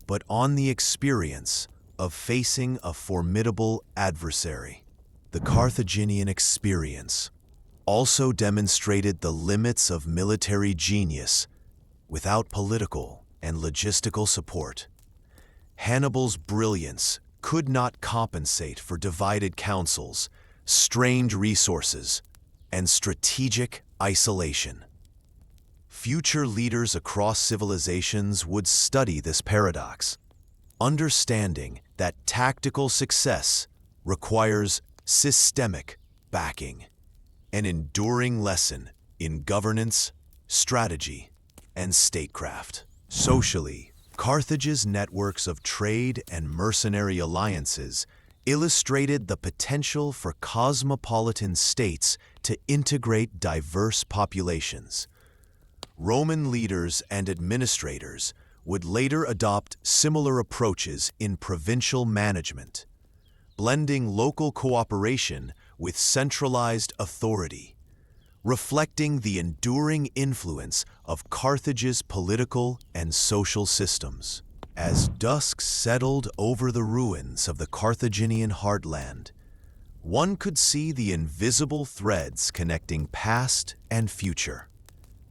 but on the experience of facing a formidable adversary. The Carthaginian experience also demonstrated the limits of military genius without political and logistical support. Hannibal's brilliance could not compensate for divided councils, strained resources, and strategic isolation. Future leaders across civilizations would study this paradox, understanding that tactical success requires systemic backing, an enduring lesson in governance, strategy, and statecraft. Socially, Carthage's networks of trade and mercenary alliances illustrated the potential for cosmopolitan states to integrate diverse populations. Roman leaders and administrators would later adopt similar approaches in provincial management, blending local cooperation with centralized authority, reflecting the enduring influence of Carthage's political and social systems. As dusk settled over the ruins of the Carthaginian heartland, one could see the invisible threads connecting past and future.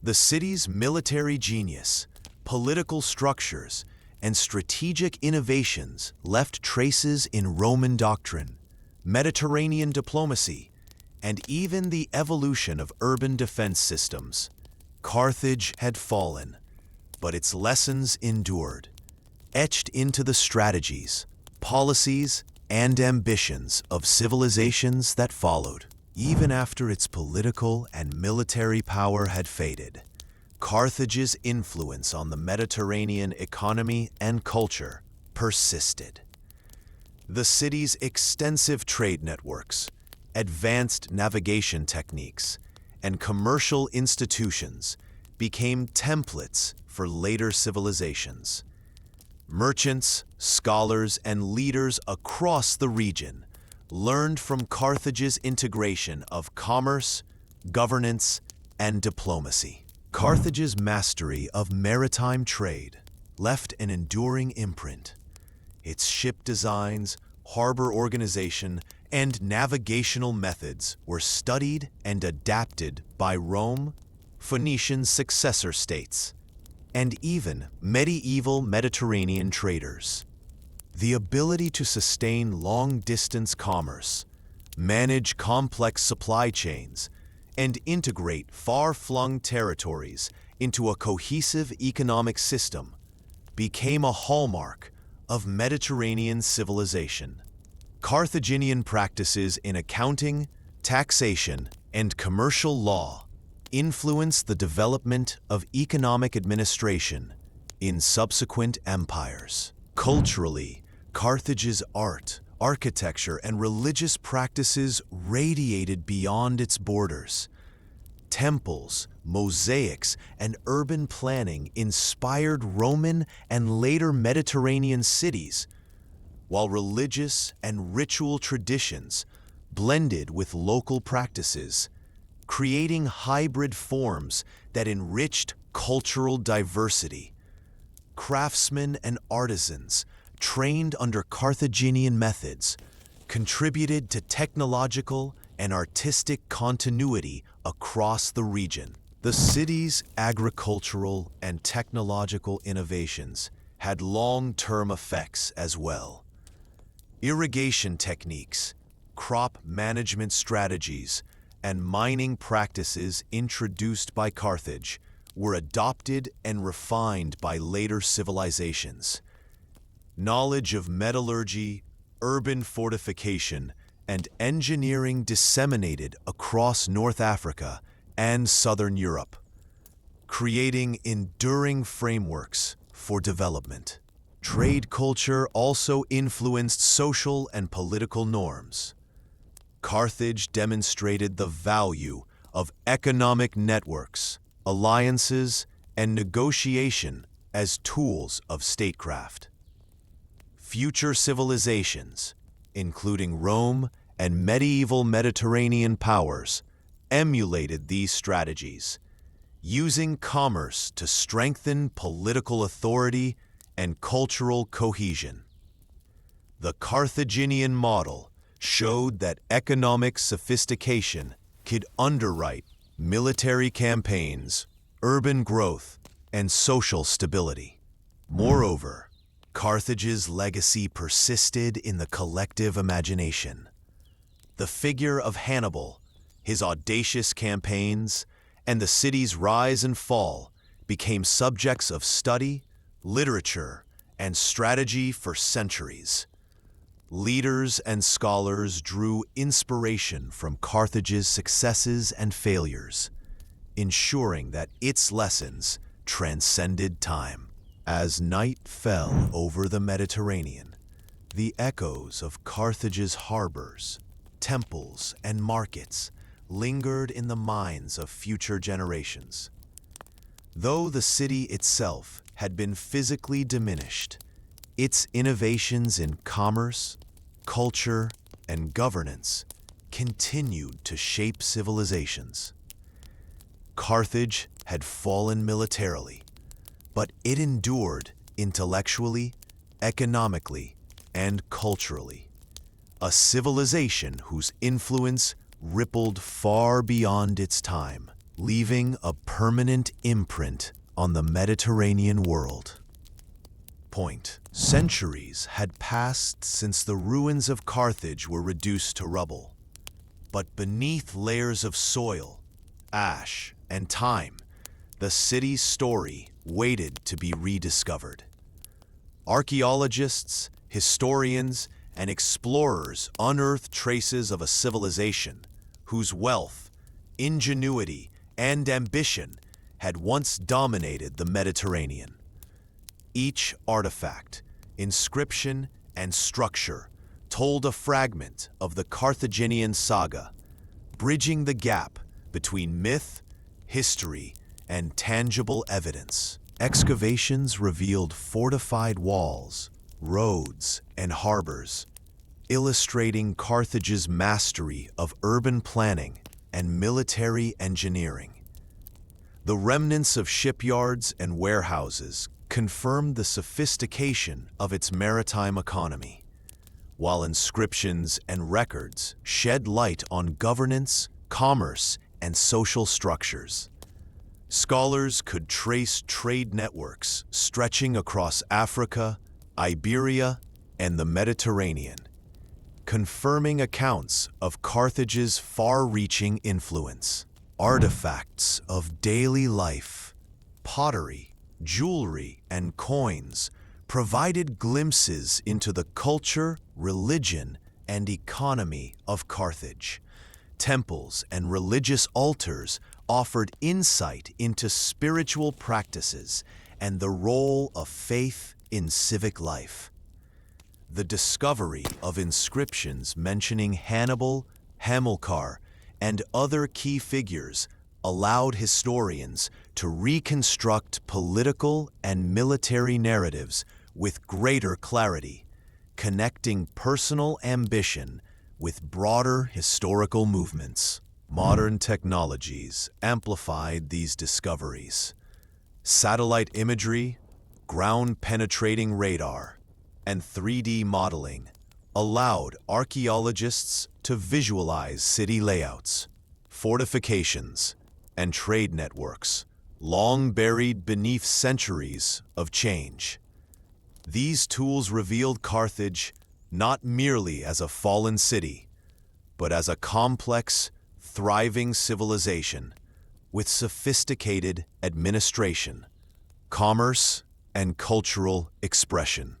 The city's military genius, political structures, and strategic innovations left traces in Roman doctrine, Mediterranean diplomacy, and even the evolution of urban defense systems. Carthage had fallen, but its lessons endured, etched into the strategies, policies, and ambitions of civilizations that followed. Even after its political and military power had faded, Carthage's influence on the Mediterranean economy and culture persisted. The city's extensive trade networks, advanced navigation techniques, and commercial institutions became templates for later civilizations. Merchants, scholars, and leaders across the region learned from Carthage's integration of commerce, governance, and diplomacy. Carthage's mastery of maritime trade left an enduring imprint. Its ship designs, harbor organization, and navigational methods were studied and adapted by Rome, Phoenician successor states, and even medieval Mediterranean traders. The ability to sustain long-distance commerce, manage complex supply chains, and integrate far-flung territories into a cohesive economic system became a hallmark of Mediterranean civilization. Carthaginian practices in accounting, taxation, and commercial law influenced the development of economic administration in subsequent empires. Culturally, Carthage's art, architecture, and religious practices radiated beyond its borders. Temples, mosaics, and urban planning inspired Roman and later Mediterranean cities, while religious and ritual traditions blended with local practices, creating hybrid forms that enriched cultural diversity. Craftsmen and artisans, trained under Carthaginian methods, contributed to technological and artistic continuity across the region. The city's agricultural and technological innovations had long-term effects as well. Irrigation techniques, crop management strategies, and mining practices introduced by Carthage were adopted and refined by later civilizations. Knowledge of metallurgy, urban fortification, and engineering disseminated across North Africa and Southern Europe, creating enduring frameworks for development. Trade culture also influenced social and political norms. Carthage demonstrated the value of economic networks, alliances, and negotiation as tools of statecraft. Future civilizations, including Rome and medieval Mediterranean powers, emulated these strategies, using commerce to strengthen political authority and cultural cohesion. The Carthaginian model showed that economic sophistication could underwrite military campaigns, urban growth, and social stability. Moreover, Carthage's legacy persisted in the collective imagination. The figure of Hannibal, his audacious campaigns, and the city's rise and fall became subjects of study, literature, and strategy for centuries. Leaders and scholars drew inspiration from Carthage's successes and failures, ensuring that its lessons transcended time. As night fell over the Mediterranean, the echoes of Carthage's harbors, temples, and markets lingered in the minds of future generations. Though the city itself had been physically diminished, its innovations in commerce, culture, and governance continued to shape civilizations. Carthage had fallen militarily, but it endured intellectually, economically, and culturally. A civilization whose influence rippled far beyond its time, leaving a permanent imprint on the Mediterranean world. Centuries had passed since the ruins of Carthage were reduced to rubble. But beneath layers of soil, ash, and time, the city's story waited to be rediscovered. Archaeologists, historians, and explorers unearthed traces of a civilization whose wealth, ingenuity, and ambition had once dominated the Mediterranean. Each artifact, inscription, and structure told a fragment of the Carthaginian saga, bridging the gap between myth, history, and tangible evidence. Excavations revealed fortified walls, roads, and harbors, illustrating Carthage's mastery of urban planning and military engineering. The remnants of shipyards and warehouses confirmed the sophistication of its maritime economy, while inscriptions and records shed light on governance, commerce, and social structures. Scholars could trace trade networks stretching across Africa, Iberia, and the Mediterranean, confirming accounts of Carthage's far-reaching influence. Artifacts of daily life, pottery, jewelry, and coins provided glimpses into the culture, religion, and economy of Carthage. Temples and religious altars offered insight into spiritual practices and the role of faith in civic life. The discovery of inscriptions mentioning Hannibal, Hamilcar, and other key figures allowed historians to reconstruct political and military narratives with greater clarity, connecting personal ambition with broader historical movements. Modern technologies amplified these discoveries. Satellite imagery, ground-penetrating radar, and 3D modeling allowed archaeologists to visualize city layouts, fortifications, and trade networks, long buried beneath centuries of change. These tools revealed Carthage not merely as a fallen city, but as a complex, thriving civilization with sophisticated administration, commerce, and cultural expression.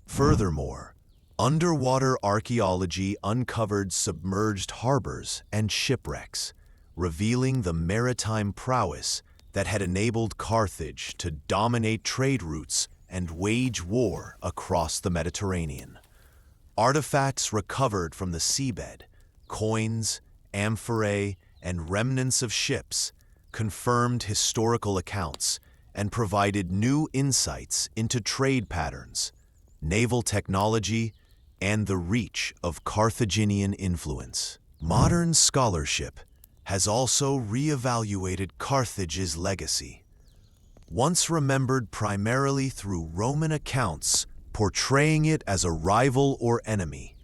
Furthermore, underwater archaeology uncovered submerged harbors and shipwrecks, revealing the maritime prowess that had enabled Carthage to dominate trade routes and wage war across the Mediterranean. Artifacts recovered from the seabed, coins, amphorae, and remnants of ships, confirmed historical accounts and provided new insights into trade patterns, naval technology, and the reach of Carthaginian influence. Modern scholarship has also reevaluated Carthage's legacy. Once remembered primarily through Roman accounts portraying it as a rival or enemy,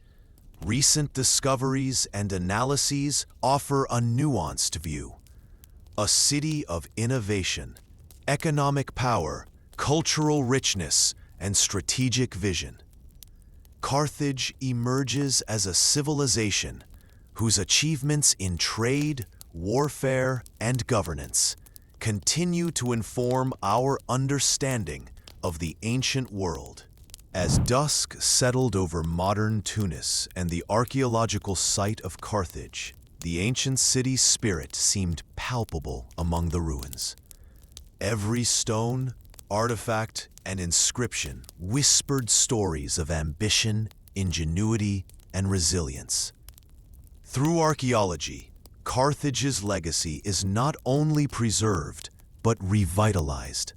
recent discoveries and analyses offer a nuanced view. A city of innovation, economic power, cultural richness, and strategic vision. Carthage emerges as a civilization whose achievements in trade, warfare, and governance continue to inform our understanding of the ancient world. As dusk settled over modern Tunis and the archaeological site of Carthage, the ancient city's spirit seemed palpable among the ruins. Every stone, artifact, and inscription whispered stories of ambition, ingenuity, and resilience. Through archaeology, Carthage's legacy is not only preserved, but revitalized,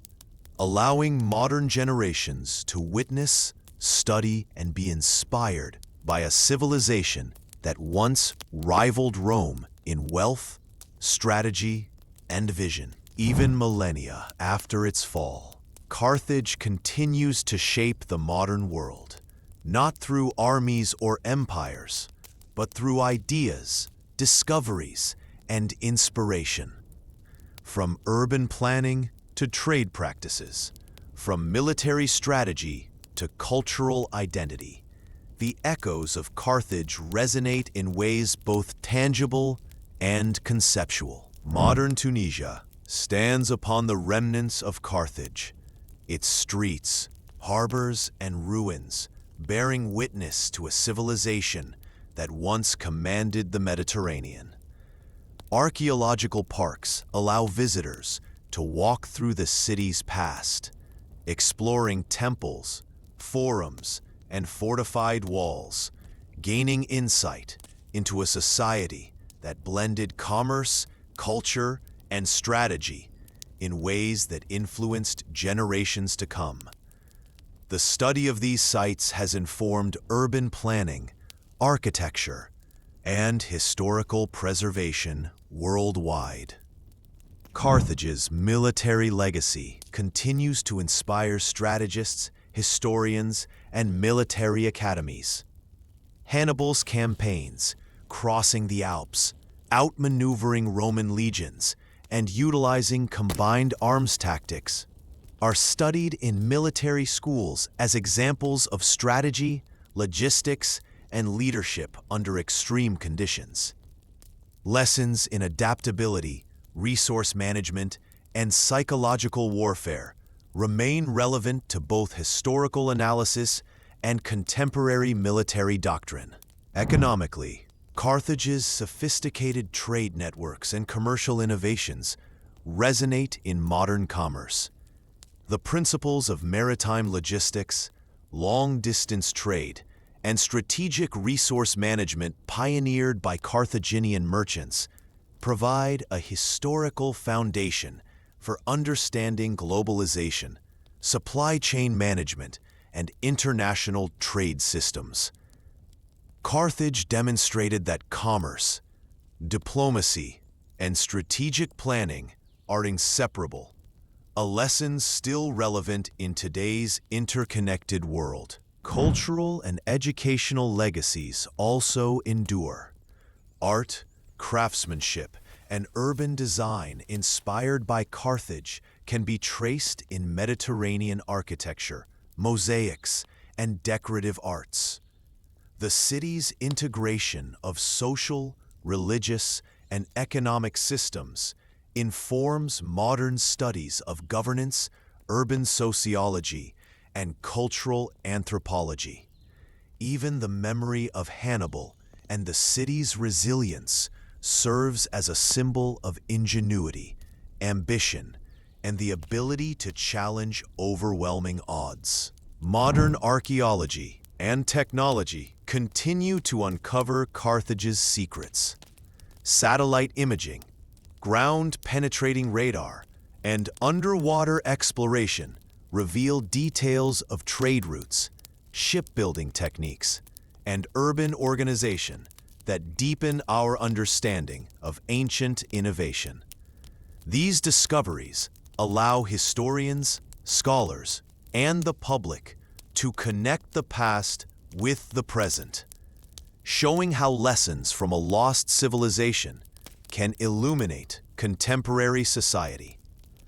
allowing modern generations to witness, study, and be inspired by a civilization that once rivaled Rome in wealth, strategy, and vision. Even millennia after its fall, Carthage continues to shape the modern world, not through armies or empires, but through ideas, discoveries, and inspiration. From urban planning to trade practices, from military strategy to cultural identity, the echoes of Carthage resonate in ways both tangible and conceptual. Modern Tunisia stands upon the remnants of Carthage, its streets, harbors, and ruins bearing witness to a civilization that once commanded the Mediterranean. Archaeological parks allow visitors to walk through the city's past, exploring temples, forums, and fortified walls, gaining insight into a society that blended commerce, culture, and strategy in ways that influenced generations to come. The study of these sites has informed urban planning, architecture, and historical preservation worldwide. Carthage's military legacy continues to inspire strategists, historians, and military academies. Hannibal's campaigns, crossing the Alps, outmaneuvering Roman legions, and utilizing combined arms tactics, are studied in military schools as examples of strategy, logistics, and leadership under extreme conditions. Lessons in adaptability, resource management, and psychological warfare remain relevant to both historical analysis and contemporary military doctrine. Economically, Carthage's sophisticated trade networks and commercial innovations resonate in modern commerce. The principles of maritime logistics, long-distance trade, and strategic resource management pioneered by Carthaginian merchants provide a historical foundation for understanding globalization, supply chain management, and international trade systems. Carthage demonstrated that commerce, diplomacy, and strategic planning are inseparable, a lesson still relevant in today's interconnected world. Cultural and educational legacies also endure. Art, craftsmanship, and urban design inspired by Carthage can be traced in Mediterranean architecture, mosaics, and decorative arts. The city's integration of social, religious, and economic systems informs modern studies of governance, urban sociology, and cultural anthropology. Even the memory of Hannibal and the city's resilience serves as a symbol of ingenuity, ambition, and the ability to challenge overwhelming odds. Modern archaeology and technology continue to uncover Carthage's secrets. Satellite imaging, ground-penetrating radar, and underwater exploration reveal details of trade routes, shipbuilding techniques, and urban organization that deepen our understanding of ancient innovation. These discoveries allow historians, scholars, and the public to connect the past with the present, showing how lessons from a lost civilization can illuminate contemporary society.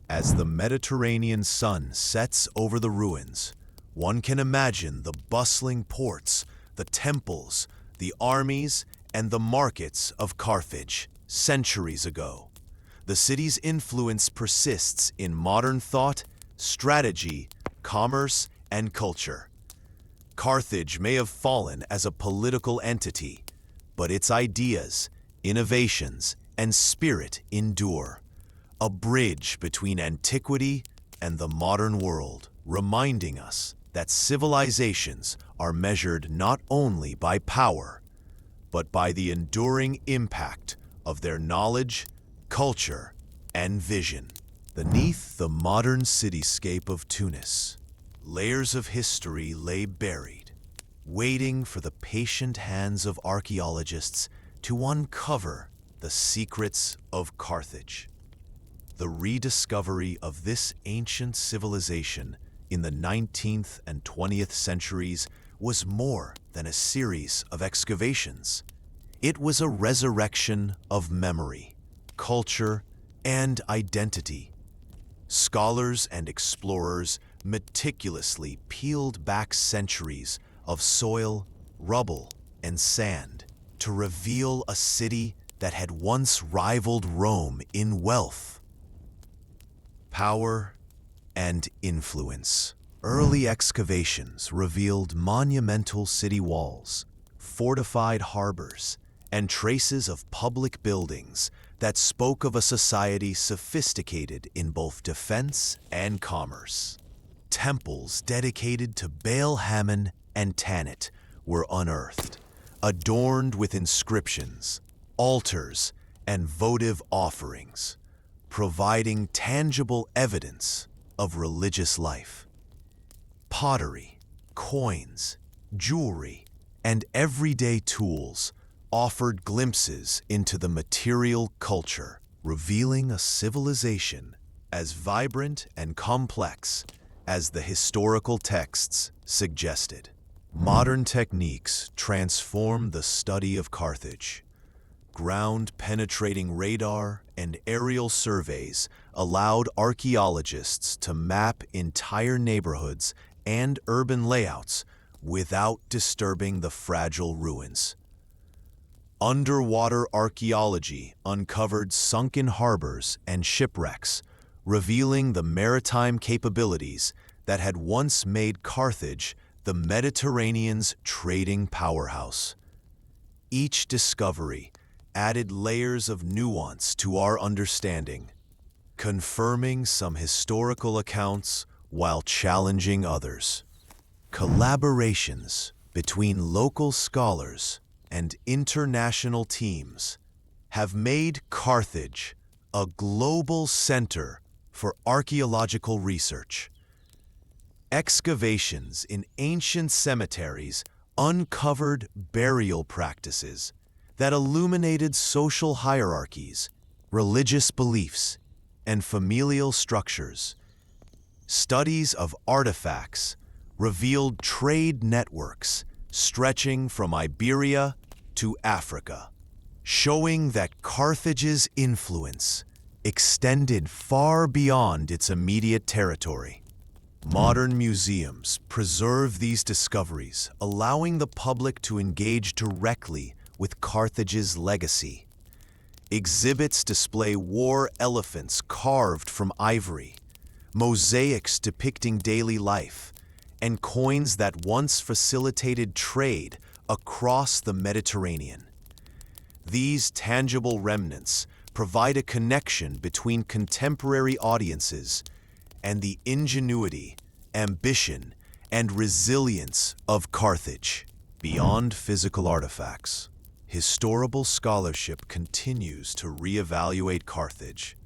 As the Mediterranean sun sets over the ruins, one can imagine the bustling ports, the temples, the armies, and the markets of Carthage centuries ago. The city's influence persists in modern thought, strategy, commerce, and culture. Carthage may have fallen as a political entity, but its ideas, innovations, and spirit endure, a bridge between antiquity and the modern world, reminding us that civilizations are measured not only by power, but by the enduring impact of their knowledge, culture, and vision. Beneath the modern cityscape of Tunis, layers of history lay buried, waiting for the patient hands of archaeologists to uncover the secrets of Carthage. The rediscovery of this ancient civilization in the 19th and 20th centuries was more than a series of excavations. It was a resurrection of memory, culture, and identity. Scholars and explorers meticulously peeled back centuries of soil, rubble, and sand to reveal a city that had once rivaled Rome in wealth, power, and influence. Early excavations revealed monumental city walls, fortified harbors, and traces of public buildings that spoke of a society sophisticated in both defense and commerce. Temples dedicated to Baal Hammon and Tanit were unearthed, adorned with inscriptions, altars, and votive offerings, providing tangible evidence of religious life. Pottery, coins, jewelry, and everyday tools offered glimpses into the material culture, revealing a civilization as vibrant and complex as the historical texts suggested. Modern techniques transformed the study of Carthage. Ground-penetrating radar and aerial surveys allowed archaeologists to map entire neighborhoods and urban layouts without disturbing the fragile ruins. Underwater archaeology uncovered sunken harbors and shipwrecks, revealing the maritime capabilities that had once made Carthage the Mediterranean's trading powerhouse. Each discovery added layers of nuance to our understanding, confirming some historical accounts while challenging others. Collaborations between local scholars and international teams have made Carthage a global center for archaeological research. Excavations in ancient cemeteries uncovered burial practices that illuminated social hierarchies, religious beliefs, and familial structures. Studies of artifacts revealed trade networks stretching from Iberia to Africa, showing that Carthage's influence extended far beyond its immediate territory. Modern museums preserve these discoveries, allowing the public to engage directly with Carthage's legacy. Exhibits display war elephants carved from ivory, mosaics depicting daily life, and coins that once facilitated trade across the Mediterranean. These tangible remnants provide a connection between contemporary audiences and the ingenuity, ambition, and resilience of Carthage. Beyond physical artifacts, historical scholarship continues to reevaluate Carthage.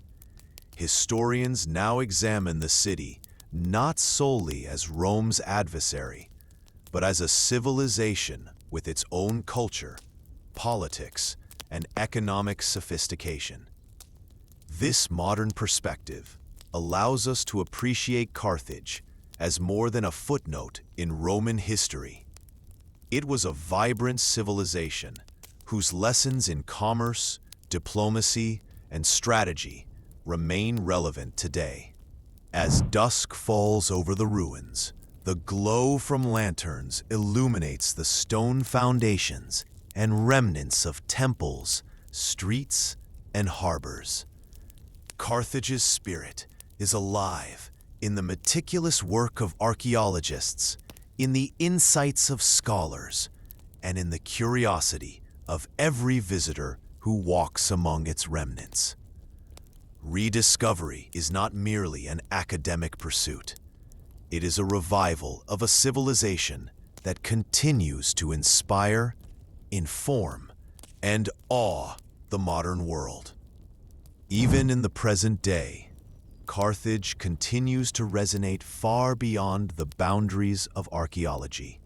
Historians now examine the city not solely as Rome's adversary, but as a civilization with its own culture, politics, and economic sophistication. This modern perspective allows us to appreciate Carthage as more than a footnote in Roman history. It was a vibrant civilization whose lessons in commerce, diplomacy, and strategy remain relevant today. As dusk falls over the ruins, the glow from lanterns illuminates the stone foundations and remnants of temples, streets, and harbors. Carthage's spirit is alive in the meticulous work of archaeologists, in the insights of scholars, and in the curiosity of every visitor who walks among its remnants. Rediscovery is not merely an academic pursuit. It is a revival of a civilization that continues to inspire, inform, and awe the modern world. Even in the present day, Carthage continues to resonate far beyond the boundaries of archaeology.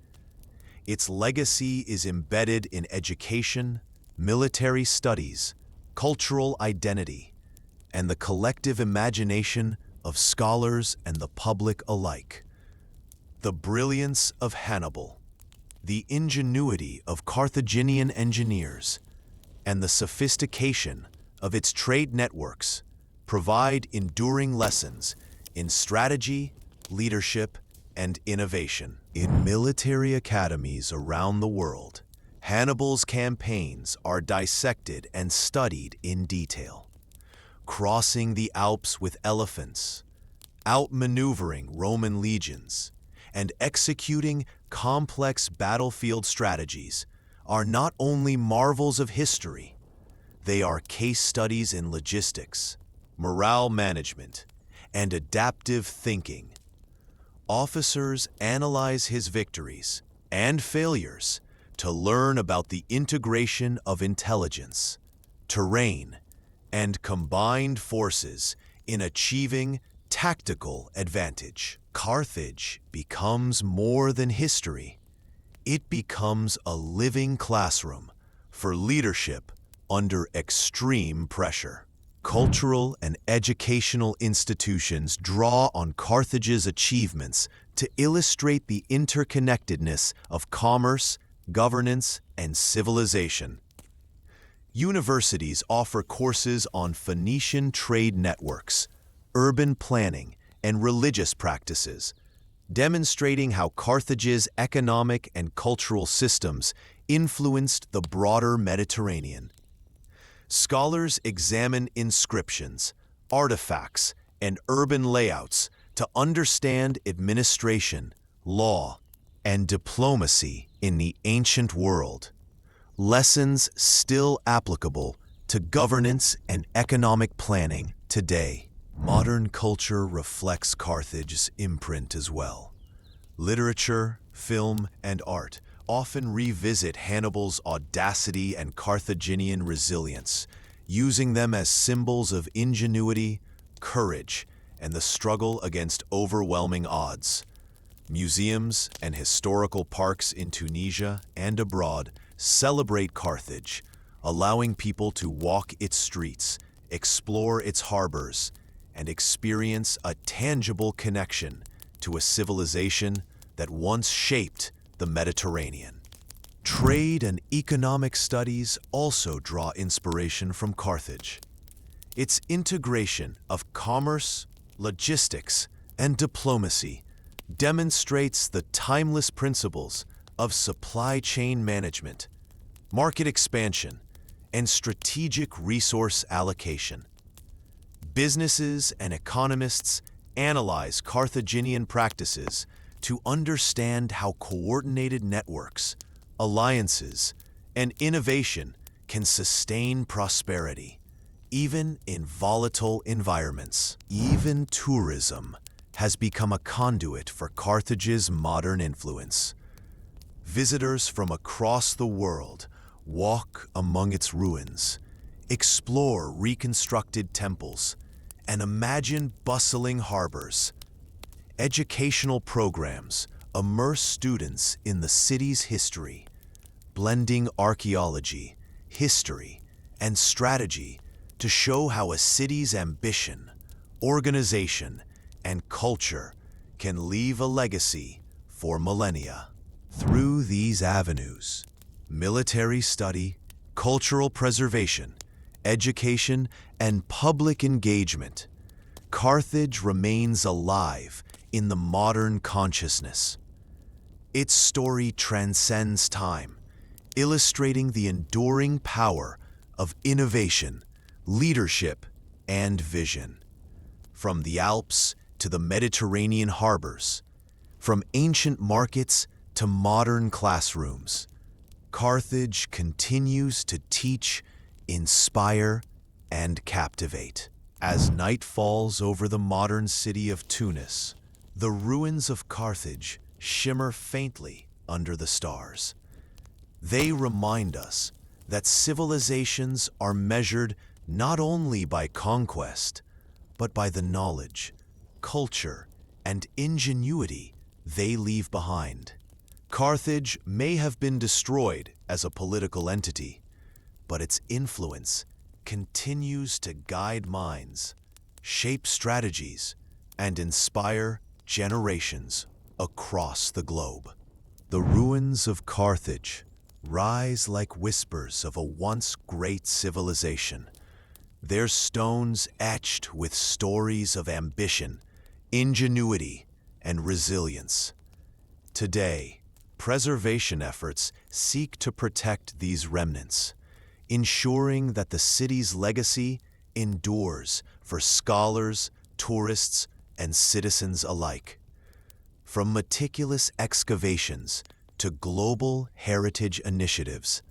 Its legacy is embedded in education, military studies, cultural identity, and the collective imagination of scholars and the public alike. The brilliance of Hannibal, the ingenuity of Carthaginian engineers, and the sophistication of its trade networks provide enduring lessons in strategy, leadership, and innovation. In military academies around the world, Hannibal's campaigns are dissected and studied in detail. Crossing the Alps with elephants, outmaneuvering Roman legions, and executing complex battlefield strategies are not only marvels of history, they are case studies in logistics, morale management, and adaptive thinking. Officers analyze his victories and failures to learn about the integration of intelligence, terrain, and combined forces in achieving tactical advantage. Carthage becomes more than history. It becomes a living classroom for leadership under extreme pressure. Cultural and educational institutions draw on Carthage's achievements to illustrate the interconnectedness of commerce, governance, and civilization. Universities offer courses on Phoenician trade networks, urban planning, and religious practices, demonstrating how Carthage's economic and cultural systems influenced the broader Mediterranean. Scholars examine inscriptions, artifacts, and urban layouts to understand administration, law, and diplomacy in the ancient world, lessons still applicable to governance and economic planning today. Modern culture reflects Carthage's imprint as well. Literature, film, and art often revisit Hannibal's audacity and Carthaginian resilience, using them as symbols of ingenuity, courage, and the struggle against overwhelming odds. Museums and historical parks in Tunisia and abroad celebrate Carthage, allowing people to walk its streets, explore its harbors, and experience a tangible connection to a civilization that once shaped the Mediterranean. Trade and economic studies also draw inspiration from Carthage. Its integration of commerce, logistics, and diplomacy demonstrates the timeless principles of supply chain management, market expansion, and strategic resource allocation. Businesses and economists analyze Carthaginian practices to understand how coordinated networks, alliances, and innovation can sustain prosperity, even in volatile environments. Even tourism has become a conduit for Carthage's modern influence. Visitors from across the world walk among its ruins, explore reconstructed temples, and imagine bustling harbors. Educational programs immerse students in the city's history, blending archaeology, history, and strategy to show how a city's ambition, organization, and culture can leave a legacy for millennia. Through these avenues, military study, cultural preservation, education, and public engagement, Carthage remains alive in the modern consciousness. Its story transcends time, illustrating the enduring power of innovation, leadership, and vision. From the Alps to the Mediterranean harbors, from ancient markets to modern classrooms, Carthage continues to teach, inspire, and captivate. As night falls over the modern city of Tunis, the ruins of Carthage shimmer faintly under the stars. They remind us that civilizations are measured not only by conquest, but by the knowledge, culture, and ingenuity they leave behind. Carthage may have been destroyed as a political entity, but its influence continues to guide minds, shape strategies, and inspire generations across the globe. The ruins of Carthage rise like whispers of a once great civilization, their stones etched with stories of ambition, ingenuity, and resilience. Today, preservation efforts seek to protect these remnants, ensuring that the city's legacy endures for scholars, tourists, and citizens alike. From meticulous excavations to global heritage initiatives,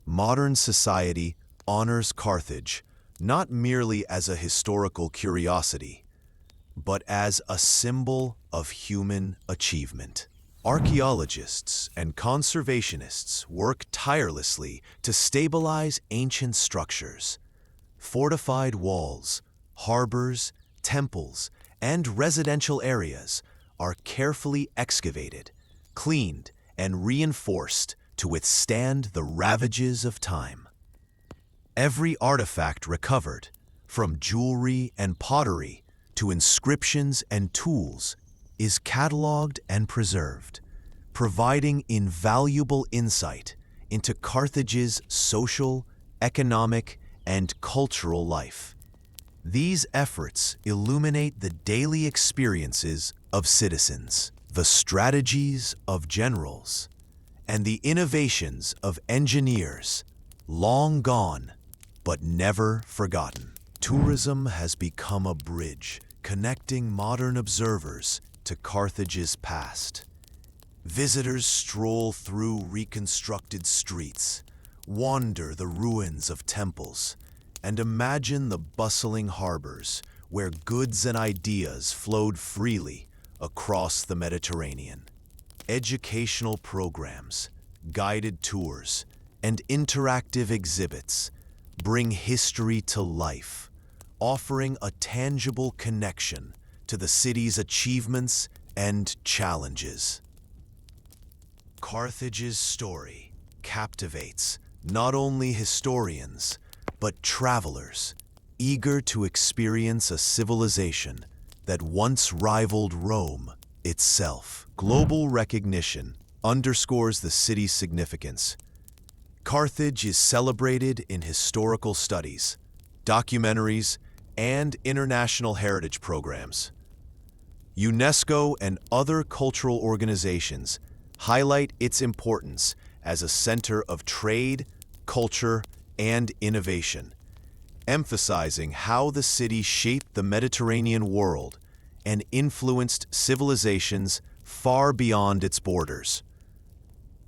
modern society honors Carthage not merely as a historical curiosity, but as a symbol of human achievement. Archaeologists and conservationists work tirelessly to stabilize ancient structures. Fortified walls, harbors, temples, and residential areas are carefully excavated, cleaned, and reinforced to withstand the ravages of time. Every artifact recovered, from jewelry and pottery to inscriptions and tools, is cataloged and preserved, providing invaluable insight into Carthage's social, economic, and cultural life. These efforts illuminate the daily experiences of citizens, the strategies of generals, and the innovations of engineers, long gone but never forgotten. Tourism has become a bridge connecting modern observers to Carthage's past. Visitors stroll through reconstructed streets, wander the ruins of temples, and imagine the bustling harbors where goods and ideas flowed freely across the Mediterranean. Educational programs, guided tours, and interactive exhibits bring history to life, offering a tangible connection to the city's achievements and challenges. Carthage's story captivates not only historians, but travelers eager to experience a civilization that once rivaled Rome itself. Global recognition underscores the city's significance. Carthage is celebrated in historical studies, documentaries, and international heritage programs. UNESCO and other cultural organizations highlight its importance as a center of trade, culture, and innovation, emphasizing how the city shaped the Mediterranean world and influenced civilizations far beyond its borders.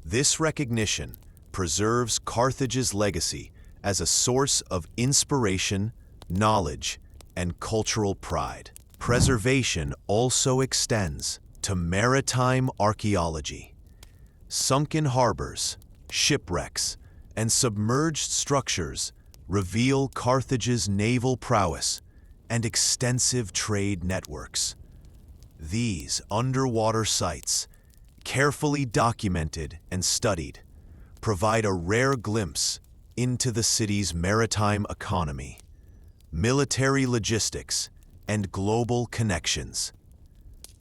This recognition preserves Carthage's legacy as a source of inspiration, knowledge, and cultural pride. Preservation also extends to maritime archaeology. Sunken harbors, shipwrecks, and submerged structures reveal Carthage's naval prowess and extensive trade networks. These underwater sites, carefully documented and studied, provide a rare glimpse into the city's maritime economy, military logistics, and global connections.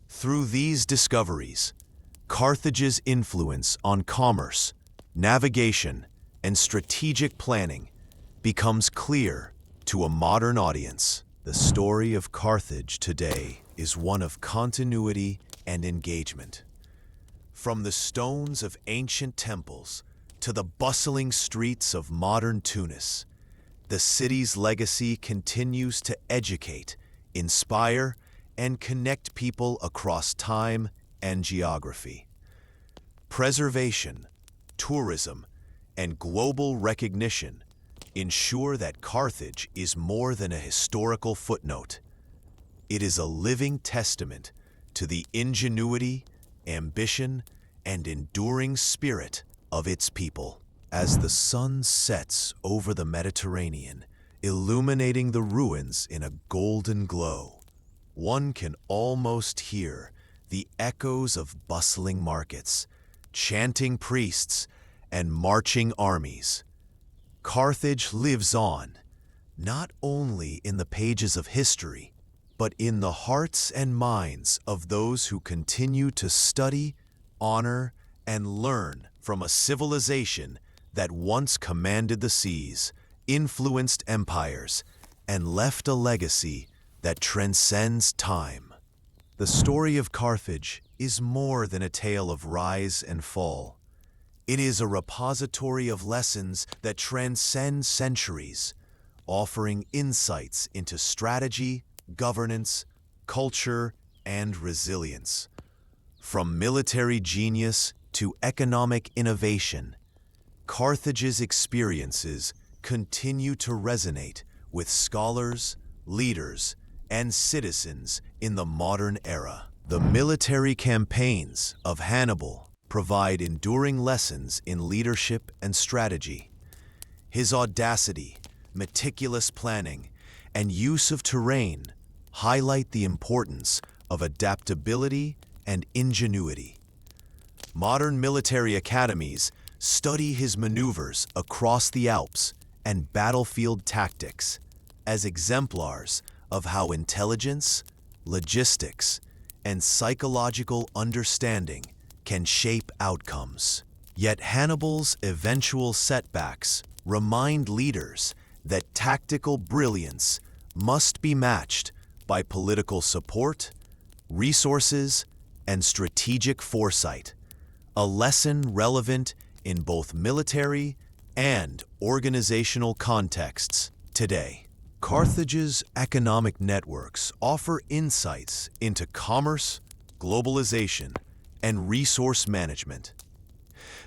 Through these discoveries, Carthage's influence on commerce, navigation, and strategic planning becomes clear to a modern audience. The story of Carthage today is one of continuity and engagement. From the stones of ancient temples to the bustling streets of modern Tunis, the city's legacy continues to educate, inspire, and connect people across time and geography. Preservation, tourism, and global recognition ensure that Carthage is more than a historical footnote. It is a living testament to the ingenuity, ambition, and enduring spirit of its people. As the sun sets over the Mediterranean, illuminating the ruins in a golden glow, one can almost hear the echoes of bustling markets, chanting priests, and marching armies. Carthage lives on, not only in the pages of history, but in the hearts and minds of those who continue to study, honor, and learn from a civilization that once commanded the seas, influenced empires, and left a legacy that transcends time. The story of Carthage is more than a tale of rise and fall. It is a repository of lessons that transcend centuries, offering insights into strategy, governance, culture, and resilience. From military genius to economic innovation, Carthage's experiences continue to resonate with scholars, leaders, and citizens in the modern era. The military campaigns of Hannibal provide enduring lessons in leadership and strategy. His audacity, meticulous planning, and use of terrain highlight the importance of adaptability and ingenuity. Modern military academies study his maneuvers across the Alps and battlefield tactics as exemplars of how intelligence, logistics, and psychological understanding can shape outcomes. Yet Hannibal's eventual setbacks remind leaders that tactical brilliance must be matched by political support, resources, and strategic foresight, a lesson relevant in both military and organizational contexts today. Carthage's economic networks offer insights into commerce, globalization, and resource management.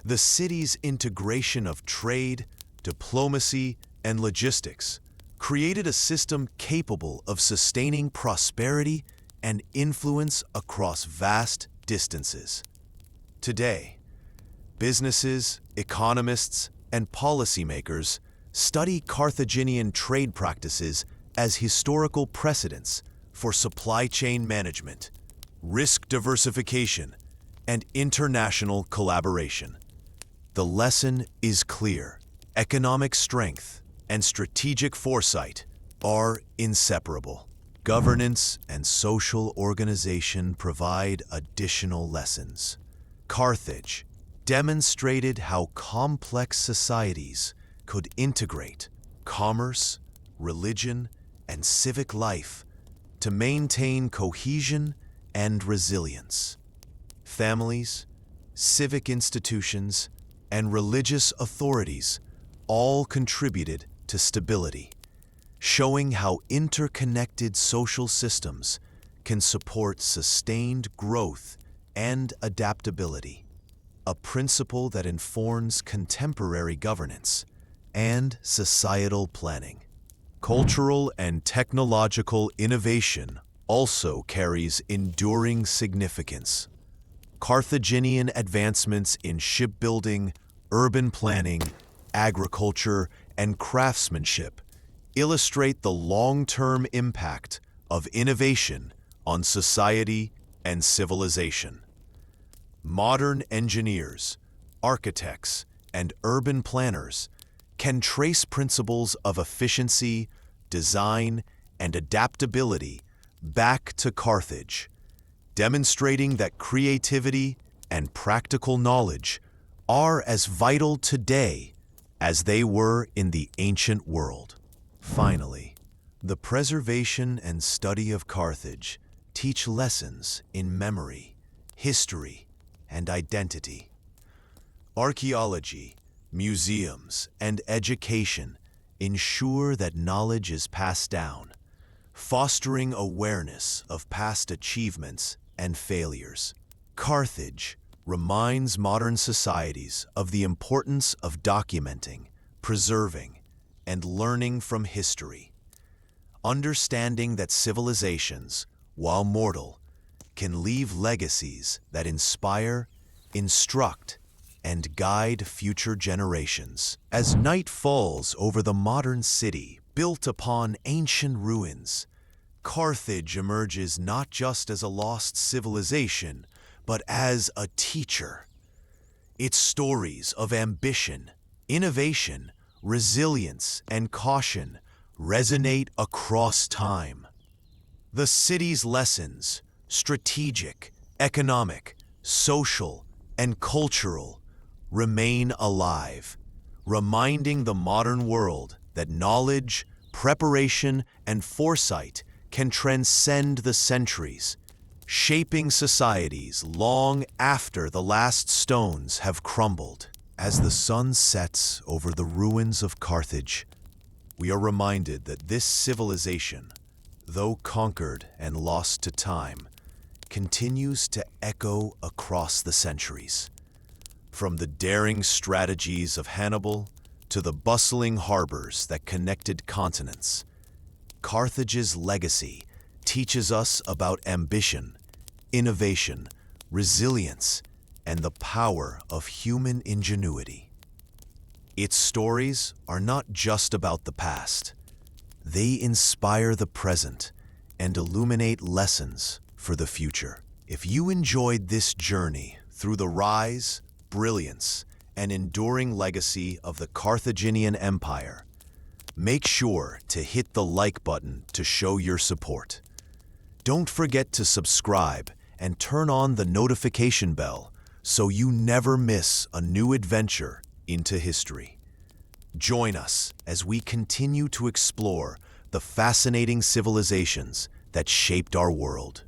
The city's integration of trade, diplomacy, and logistics created a system capable of sustaining prosperity and influence across vast distances. Today, businesses, economists, and policymakers study Carthaginian trade practices as historical precedents for supply chain management, risk diversification, and international collaboration. The lesson is clear. Economic strength and strategic foresight are inseparable. Governance and social organization provide additional lessons. Carthage demonstrated how complex societies could integrate commerce, religion, and civic life to maintain cohesion and resilience. Families, civic institutions, and religious authorities all contributed to stability, showing how interconnected social systems can support sustained growth and adaptability, a principle that informs contemporary governance and societal planning. Cultural and technological innovation also carries enduring significance. Carthaginian advancements in shipbuilding, urban planning, agriculture, and craftsmanship illustrate the long-term impact of innovation on society and civilization. Modern engineers, architects, and urban planners can trace principles of efficiency, design, and adaptability back to Carthage, demonstrating that creativity and practical knowledge are as vital today as they were in the ancient world. Finally, the preservation and study of Carthage teach lessons in memory, history, and identity. Archaeology, museums, and education ensure that knowledge is passed down, fostering awareness of past achievements and failures. Carthage reminds modern societies of the importance of documenting, preserving, and learning from history. Understanding that civilizations, while mortal, can leave legacies that inspire, instruct, and guide future generations. As night falls over the modern city built upon ancient ruins, Carthage emerges not just as a lost civilization, but as a teacher. Its stories of ambition, innovation, resilience, and caution resonate across time. The city's lessons, strategic, economic, social, and cultural, remain alive, reminding the modern world that knowledge, preparation, and foresight can transcend the centuries, shaping societies long after the last stones have crumbled. As the sun sets over the ruins of Carthage, we are reminded that this civilization, though conquered and lost to time, continues to echo across the centuries. From the daring strategies of Hannibal to the bustling harbors that connected continents, Carthage's legacy teaches us about ambition, innovation, resilience, and the power of human ingenuity. Its stories are not just about the past. They inspire the present and illuminate lessons for the future. If you enjoyed this journey through the rise, brilliance, and enduring legacy of the Carthaginian Empire, make sure to hit the like button to show your support. Don't forget to subscribe and turn on the notification bell so you never miss a new adventure into history. Join us as we continue to explore the fascinating civilizations that shaped our world.